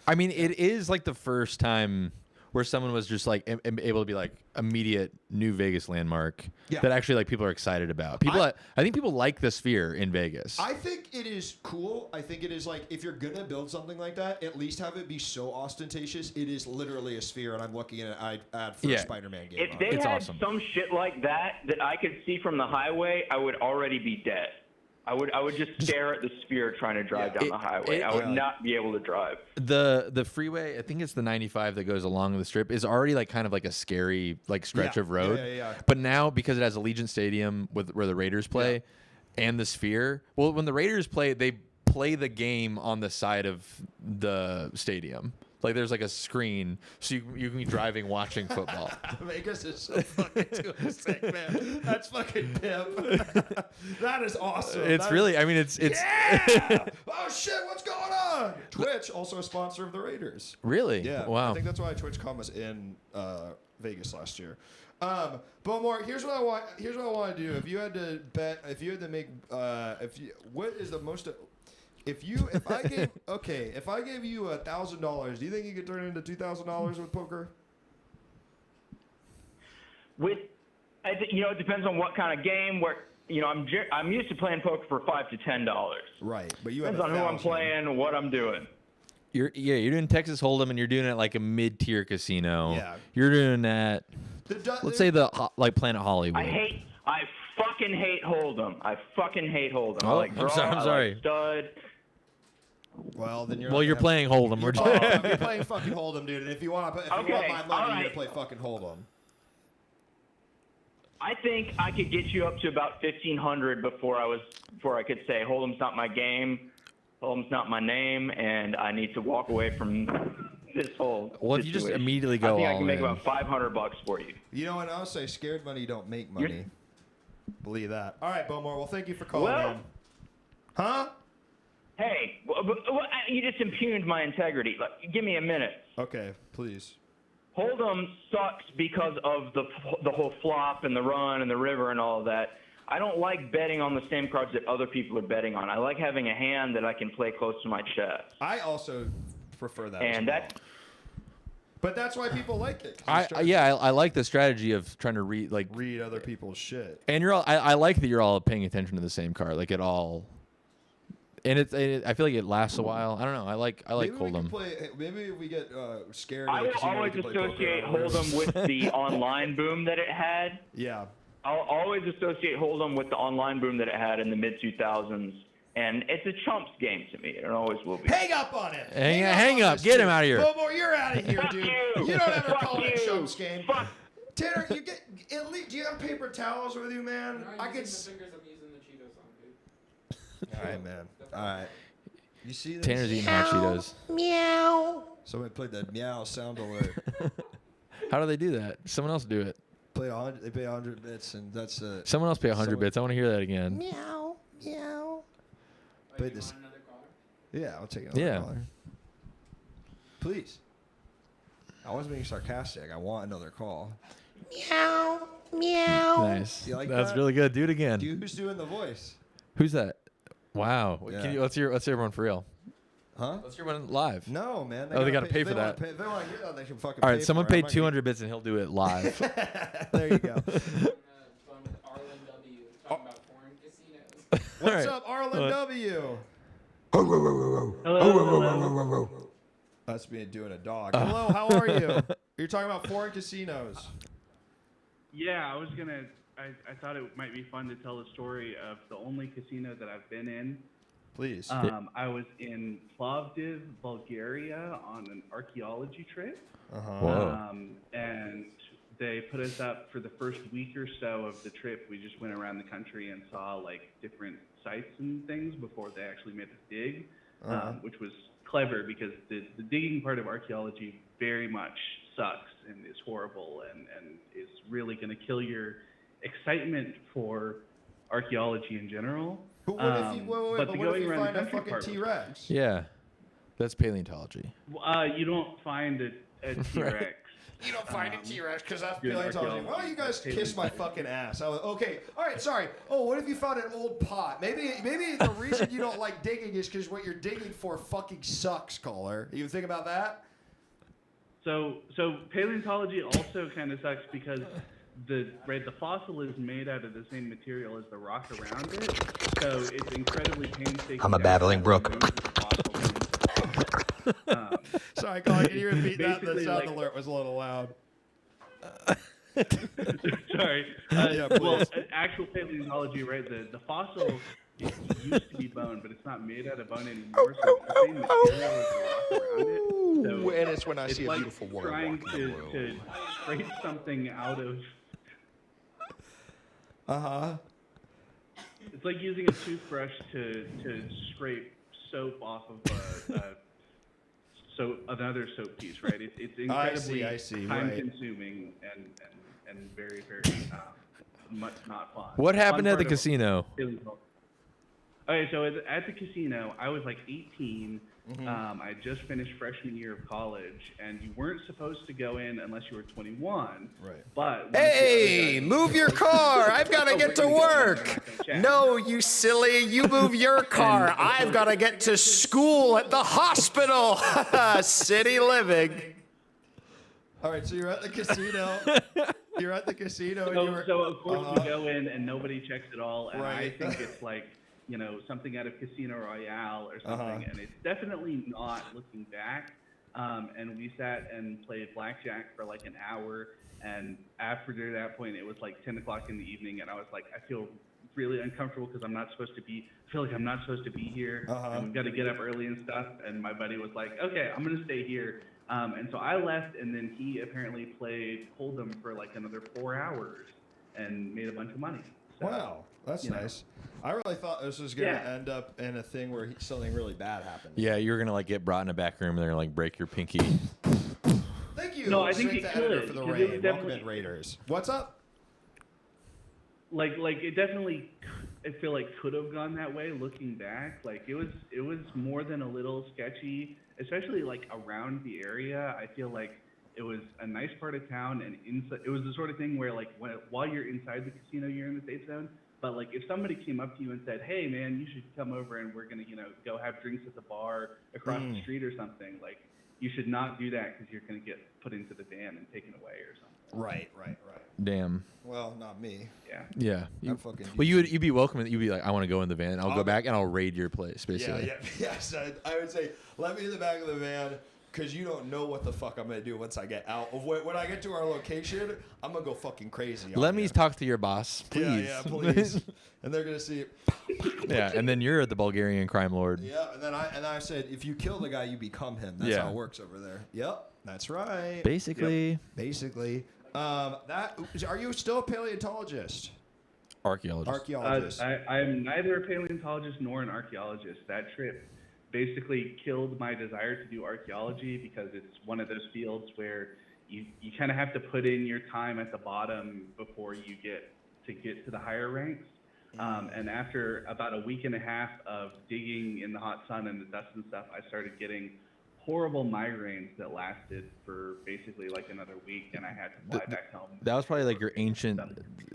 I mean, it is like the first time where someone was just like able to be like immediate new Vegas landmark that actually like people are excited about. I think people like the Sphere in Vegas. I think it is cool. I think it is like if you're gonna build something like that, at least have it be so ostentatious. It is literally a Sphere, and I'm looking at an ad for a Spider-Man game. If they It's had awesome. some shit like that I could see from the highway, I would already be dead. I would just stare at the Sphere trying to drive down the highway. I would not be able to drive. The freeway, I think it's the 95 that goes along the strip, is already like kind of like a scary like stretch of road. Yeah. But now because it has Allegiant Stadium where the Raiders play, and the sphere. Well, when the Raiders play, they play the game on the side of the stadium. Like there's like a screen, so you can be driving watching football. Vegas is so fucking sick, man. That's fucking pimp. That is awesome. It's really, I mean, it's. Yeah! Oh shit, what's going on? Twitch, also a sponsor of the Raiders. Really? Yeah. Wow. I think that's why TwitchCon was in Vegas last year. But more, here's what I want. Here's what I want to do. If you had to bet, if you had to make, what is the most? If I gave you $1,000, do you think you could turn it into $2,000 with poker? It depends on what kind of game. I'm used to playing poker for $5 to $10. Right, but you depends on who I'm playing, what I'm doing. You're doing Texas Hold'em, and you're doing it like a mid-tier casino. Yeah. You're doing that. Let's say like Planet Hollywood. I fucking hate Hold'em. Oh, I I'm sorry. I like stud. Well, then you're playing Hold'em. You're playing fucking Hold'em, dude. And if you want my money, you're gonna play fucking Hold'em. I think I could get you up to about 1,500 before I could say Hold'em's not my game, Hold'em's not my name, and I need to walk away from this whole. Well, if you just immediately go all in. I think I can make about $500 for you. You know what I'll say? Scared money don't make money. Believe that. All right, Bomar. Well, thank you for calling in. Huh? Hey, you just impugned my integrity. Give me a minute. Okay, please. Hold'em sucks because of the whole flop and the run and the river and all of that. I don't like betting on the same cards that other people are betting on. I like having a hand that I can play close to my chest. I also prefer that. And but that's why people like it. I like the strategy of trying to read other people's shit. And I like that you're all paying attention to the same card. Like it all. And I feel like it lasts a while. I don't know. I like Hold'em. Maybe if we get scared. I will always associate Hold'em with the online boom that it had. Yeah. I'll always associate Hold'em with the online boom that it had in the mid 2000s, and it's a chumps game to me. It always will be. Hang up on it. Hang up. Get him out of here. Bobo, you're out of here, dude. You don't ever call it a chumps game. Fuck. Tanner, you get at least. Do you have paper towels with you, man? I'm using the Cheetos on, dude. All right, man. All right. You see this? Tanner's eating hot Cheetos. Meow. Somebody played the meow sound alert. How do they do that? Someone else do it. They pay 100 bits, and that's someone else pay 100 bits. I want to hear that again. Meow, meow. Wait, you want another caller? Yeah, I'll take another caller. Please. I wasn't being sarcastic. I want another call. Meow, meow. Nice. You like That's that? really good. Do it again. Who's doing the voice? Who's that? Wow. Yeah. Let's hear everyone for real. Huh? Let's hear one live. No, man. They got to pay for that. If they want to hear that, they can fucking All right, pay someone for it. paid 200 bits and he'll do it live. There you go. Phone with Arlen W. Talking about foreign casinos. What's up, Arlen W? Hello. That's me doing a dog. Hello, how are you? You're talking about foreign casinos. Yeah, I thought it might be fun to tell the story of the only casino that I've been in. Please. I was in Plovdiv, Bulgaria on an archaeology trip. Whoa. And they put us up for the first week or so of the trip. We just went around the country and saw like different sites and things before they actually made us dig, which was clever because the digging part of archaeology very much sucks and is horrible and is really going to kill your excitement for archaeology in general. But what if you find a fucking T-Rex? Yeah. That's paleontology. You don't find a T-Rex. You don't find a T-Rex because that's paleontology. Why don't you guys kiss my fucking ass? Okay, all right, sorry. Oh, what if you found an old pot? Maybe the reason you don't like digging is because what you're digging for fucking sucks, caller. You think about that? So paleontology also kind of sucks because the fossil is made out of the same material as the rock around it, so it's incredibly painstaking. I'm a babbling brook. Sorry, caller, can you repeat that? The sound alert was a little loud. Sorry. Yeah, please. Well, actual paleontology, right? The fossil it used to be bone, but it's not made out of bone anymore. So it's the same material as the rock around it. So And it's when I see a like beautiful woman trying walking the room. to scrape something out of. It's like using a toothbrush to scrape soap off of another soap piece, right? It's incredibly time-consuming and very, very much not fun. What happened at the casino? Okay, so at the casino, I was like 18. I just finished freshman year of college, and you weren't supposed to go in unless you were 21. Right. But Hey, move your car. I've got to get to work. No, you silly. You move your car. I've got to get to school at the hospital. City living. All right, so you're at the casino. You're at the casino. So of course we go in and nobody checks at all, and Right. I think it's like, something out of Casino Royale or something, and it's definitely not looking back. And we sat and played blackjack for like an hour, and after that point, it was like 10 o'clock in the evening, and I was like, I feel really uncomfortable because I feel like I'm not supposed to be here, and we've got to get up early and stuff. And my buddy was like, okay, I'm gonna stay here. And so I left, and then he apparently played Hold'em for like another 4 hours and made a bunch of money. So, wow, that's nice. I really thought this was going to end up in a thing where something really bad happened. Yeah, you were gonna like get brought in a back room and they're gonna like break your pinky. Thank you. No, I think Strength it editor could, for the 'cause it rain. was Welcome definitely- in, Raiders. What's up? Like it definitely, I feel like could have gone that way looking back. Like it was more than a little sketchy, especially like around the area. I feel like it was a nice part of town, and it was the sort of thing where like while you're inside the casino, you're in the safe zone. But like if somebody came up to you and said, "Hey man, you should come over and we're gonna go have drinks at the bar across the street or something," like you should not do that because you're gonna get put into the van and taken away or something. Right. Damn. Well, not me. Yeah. Yeah. You'd be welcome. You'd be like, I want to go in the van. I'll go back and I'll raid your place, basically. Yeah. Yes, I would say, let me in the back of the van, because you don't know what the fuck I'm going to do once I get out. When I get to our location, I'm going to go fucking crazy. Let me talk to your boss, please. Yeah, please. And they're going to see it. Yeah, and then you're the Bulgarian crime lord. Yeah, and then I said, if you kill the guy, you become him. That's how it works over there. Yep, that's right. Basically. Yep. Basically. Are you still a paleontologist? Archaeologist. I'm neither a paleontologist nor an archaeologist. That trip basically killed my desire to do archaeology because it's one of those fields where you kind of have to put in your time at the bottom before you get to the higher ranks. And after about a week and a half of digging in the hot sun and the dust and stuff, I started getting horrible migraines that lasted for basically like another week, and I had to fly back home. That was probably like your ancient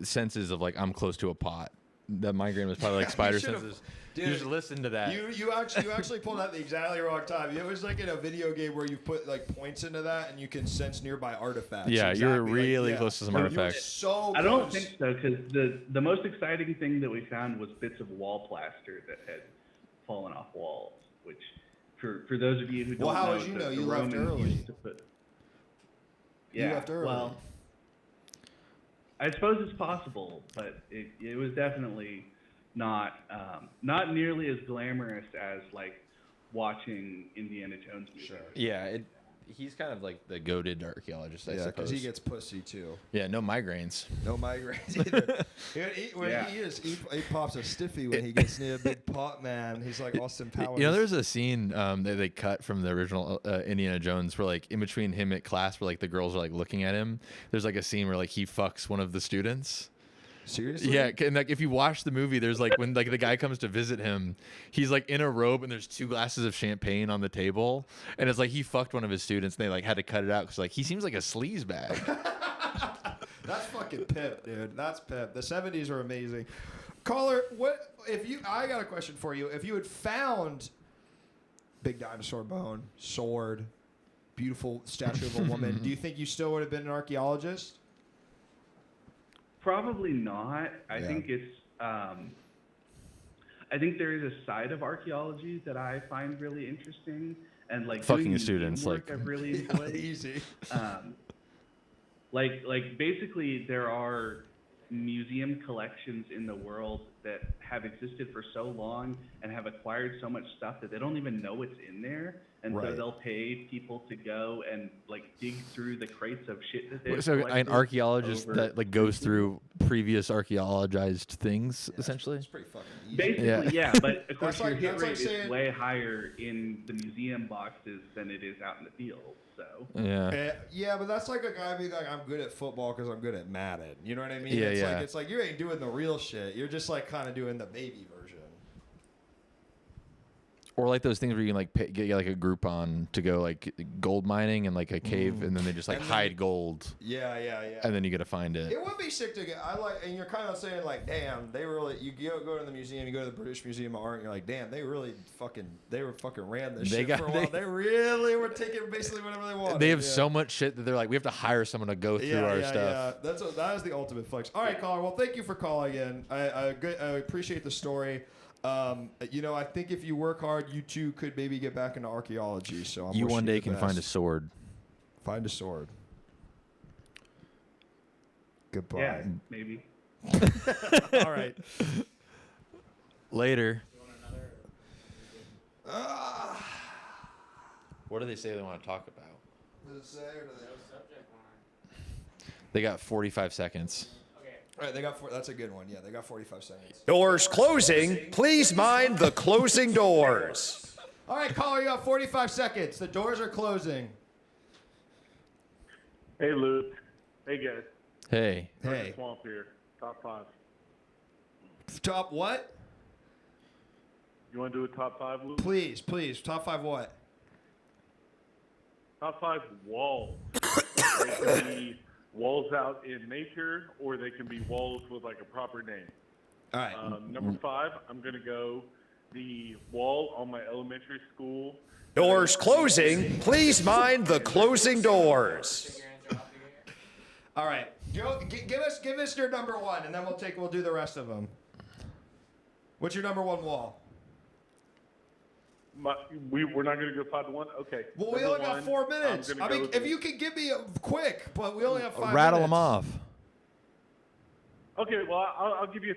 senses of like, I'm close to a pot. The migraine was probably like spider senses. Dude, you should listen to that. You actually pulled out the exactly wrong time. It was like in a video game where you put like points into that and you can sense nearby artifacts. Yeah, exactly. you're really close to some artifacts. So I don't think so, because the most exciting thing that we found was bits of wall plaster that had fallen off walls, which for those of you who don't know, how would you know? You left early. You left early. Well, I suppose it's possible, but it was definitely not nearly as glamorous as like watching Indiana Jones movies. Sure. Yeah, he's kind of like the goated archaeologist, I suppose. because he gets pussy too. Yeah, no migraines. No migraines either. He pops a stiffy when he gets near a big pot, man. He's like Austin Powers. You know, there's a scene that they cut from the original Indiana Jones where like in between him at class where like the girls are like looking at him. There's like a scene where like he fucks one of the students. Seriously? Yeah, and like if you watch the movie, there's like when like the guy comes to visit him, he's like in a robe and there's 2 glasses of champagne on the table, and it's like he fucked one of his students and they like had to cut it out because like he seems like a sleaze bag. That's fucking pip, dude. That's pip. The 70s are amazing. Caller, I got a question for you. If you had found big dinosaur bone, sword, beautiful statue of a woman, do you think you still would have been an archaeologist? Probably not. I think it's. I think there is a side of archaeology that I find really interesting, and like fucking doing students, work like I've really enjoyed. Easy. Like basically, there are museum collections in the world that have existed for so long and have acquired so much stuff that they don't even know it's in there. And Right. so they'll pay people to go and like dig through the crates of shit that they've So an collected archaeologist over- that like goes through previous archaeologized things, essentially. It's pretty fucking easy. Basically, yeah, but of course That's like- your hit that's like rate saying- is way higher in the museum boxes than it is out in the field. So Yeah. Yeah, but that's like a guy being like, I'm good at football because I'm good at Madden. You know what I mean? Yeah, it's yeah. Like, it's like you ain't doing the real shit. You're just like kind of doing the baby version. Or like those things where you can like get like a Groupon to go like gold mining in like a cave, and then they just like And then- hide gold, Yeah, yeah, yeah. and then you get to find it. It would be sick to get. I like, and you're kind of saying like, damn, they really. You go to the museum, you go to the British Museum of Art, and you're like, damn, they really fucking ran this They shit got- for a while. They really were taking basically whatever they wanted. They have yeah. so much shit that they're like, we have to hire someone to go through our stuff. Yeah. That is the ultimate flex. All right, caller. Well, thank you for calling in. I appreciate the story. I think if you work hard, you too could maybe get back into archaeology. So I'm You wishing one day the can find a best. sword. Find a sword. Goodbye. yeah, maybe. All right. Later. What do they say they want to talk about? Does it say or do they? They got 45 seconds. All right, they got that's a good one. Yeah, they got 45 seconds. Doors closing. Please mind the closing doors. All right, caller, you got 45 seconds. The doors are closing. Hey, Luke. Hey, guys. Hey. Hey. Swamp here. Top 5. Top what? You want to do a top 5, Luke? Please. Top 5 what? Top 5 walls. They can be walls out in nature, or they can be walls with like a proper name. All right. Number 5, I'm going to go the wall on my elementary school. Doors closing. Please mind the closing doors. All right. Give us your number 1, and then we'll do the rest of them. What's your number 1 wall? We're not going to go 5 to 1? Okay. Well, we Number only got 1, 4 minutes. I'm I gonna mean, go if you could give me a quick, but we only have 5 Rattle minutes. them off. Okay, well, I'll give you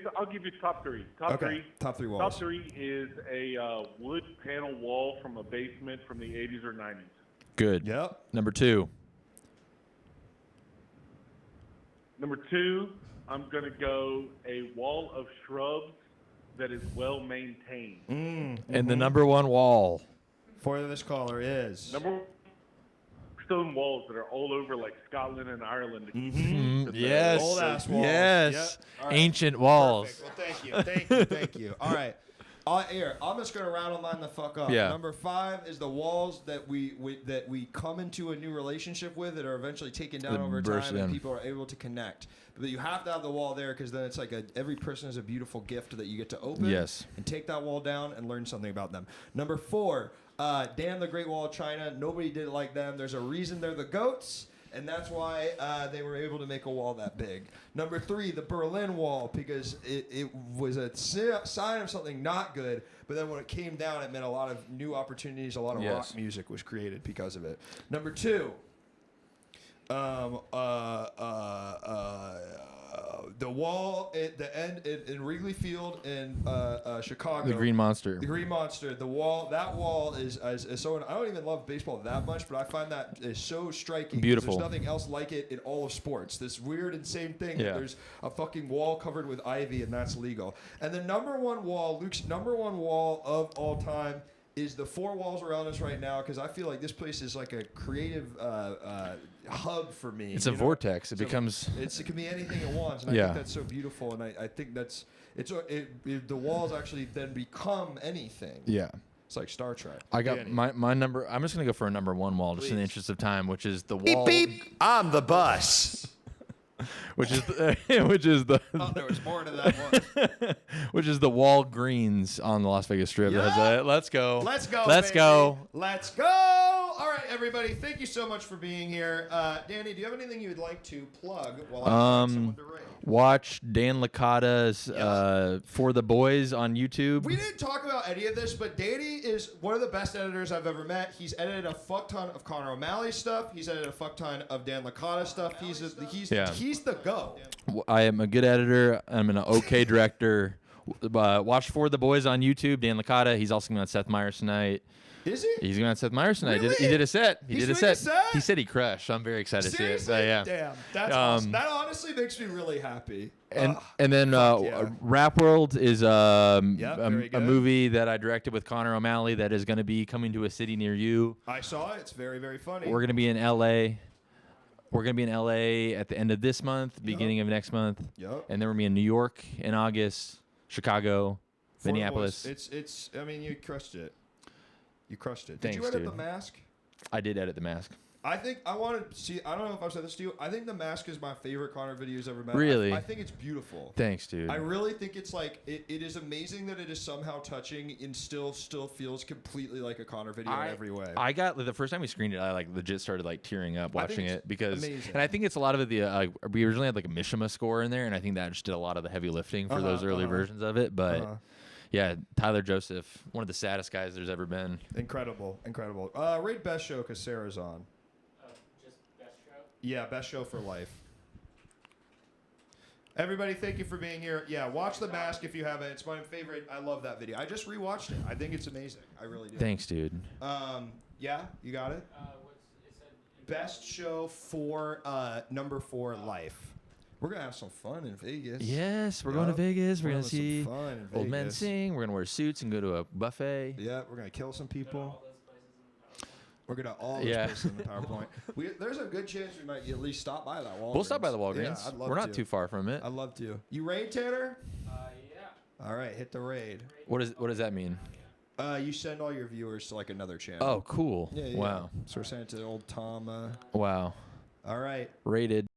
top 3. Top 3. Top 3 walls. Top 3 is a wood panel wall from a basement from the 80s or 90s. Good. Yep. Number 2. Number 2, I'm going to go a wall of shrubs that is well maintained. And the number 1 wall. For this caller is. Number stone walls that are all over like Scotland and Ireland. Yes. Old ass walls. Yes. Yep. All right. Ancient walls. Perfect. Well, thank you. All right. Here, I'm just gonna rattle mine the fuck up. Yeah. Number 5 is the walls that we come into a new relationship with that are eventually taken down That over burst time and in. people are able to connect. But you have to have the wall there because then it's like every person is a beautiful gift that you get to open. Yes. And take that wall down and learn something about them. Number 4, damn the Great Wall of China. Nobody did it like them. There's a reason they're the goats. And that's why they were able to make a wall that big. Number 3, the Berlin Wall, because it was a sign of something not good. But then when it came down, it meant a lot of new opportunities. A lot of rock music was created because of it. Number 2, the wall at the end in Wrigley Field in Chicago. The Green Monster. The Green Monster. The wall. That wall is so. I don't even love baseball that much, but I find that is so striking. 'Cause Beautiful. There's nothing else like it in all of sports. This weird, insane thing. Yeah. That there's a fucking wall covered with ivy, and that's legal. And the number 1 wall, Luke's number 1 wall of all time, is the 4 walls around us right now, because I feel like this place is like a creative hub for me. It's a vortex. It So becomes. it can be anything it wants, and I Yeah. think that's so beautiful. And I think the walls actually then become anything. Yeah. It's like Star Trek. I got Danny. my number. I'm just gonna go for a number 1 wall, just in the Please. interest of time, which is the Beep wall, beep. I'm the bus. which is the Oh, there was more to that one. which is the Walgreens on the Las Vegas Strip. That has a, let's go. Let's go. Let's baby. go. Let's go. All right, everybody. Thank you so much for being here. Danny, do you have anything you would like to plug while I find someone to rate? Watch Dan Licata's For the Boys on YouTube. We didn't talk about any of this, but Danny is one of the best editors I've ever met. He's edited a fuck ton of Conor O'Malley stuff. He's edited a fuck ton of Dan Licata stuff. He's the go. I am a good editor. I'm an okay director. Watch For the Boys on YouTube. Dan Licata. He's also going to Seth Meyers tonight. Is he? He's going on Seth Meyers tonight. Really? He did a set. He did a set. set? He said he crushed. So I'm very excited Seriously? to see it. Yeah. Damn, that's awesome. That honestly makes me really happy. And then yeah. Rap World is a movie that I directed with Connor O'Malley that is going to be coming to a city near you. I saw it. It's very, very funny. We're going to be in L.A. We're going to be in L.A. at the end of this month, beginning of next month. Yep. And then we're going to be in New York in August, Chicago, Minneapolis. It's. I mean, you crushed it. You crushed it. Thanks, Did you edit dude. The Mask? I did edit The Mask. I think I want to see. I don't know if I've said this to you. I think The Mask is my favorite Connor video he's ever made. Really? I think it's beautiful. Thanks, dude. I really think it's like it is amazing that it is somehow touching and still feels completely like a Connor video in every way. I got the first time we screened it, I like legit started like tearing up watching it because, amazing. and I think it's a lot of the we originally had like a Mishima score in there, and I think that just did a lot of the heavy lifting for those early versions of it, but. Yeah, Tyler Joseph, one of the saddest guys there's ever been. Incredible. Rate best show because Sarah's on. Just best show? Yeah, best show for life. Everybody, thank you for being here. Yeah, watch The Mask if you haven't. It's my favorite. I love that video. I just rewatched it. I think it's amazing. I really do. Thanks, dude. Yeah, you got it? Best show for number 4, Life. We're going to have some fun in Vegas. Yes, we're going to Vegas. We're going to see fun in old men Vegas. sing. We're going to wear suits and go to a buffet. Yeah, we're going to kill some people. We're going to all those places in the PowerPoint. There's a good chance we might at least stop by that Walgreens. We'll stop by the Walgreens. Yeah, I'd love we're not too far from it. I'd love to. You raid, Tanner? Yeah. All right, hit the raid. What does that mean? You send all your viewers to like another channel. Oh, cool. Yeah. Wow. So we're sending it to old Tom. Wow. All right. Rated.